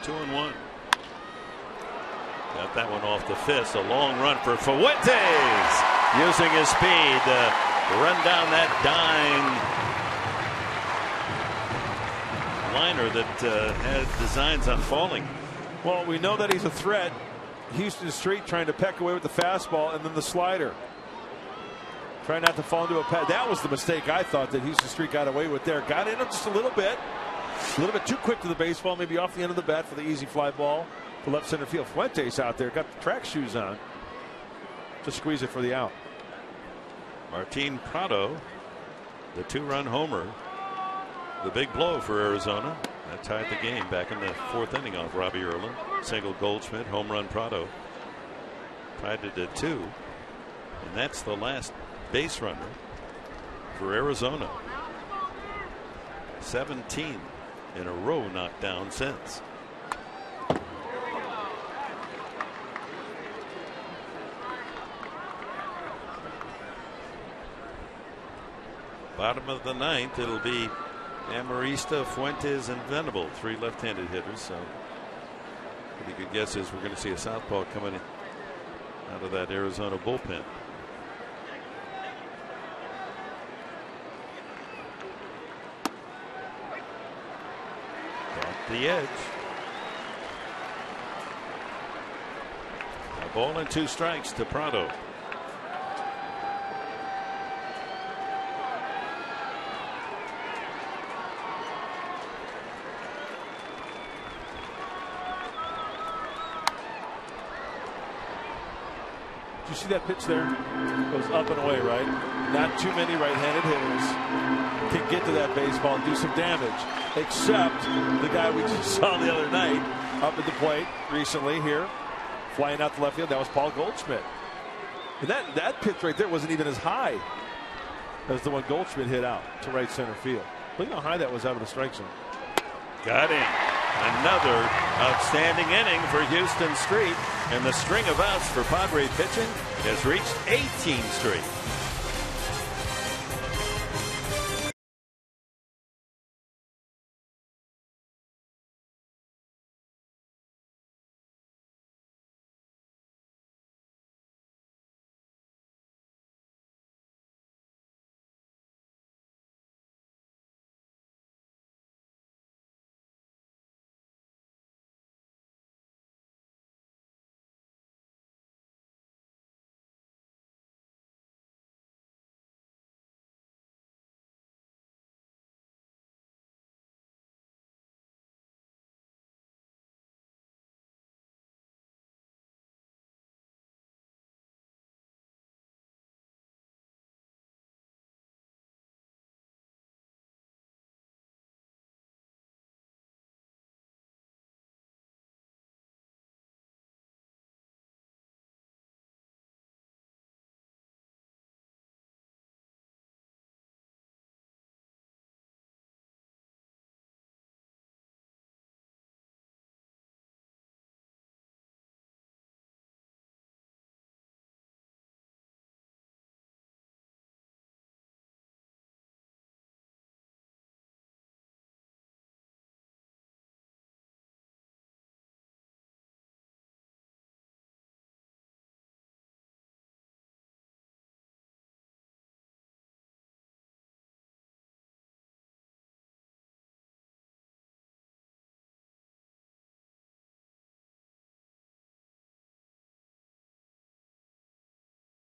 2-1. Got that one off the fist. A long run for Fuentes, using his speed to run down that dime liner that had designs on falling. Well, we know that he's a threat. Houston Street trying to peck away with the fastball and then the slider. Try not to fall into a pad. That was the mistake I thought that Houston Street got away with there. Got in him just a little bit too quick to the baseball, maybe off the end of the bat for the easy fly ball to left center field. Fuentes out there got the track shoes on to squeeze it for the out. Martin Prado, the 2-run homer, The big blow for Arizona. That tied the game back in the fourth inning off Robbie Erlin. Single Goldschmidt, home run Prado. Tied it at 2. And that's the last base runner for Arizona. 17 in a row knocked down since. Bottom of the ninth, it'll be Amarista, Fuentes, and Venable, 3 left-handed hitters. So pretty good guess is we're going to see a southpaw coming out of that Arizona bullpen. Off the edge. A ball and 2 strikes to Prado. You see that pitch there? Goes up and away, right? Not too many right-handed hitters can get to that baseball and do some damage, except the guy we just saw the other night up at the plate recently here, flying out to left field. That was Paul Goldschmidt. And that pitch right there wasn't even as high as the one Goldschmidt hit out to right center field. Look how high that was out of the strike zone. Got him. Another outstanding inning for Houston Street, and the string of outs for Padre pitching has reached 18 straight.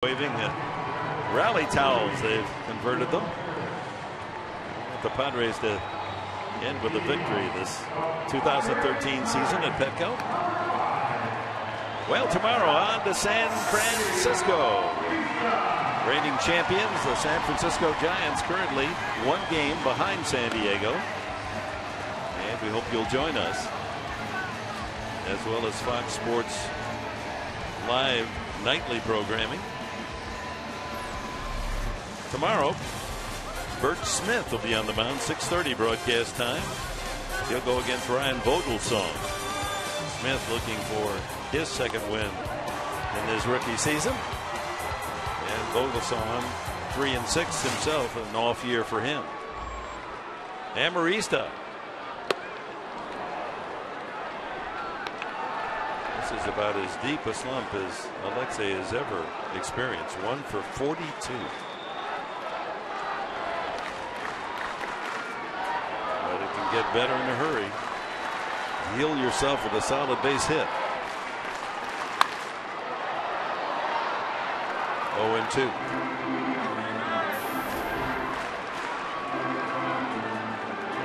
Waving rally towels, they've converted them. The Padres to end with a victory this 2013 season at Petco. Well, tomorrow on to San Francisco. Reigning champions, the San Francisco Giants, currently 1 game behind San Diego. And we hope you'll join us, as well as Fox Sports live nightly programming. Tomorrow, Bert Smith will be on the mound, 6:30 broadcast time. He'll go against Ryan Vogelsong. Smith looking for his second win in his rookie season. And Vogelsong 3-6 himself, an off year for him. Amarista. This is about as deep a slump as Alexei has ever experienced. 1 for 42. Get better in a hurry. Heal yourself with a solid base hit. 0-2.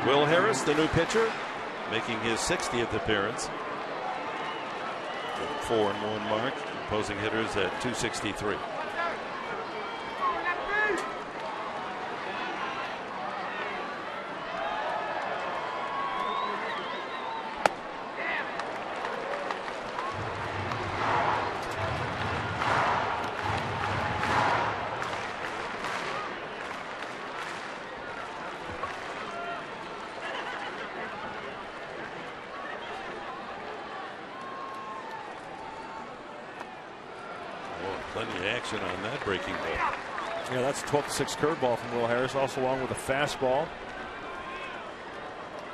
Will Harris, the new pitcher, making his 60th appearance. 4-1 mark. Opposing hitters at 263. Plenty of action on that breaking ball. Yeah, that's a 12-6 curveball from Will Harris, also along with a fastball.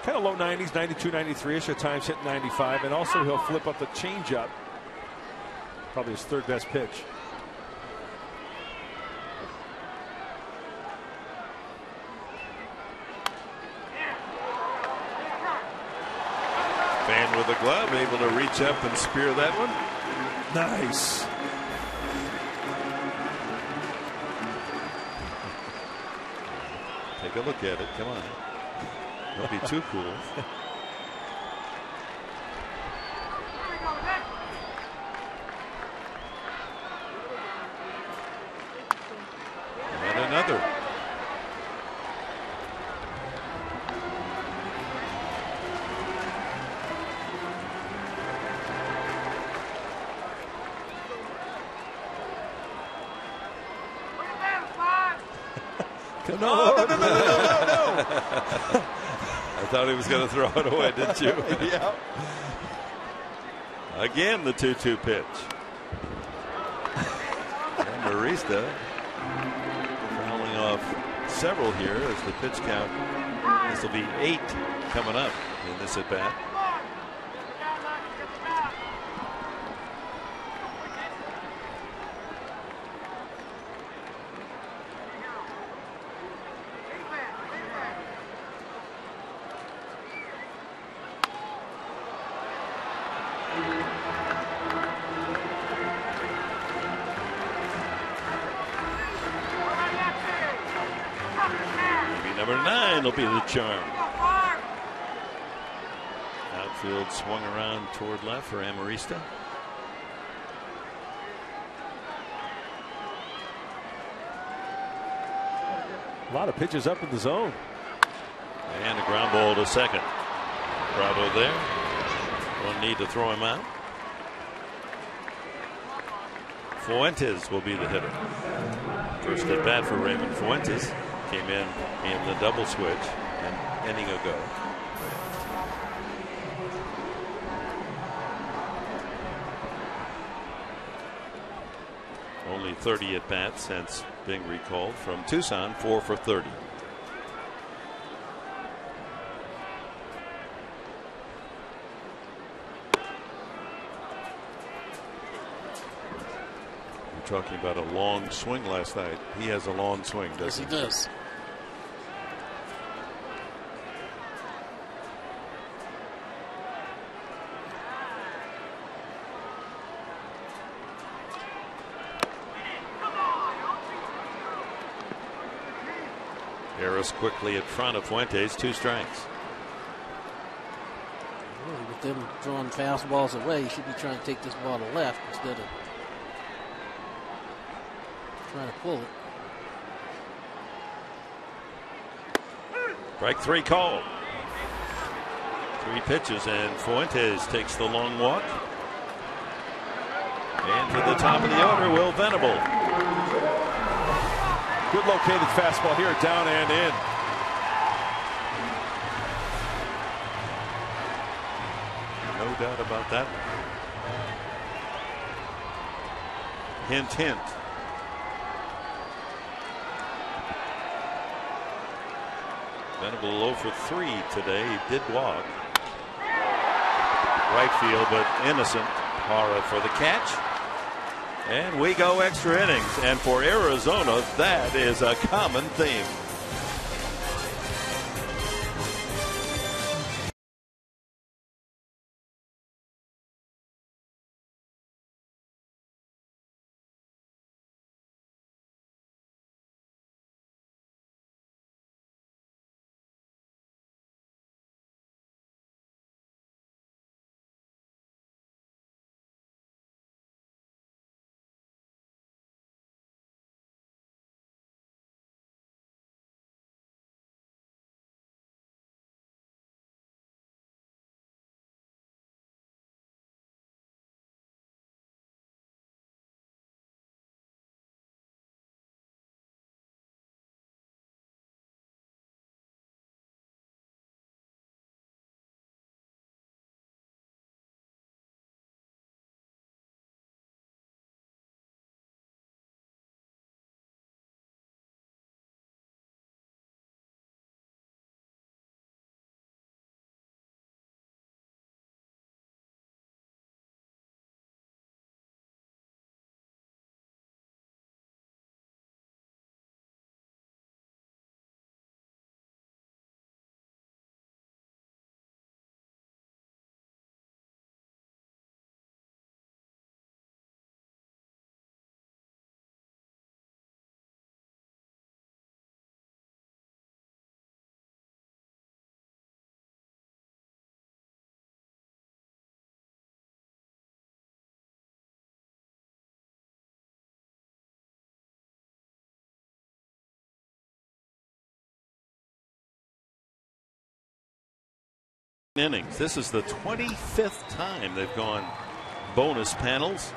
Kind of low 90s, 92, 93-ish, at times hitting 95. And also he'll flip up the changeup. Probably his third best pitch. Fan with a glove, able to reach up and spear that one. Nice. Take a look at it. Come on. Don't be too cool. And another. No. I thought he was going to throw it away, didn't you? Yeah. Again, the 2-2 pitch. And Marista fouling off several here as the pitch count. This will be 8 coming up in this at bat. Number 9 will be the charm. Outfield swung around toward left for Amarista. A lot of pitches up in the zone. And a ground ball to second. Prado there. One need to throw him out. Fuentes will be the hitter. First at bat for Raymond Fuentes. Came in the double switch and inning ago. Only 30 at bats since being recalled from Tucson, 4 for 30. We're talking about a long swing last night. He has a long swing, doesn't he? Yes, he does. Harris quickly in front of Fuentes, 2 strikes. Really, with them throwing fastballs away, you should be trying to take this ball to left instead of trying to pull it. Strike 3 called. 3 pitches, and Fuentes takes the long walk. And to the top of the order, Will Venable. Good located fastball here, down and in. No doubt about that. Hint, hint. Venable 0 for 3 today. He did walk. Right field, but innocent. Hara for the catch. And we go extra innings. And for Arizona, that is a common theme. innings. This is the 25th time they've gone bonus panels.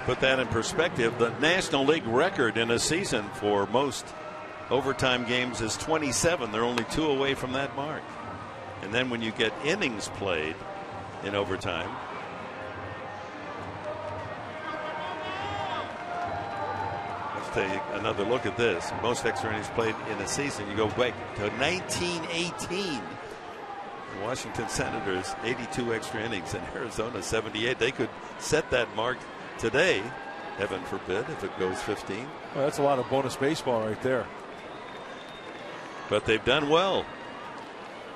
Put that in perspective, the National League record in a season for most overtime games is 27. They're only 2 away from that mark. And then when you get innings played in overtime, let's take another look at this. Most extra innings played in a season, you go back to 1918. The Washington Senators 82 extra innings, and Arizona 78. They could set that mark today, heaven forbid, if it goes 15. Well, that's a lot of bonus baseball right there. But they've done well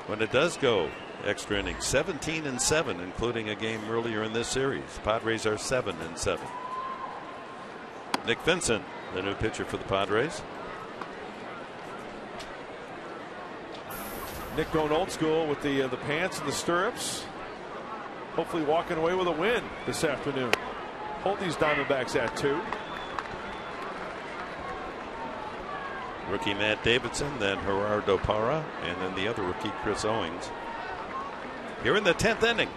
when it does go extra innings. 17-7, including a game earlier in this series. Padres are 7-7. Nick Vincent, the new pitcher for the Padres. Nick going old school with the pants and the stirrups. Hopefully walking away with a win this afternoon. Hold these Diamondbacks at 2. Rookie Matt Davidson, then Gerardo Parra, and then the other rookie Chris Owings. Here in the 10th inning.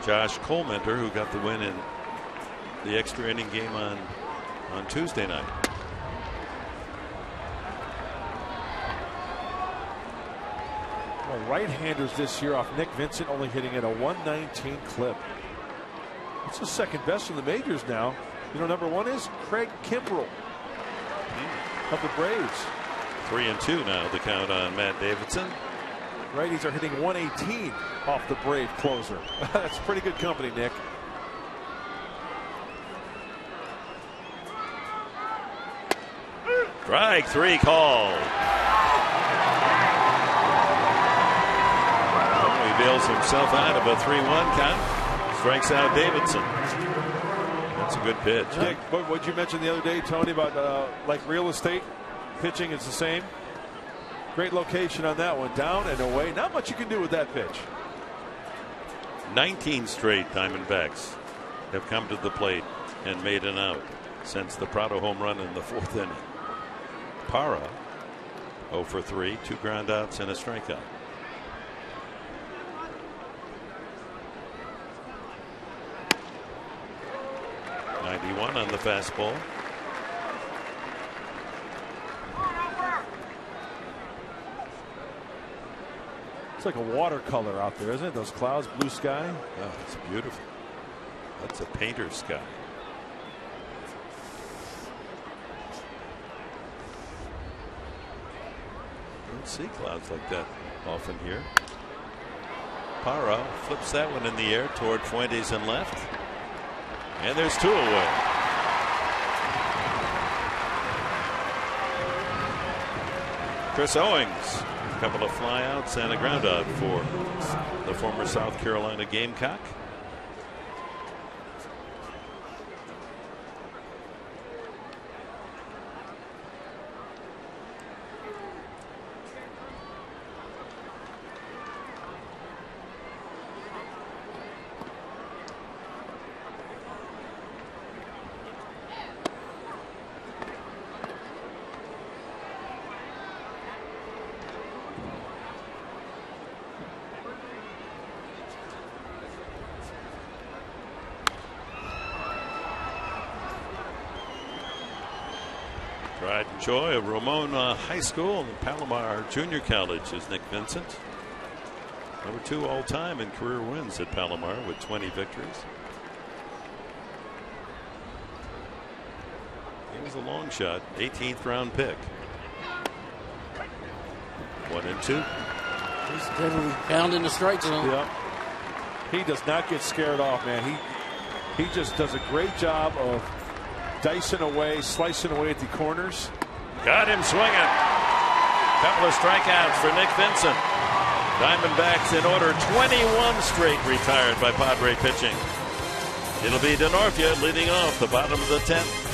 Josh Colmenter, who got the win in the extra inning game on Tuesday night. Well, right-handers this year off Nick Vincent only hitting at a 119 clip. It's the second best in the majors now. You know, number 1 is Craig Kimbrell of the Braves. 3-2 now, the count on Matt Davidson. Righties are hitting 118 off the Brave closer. That's pretty good company, Nick. Strike 3 called. He bails himself out of a 3-1 count. Strikes out Davidson. That's a good pitch. Nick, what you mentioned the other day, Tony, about like real estate pitching is the same. Great location on that one. Down and away. Not much you can do with that pitch. 19 straight Diamondbacks have come to the plate and made an out since the Prado home run in the 4th inning. Parra 0 for 3, 2 ground outs and a strikeout. '91 on the fastball. It's like a watercolor out there, isn't it? Those clouds, blue sky. Oh, it's beautiful. That's a painter's sky. Don't see clouds like that often here. Parra flips that one in the air toward Fuentes and left. And there's 2 away. Chris Owings, a couple of flyouts and a ground out for the former South Carolina Gamecock. Pride and joy of Ramona High School and Palomar Junior College is Nick Vincent. Number 2 all time in career wins at Palomar with 20 victories. He was a long shot, 18th round pick. 1-2. He's definitely found in the strike zone. Yep. He does not get scared off, man. He just does a great job of dicing away, slicing away at the corners. Got him swinging. Couple of strikeouts for Nick Vincent. Diamondbacks in order, 21 straight retired by Padre pitching. It'll be DeNorfia leading off the bottom of the 10th.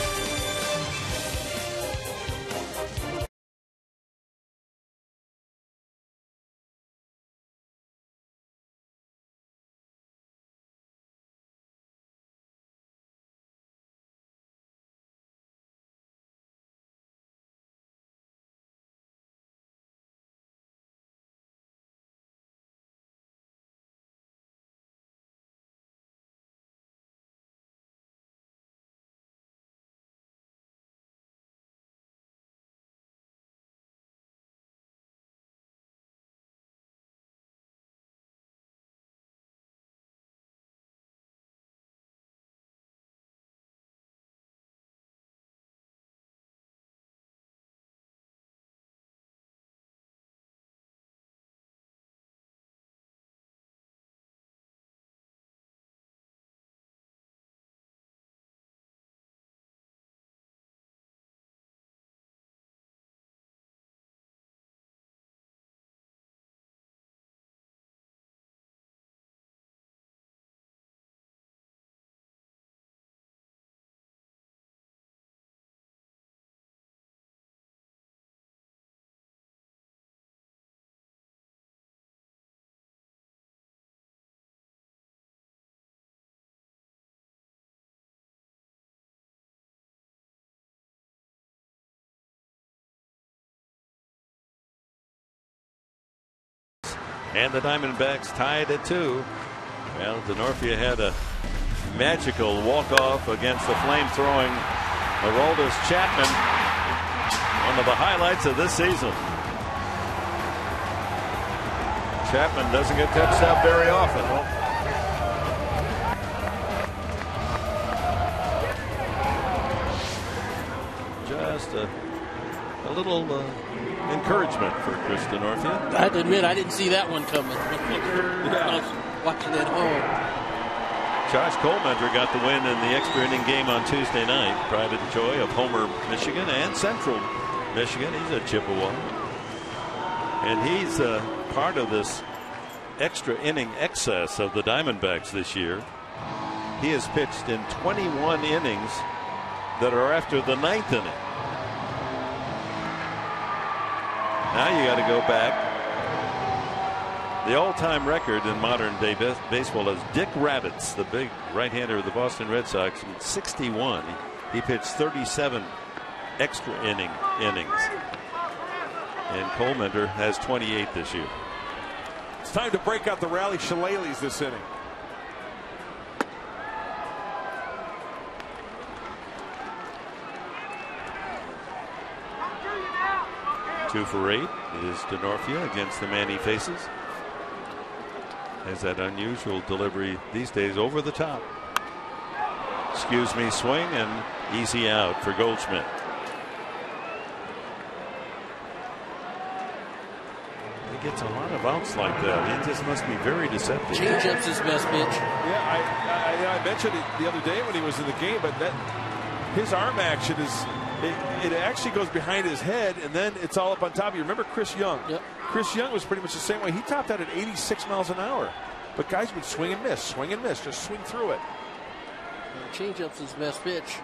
And the Diamondbacks tied at 2. Well, Denorfia had a magical walk-off against the flame-throwing Aroldis Chapman. One of the highlights of this season. Chapman doesn't get touched out very often. Just a little encouragement for Chris Denorfia. I have to admit, I didn't see that one coming. I was watching at home. Josh Colmenter got the win in the extra inning game on Tuesday night. Pride and joy of Homer, Michigan, and Central Michigan. He's a Chippewa. And he's part of this extra inning excess of the Diamondbacks this year. He has pitched in 21 innings that are after the 9th inning. Now you got to go back. The all-time record in modern-day baseball is Dick Raditz, the big right-hander of the Boston Red Sox. In '61, he pitched 37 extra innings, and Colmenter has 28 this year. It's time to break out the rally shillelaghs this inning. Two for 8 is Denorfia against the man he faces. Has that unusual delivery these days, over the top. Excuse me, swing and easy out for Goldschmidt. He gets a lot of outs like that. He just must be very deceptive. Changeup's his best pitch. Yeah, I mentioned it the other day when he was in the game, but his arm action is. It actually goes behind his head, and then it's all up on top. You remember Chris Young? Yep. Chris Young was pretty much the same way. He topped out at 86 miles an hour. But guys would swing and miss, just swing through it. Changeup's his best pitch.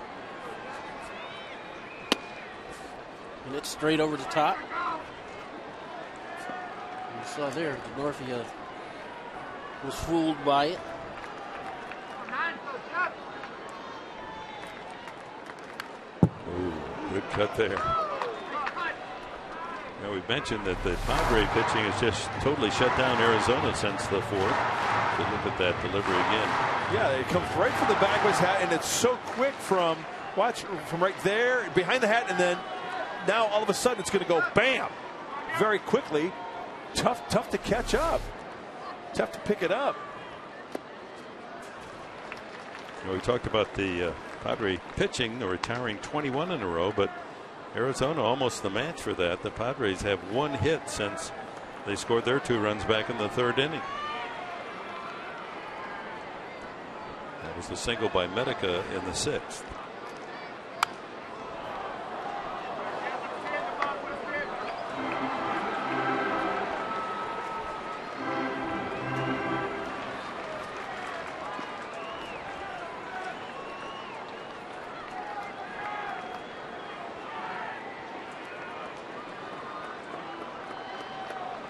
And it's straight over the top. You saw there, Denorfia was fooled by it. Ooh, good cut there. Now, we mentioned that the Padre pitching has just totally shut down Arizona since the 4th. So look at that delivery again. Yeah, it comes right from the back of his hat, and it's so quick from right there behind the hat, and then now all of a sudden it's going to go bam, very quickly. Tough to catch up. Tough to pick it up. We talked about the Padre pitching, retiring 21 in a row, but Arizona almost the match for that. The Padres have 1 hit since they scored their 2 runs back in the 3rd inning. That was the single by Medica in the 6th.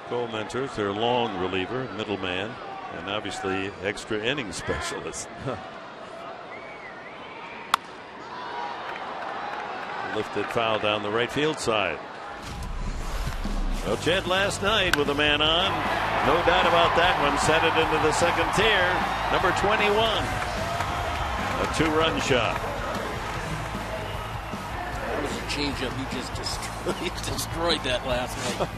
Colmenter's their long reliever, middleman, and obviously extra inning specialist. Lifted foul down the right field side. Well, Jed last night with a man on. No doubt about that one. Set it into the 2nd tier. Number 21. A 2-run shot. That was a changeup. He just destroyed that last night.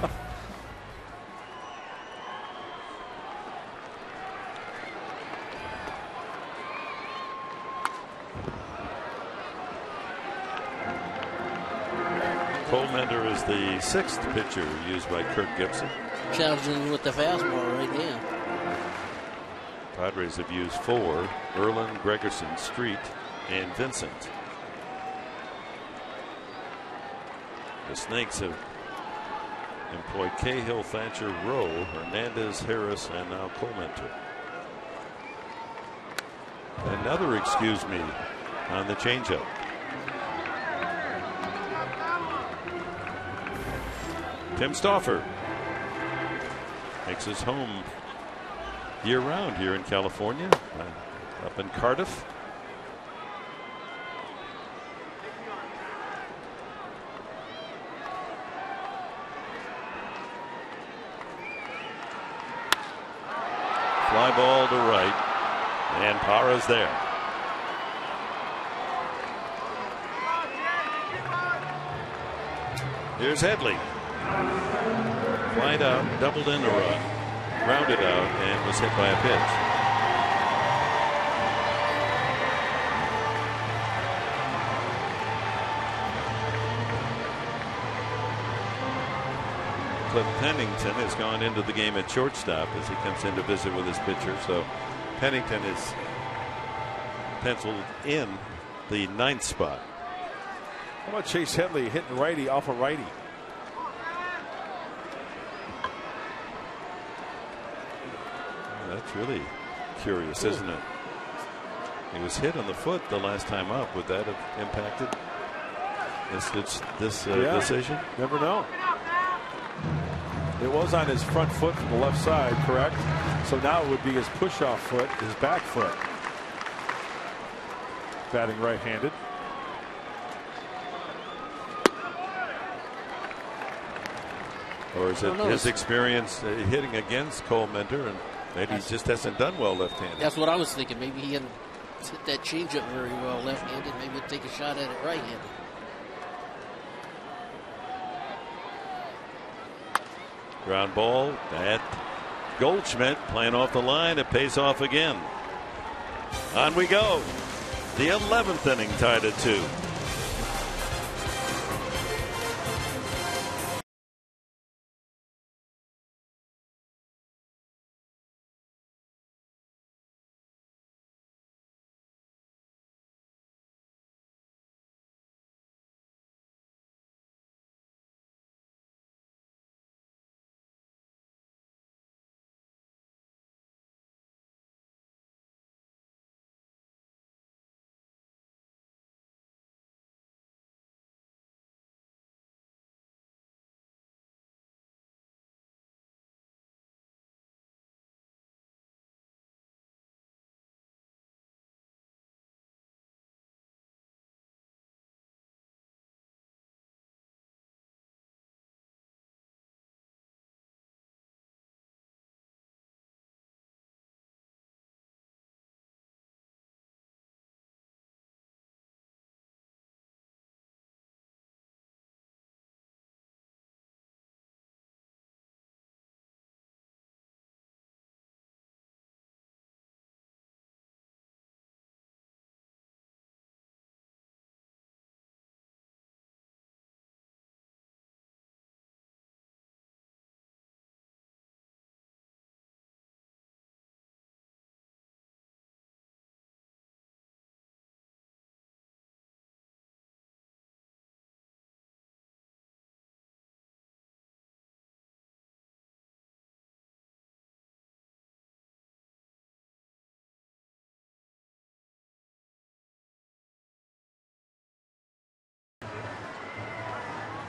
Colmenter is the 6th pitcher used by Kirk Gibson. Challenging with the fastball right now. Padres have used 4: Erlin, Gregerson, Street, and Vincent. The Snakes have employed Cahill, Thatcher, Rowe, Hernandez, Harris, and now Colmenter. Another excuse me on the changeup. Tim Stauffer makes his home year-round here in California, up in Cardiff. fly ball to right, and Parra's there. Here's Headley. Flied out, doubled in the run, grounded out, and was hit by a pitch. Cliff Pennington has gone into the game at shortstop as he comes in to visit with his pitcher. So Pennington is penciled in the 9th spot. How about Chase Headley hitting righty off a righty? That's really curious, isn't it? He was hit on the foot the last time up. Would that have impacted this decision? Never know. It was on his front foot from the left side, correct? So now it would be his push-off foot, his back foot. Batting right-handed. Or is it his experience hitting against Cole Mentor, and maybe he just hasn't done well left-handed? That's what I was thinking. Maybe he hadn't hit that changeup very well left-handed. Maybe he'd take a shot at it right-handed. Ground ball at Goldschmidt, playing off the line. It pays off again. On we go. The 11th inning, tied at 2.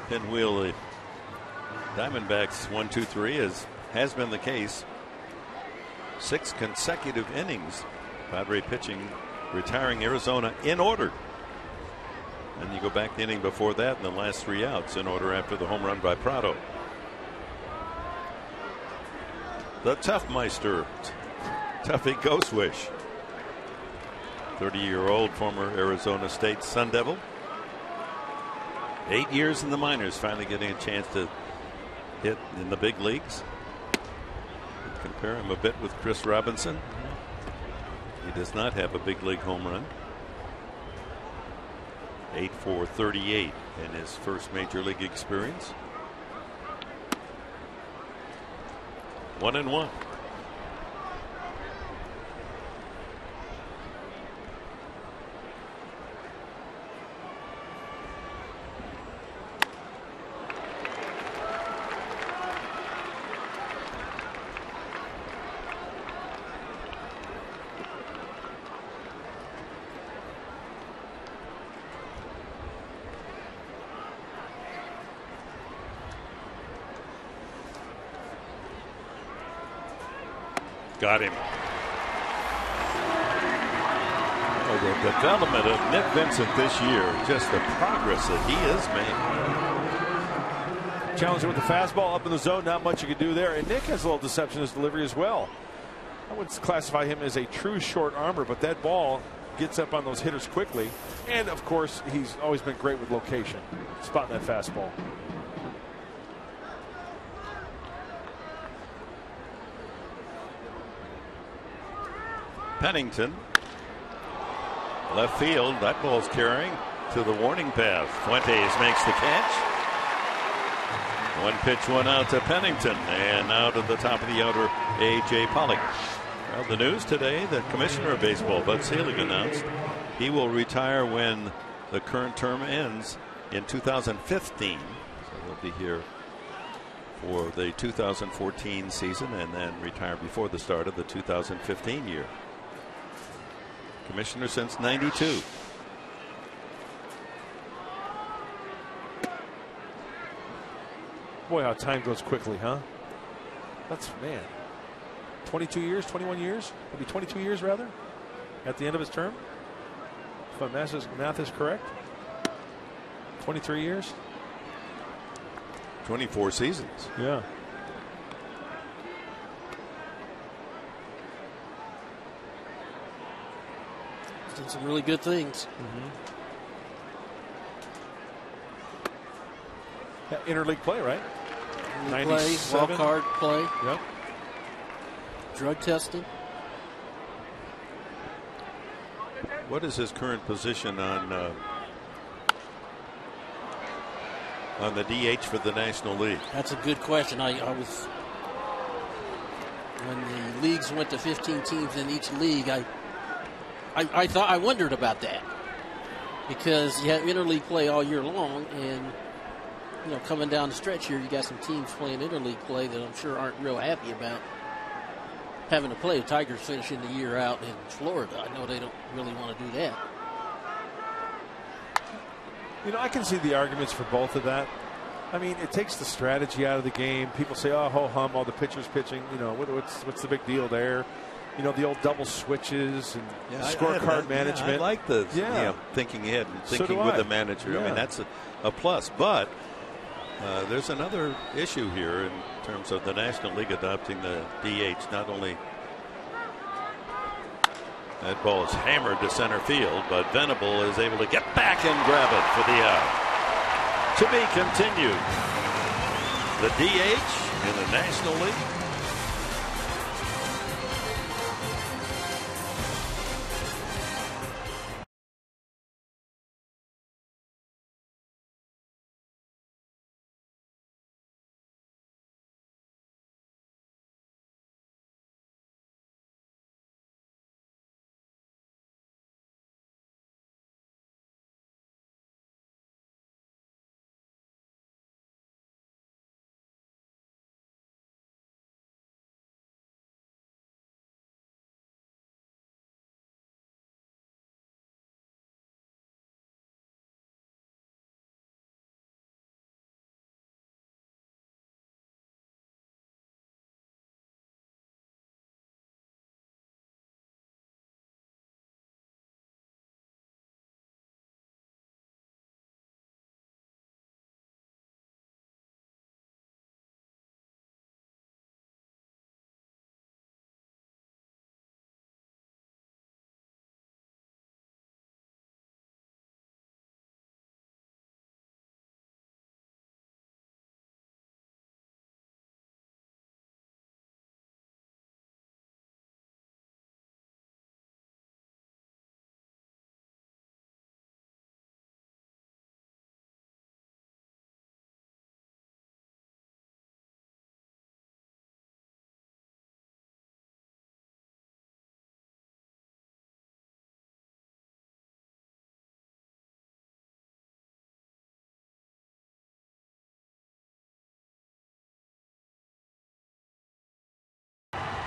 Pinwheel, the Diamondbacks 1-2-3 has been the case. 6 consecutive innings. Padre pitching, retiring Arizona in order. And you go back the inning before that, and the last 3 outs in order after the home run by Prado. The Tough Meister, Tuffy Ghostwish, 30-year-old former Arizona State Sun Devil. 8 years in the minors, finally getting a chance to hit in the big leagues. Compare him a bit with Chris Robinson. He does not have a big league home run. 8 for 38 in his first major league experience. 1-1. Got him. Oh, the development of Nick Vincent this year, just the progress that he has made. Challenger with the fastball up in the zone, not much you can do there. And Nick has a little deception in his delivery as well. I wouldn't classify him as a true short armor, but that ball gets up on those hitters quickly. And, of course, he's always been great with location, spotting that fastball. Pennington, left field. That ball's carrying to the warning path. Fuentes makes the catch. One pitch, one out to Pennington, and now to the top of the order, A.J. Pollock. Well, the news today that Commissioner of Baseball Bud Selig announced he will retire when the current term ends in 2015. So he'll be here for the 2014 season and then retire before the start of the 2015 year. Commissioner since '92. Boy, how time goes quickly, huh? That's, man, 22 years, 21 years? It'll be 22 years, rather, at the end of his term? If my math is correct. 23 years? 24 seasons. Yeah. He's done some really good things. Yeah, interleague play, right? Play, wild card play. Yep. Drug testing. What is his current position on the DH for the National League? That's a good question. I was, when the leagues went to 15 teams in each league, I wondered about that, because you have interleague play all year long, and you know, coming down the stretch here, you got some teams playing interleague play that I'm sure aren't real happy about having to play. The Tigers finishing the year out in Florida. I know they don't really want to do that. You know, I can see the arguments for both of that. I mean, it takes the strategy out of the game. People say, oh, ho hum, all the pitchers pitching. You know, what's the big deal there? You know, the old double switches and scorecard management. I like the thinking ahead and thinking with the manager. Yeah. I mean, that's a plus. But there's another issue here in terms of the National League adopting the DH. Not only that ball is hammered to center field, but Venable is able to get back and grab it for the out. To be continued. The DH in the National League.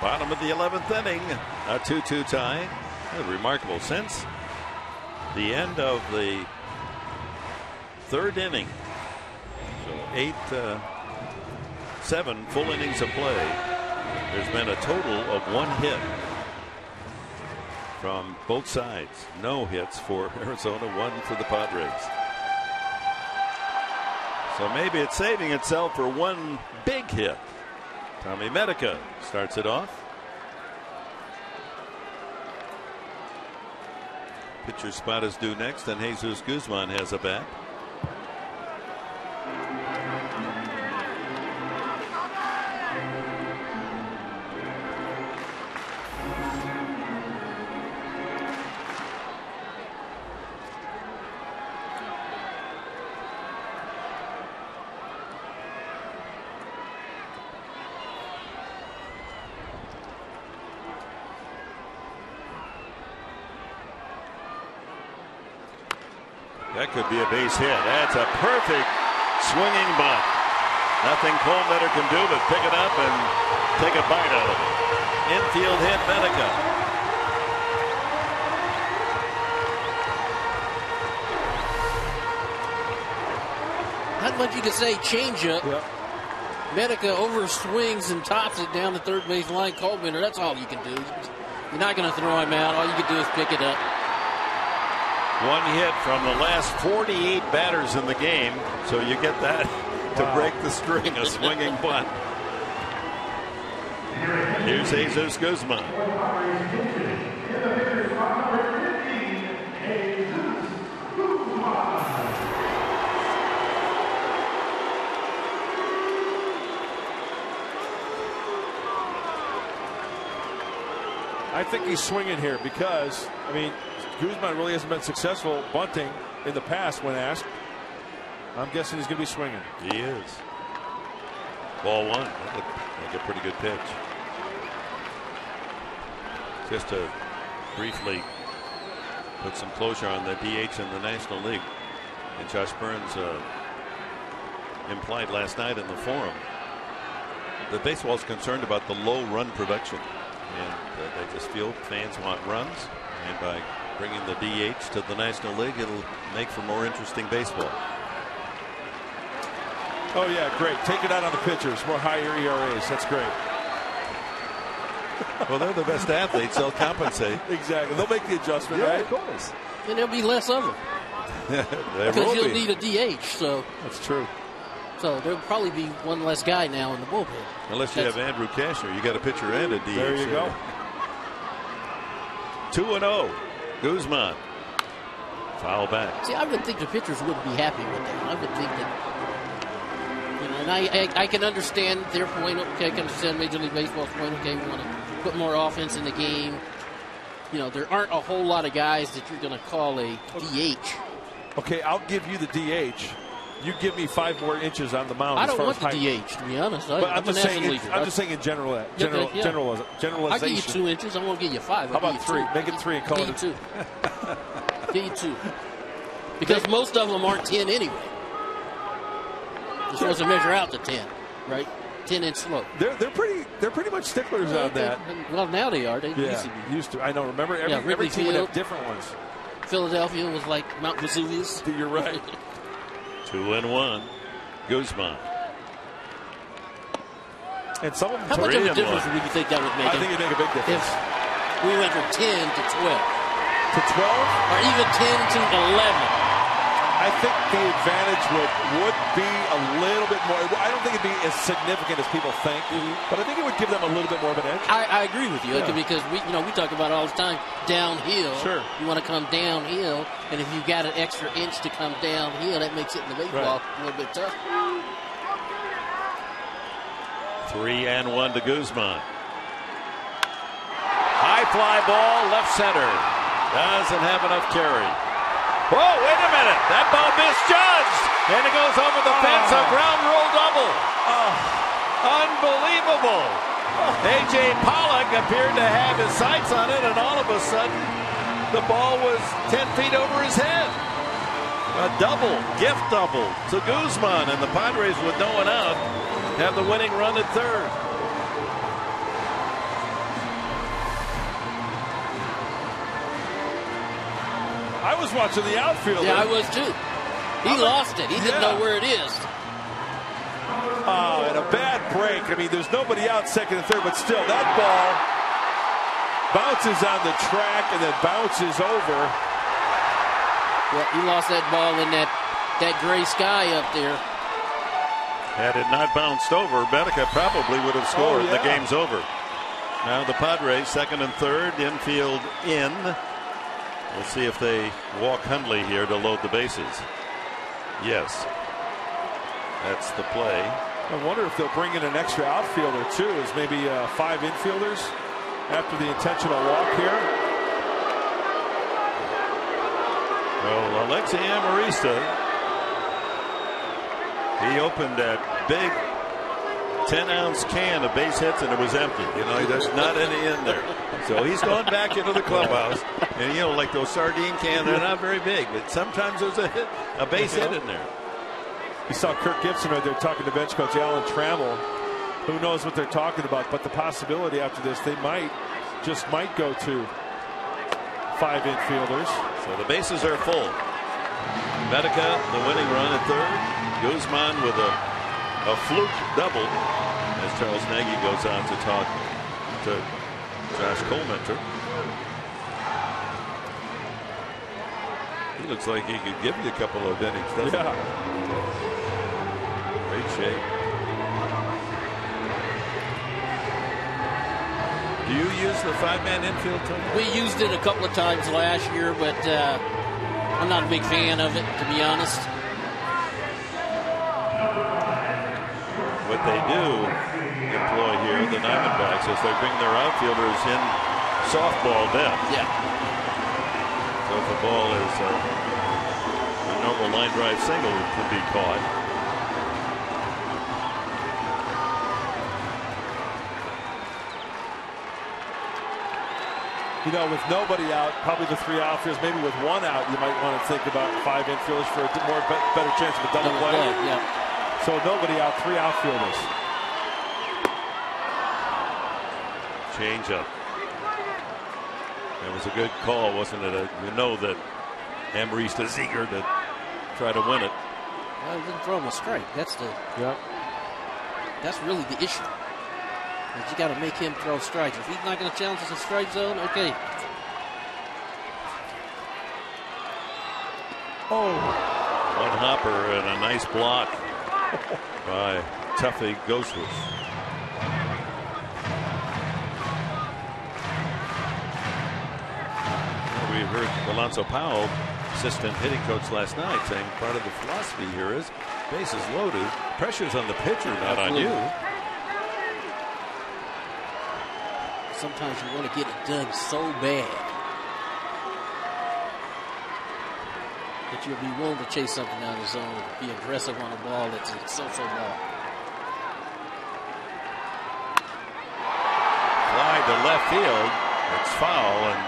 Bottom of the 11th inning, a 2-2 tie. Remarkable since the end of the third inning. So 7 full innings of play. There's been a total of 1 hit from both sides. No hits for Arizona, 1 for the Padres. So maybe it's saving itself for one big hit. Tommy Medica starts it off. Pitcher spot is due next, and Jesus Guzman has a bat. That could be a base hit. That's a perfect swinging bunt. Nothing Colmetter can do but pick it up and take a bite out of it. Infield hit, Medica. Not much you can say. Changeup. Yep. Medica overswings and tops it down the third base line. Colmetter, that's all you can do. You're not going to throw him out. All you can do is pick it up. One hit from the last 48 batters in the game, so you get that to break the string, a swinging bunt. Here's Jesus Guzman. I think he's swinging here because, I mean, Guzman really hasn't been successful bunting in the past when asked. I'm guessing he's going to be swinging. He is. Ball one. That looked like a pretty good pitch. Just to briefly put some closure on the DH in the National League. And Josh Burns implied last night in the forum that baseball is concerned about the low run production. And they just feel fans want runs. And by bringing the DH to the National League, it'll make for more interesting baseball. Oh, yeah, great. Take it out on the pitchers. More higher ERAs. That's great. Well, they're the best athletes. They'll compensate. Exactly. They'll make the adjustment, right? Of course. And there'll be less of them. Because you'll need a DH. So that's true. So there'll probably be one less guy now in the bullpen. Unless you have Andrew Cashner. You got a pitcher and a DH. There you go. 2-0. Guzman. Foul back. See, I would think the pitchers wouldn't be happy with that. I would think that, you know, and I can understand their point. Okay, I can understand Major League Baseball's point. Okay, we want to put more offense in the game. You know, there aren't a whole lot of guys that you're going to call a DH. Okay, I'll give you the DH. You give me 5 more inches on the mound. I don't as far want as the height. DH, to be honest. But I'm just saying in general. Generalization. I'll give you 2 inches. I won't give you 5. How about 3? Make it 3 and call it. Give you 2. Give you 2. Because most of them aren't 10 anyway. You're supposed to measure out to 10, right? 10-inch slope. They're pretty much sticklers on that. Well, now they are. They used to. I know. Remember, every team would have different ones. Philadelphia was like Mount Vesuvius. You're right. 2-1. Guzman. And some of them. How much of a difference would you think that would make? I think it'd make a big difference. If we went from 10 to 12. To 12? Or even 10 to 11. I think the advantage would be a little bit more. I don't think it'd be as significant as people think, but I think it would give them a little bit more of an edge. I agree with you, because we talk about it all the time, downhill. Sure. You want to come downhill, and if you've got an extra inch to come downhill, that makes it in the baseball a little bit tough. 3-1 to Guzman. High fly ball, left center. Doesn't have enough carry. Whoa, wait a minute. That ball misjudged. And it goes over the fence. A ground rule double. Unbelievable. A.J. Pollock appeared to have his sights on it, and all of a sudden, the ball was 10 feet over his head. A double, gift double to Guzman, and the Padres, with no one out, have the winning run at third. I was watching the outfield. Yeah, I was too. He lost it. He didn't know where it is. Oh, and a bad break. I mean, there's nobody out second and third, but still, that ball bounces on the track and then bounces over. Yeah, he lost that ball in that gray sky up there. Had it not bounced over, Medica probably would have scored. The game's over. Now the Padres, second and third, infield in. We'll see if they walk Hundley here to load the bases. Yes. That's the play. I wonder if they'll bring in an extra outfielder too, as maybe 5 infielders after the intentional walk here. Well, Alexei Amarista, he opened that big 10-ounce can of base hits and it was empty. You know, there's not any in there. So he's going back into the clubhouse. And, you know, like those sardine cans, they're not very big, but sometimes there's a base hit in there. You saw Kirk Gibson right there talking to bench coach Alan Trammell. Who knows what they're talking about, but the possibility after this, they might go to 5 infielders. So the bases are full. Medica, the winning run at third. Guzman with a fluke double as Charles Nagy goes on to talk to Josh Colementor. He looks like he could give you a couple of innings, doesn't he? Great shape. Do you use the 5-man infield, Tony? We used it a couple of times last year, but I'm not a big fan of it, to be honest. What they do employ here, the Diamondbacks, is they bring their outfielders in softball depth. Yeah. So if the ball is a normal line drive single, it could be caught. You know, with nobody out, probably the 3 outfielders, maybe with 1 out, you might want to think about 5 infielders for a better chance of a double play. Yeah. So nobody out, 3 outfielders. Change up. That was a good call, wasn't it? You know that Amarista is eager to try to win it. Well, he didn't throw him a strike. That's really the issue. You got to make him throw strikes. If he's not going to challenge us in strike zone, okay. Oh. One hopper and a nice block by Tuffy Ghostwitz. We heard Alonso Powell, assistant hitting coach last night, saying part of the philosophy here is bases loaded, pressure's on the pitcher, not on you. Sometimes you want to get it done so bad that you'll be willing to chase something out of the zone, be aggressive on a ball that's a so-so ball. Fly to left field. It's foul, and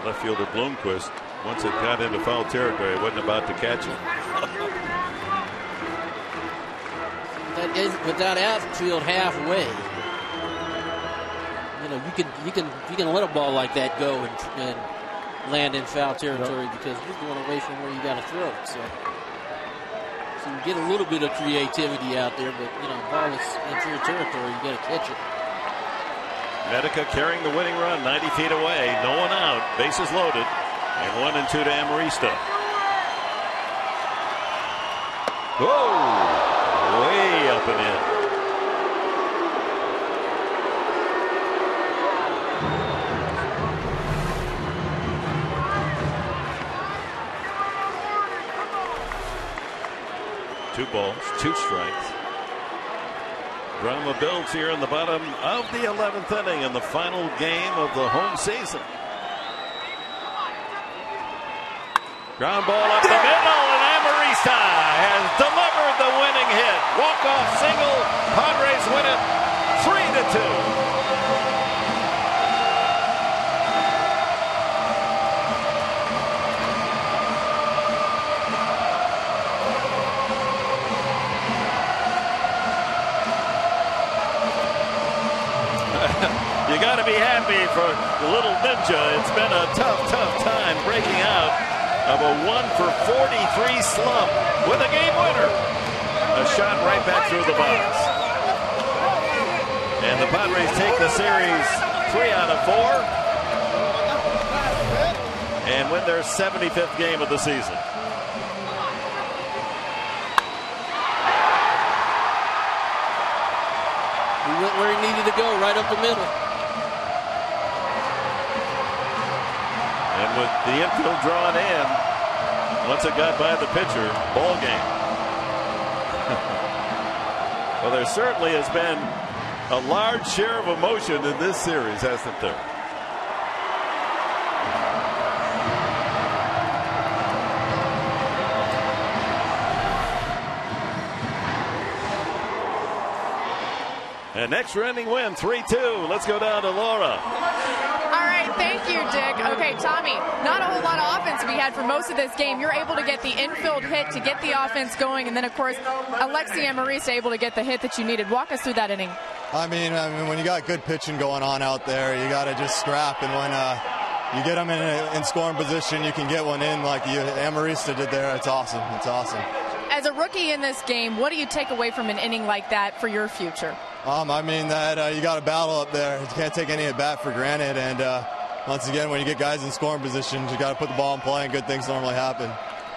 left fielder Bloomquist, once it got into foul territory, wasn't about to catch it. That is, with that outfield halfway, you know, you can let a ball like that go and land in foul territory because you're going away from where you got to throw it. So you get a little bit of creativity out there, but you know, ball is into your territory, you got to catch it. Medica carrying the winning run 90 feet away, no one out, bases loaded, and 1 and 2 to Amarista. Whoa! Way up and in. Two balls, 2 strikes. Drama builds here in the bottom of the 11th inning in the final game of the home season. Ground ball up the middle, and Amarista has delivered the winning hit. Walk-off single. Padres win it 3-2. You got to be happy for the little ninja. It's been a tough time breaking out of a 1-for-43 slump with a game winner. A shot right back through the box. And the Padres take the series 3 out of 4 and win their 75th game of the season. He went where he needed to go, right up the middle. with the infield drawn in. Once it got by the pitcher, ball game. Well, there certainly has been a large share of emotion in this series, hasn't there? An extra inning win, 3-2. Let's go down to Laura. All right, thank you, Dick. Okay, Tommy, not a whole lot of offense we had for most of this game. You're able to get the infield hit to get the offense going, and then, of course, Alexi Amarista able to get the hit that you needed. Walk us through that inning. I mean, when you got good pitching going on out there, you got to just scrap, and when you get them in scoring position, you can get one in like Amarista did there. It's awesome. It's awesome. As a rookie in this game, what do you take away from an inning like that for your future? I mean that you got to battle up there. You can't take any at bat for granted. And once again, when you get guys in scoring positions, you got to put the ball in play, and good things normally happen.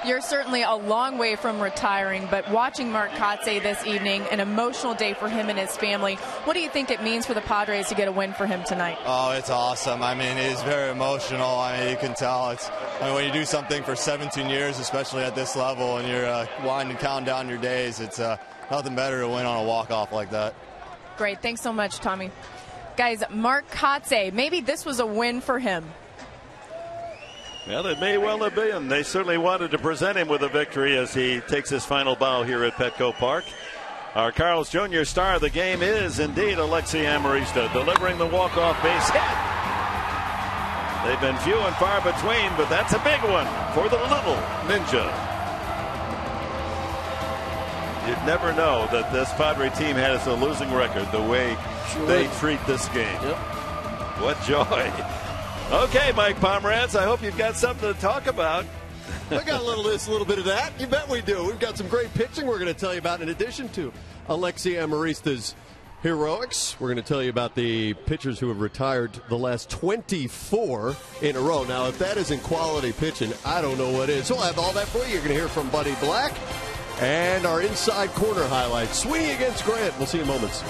You're certainly a long way from retiring, but watching Mark Kotsay this evening, an emotional day for him and his family. What do you think it means for the Padres to get a win for him tonight? Oh, it's awesome. I mean, he's very emotional. I mean, you can tell. When you do something for 17 years, especially at this level, and you're winding, counting down your days, it's nothing better to win on a walk-off like that. Great. Thanks so much, Tommy. Guys, Mark Kotsay, maybe this was a win for him. Well, it may well have been. They certainly wanted to present him with a victory as he takes his final bow here at Petco Park. Our Carl's Jr. star of the game is indeed Alexi Amarista, delivering the walk-off base hit. They've been few and far between, but that's a big one for the little ninja. You'd never know that this Padre team has a losing record the way they treat this game. Yep. What joy. Okay, Mike Pomerantz, I hope you've got something to talk about. We got a little of this, a little bit of that. You bet we do. We've got some great pitching we're going to tell you about in addition to Alexi Amarista's heroics. We're going to tell you about the pitchers who have retired the last 24 in a row. Now, if that isn't quality pitching, I don't know what is. We'll have all that for you. You're going to hear from Buddy Black and our inside corner highlights. Swinging against Grant. We'll see you in moments.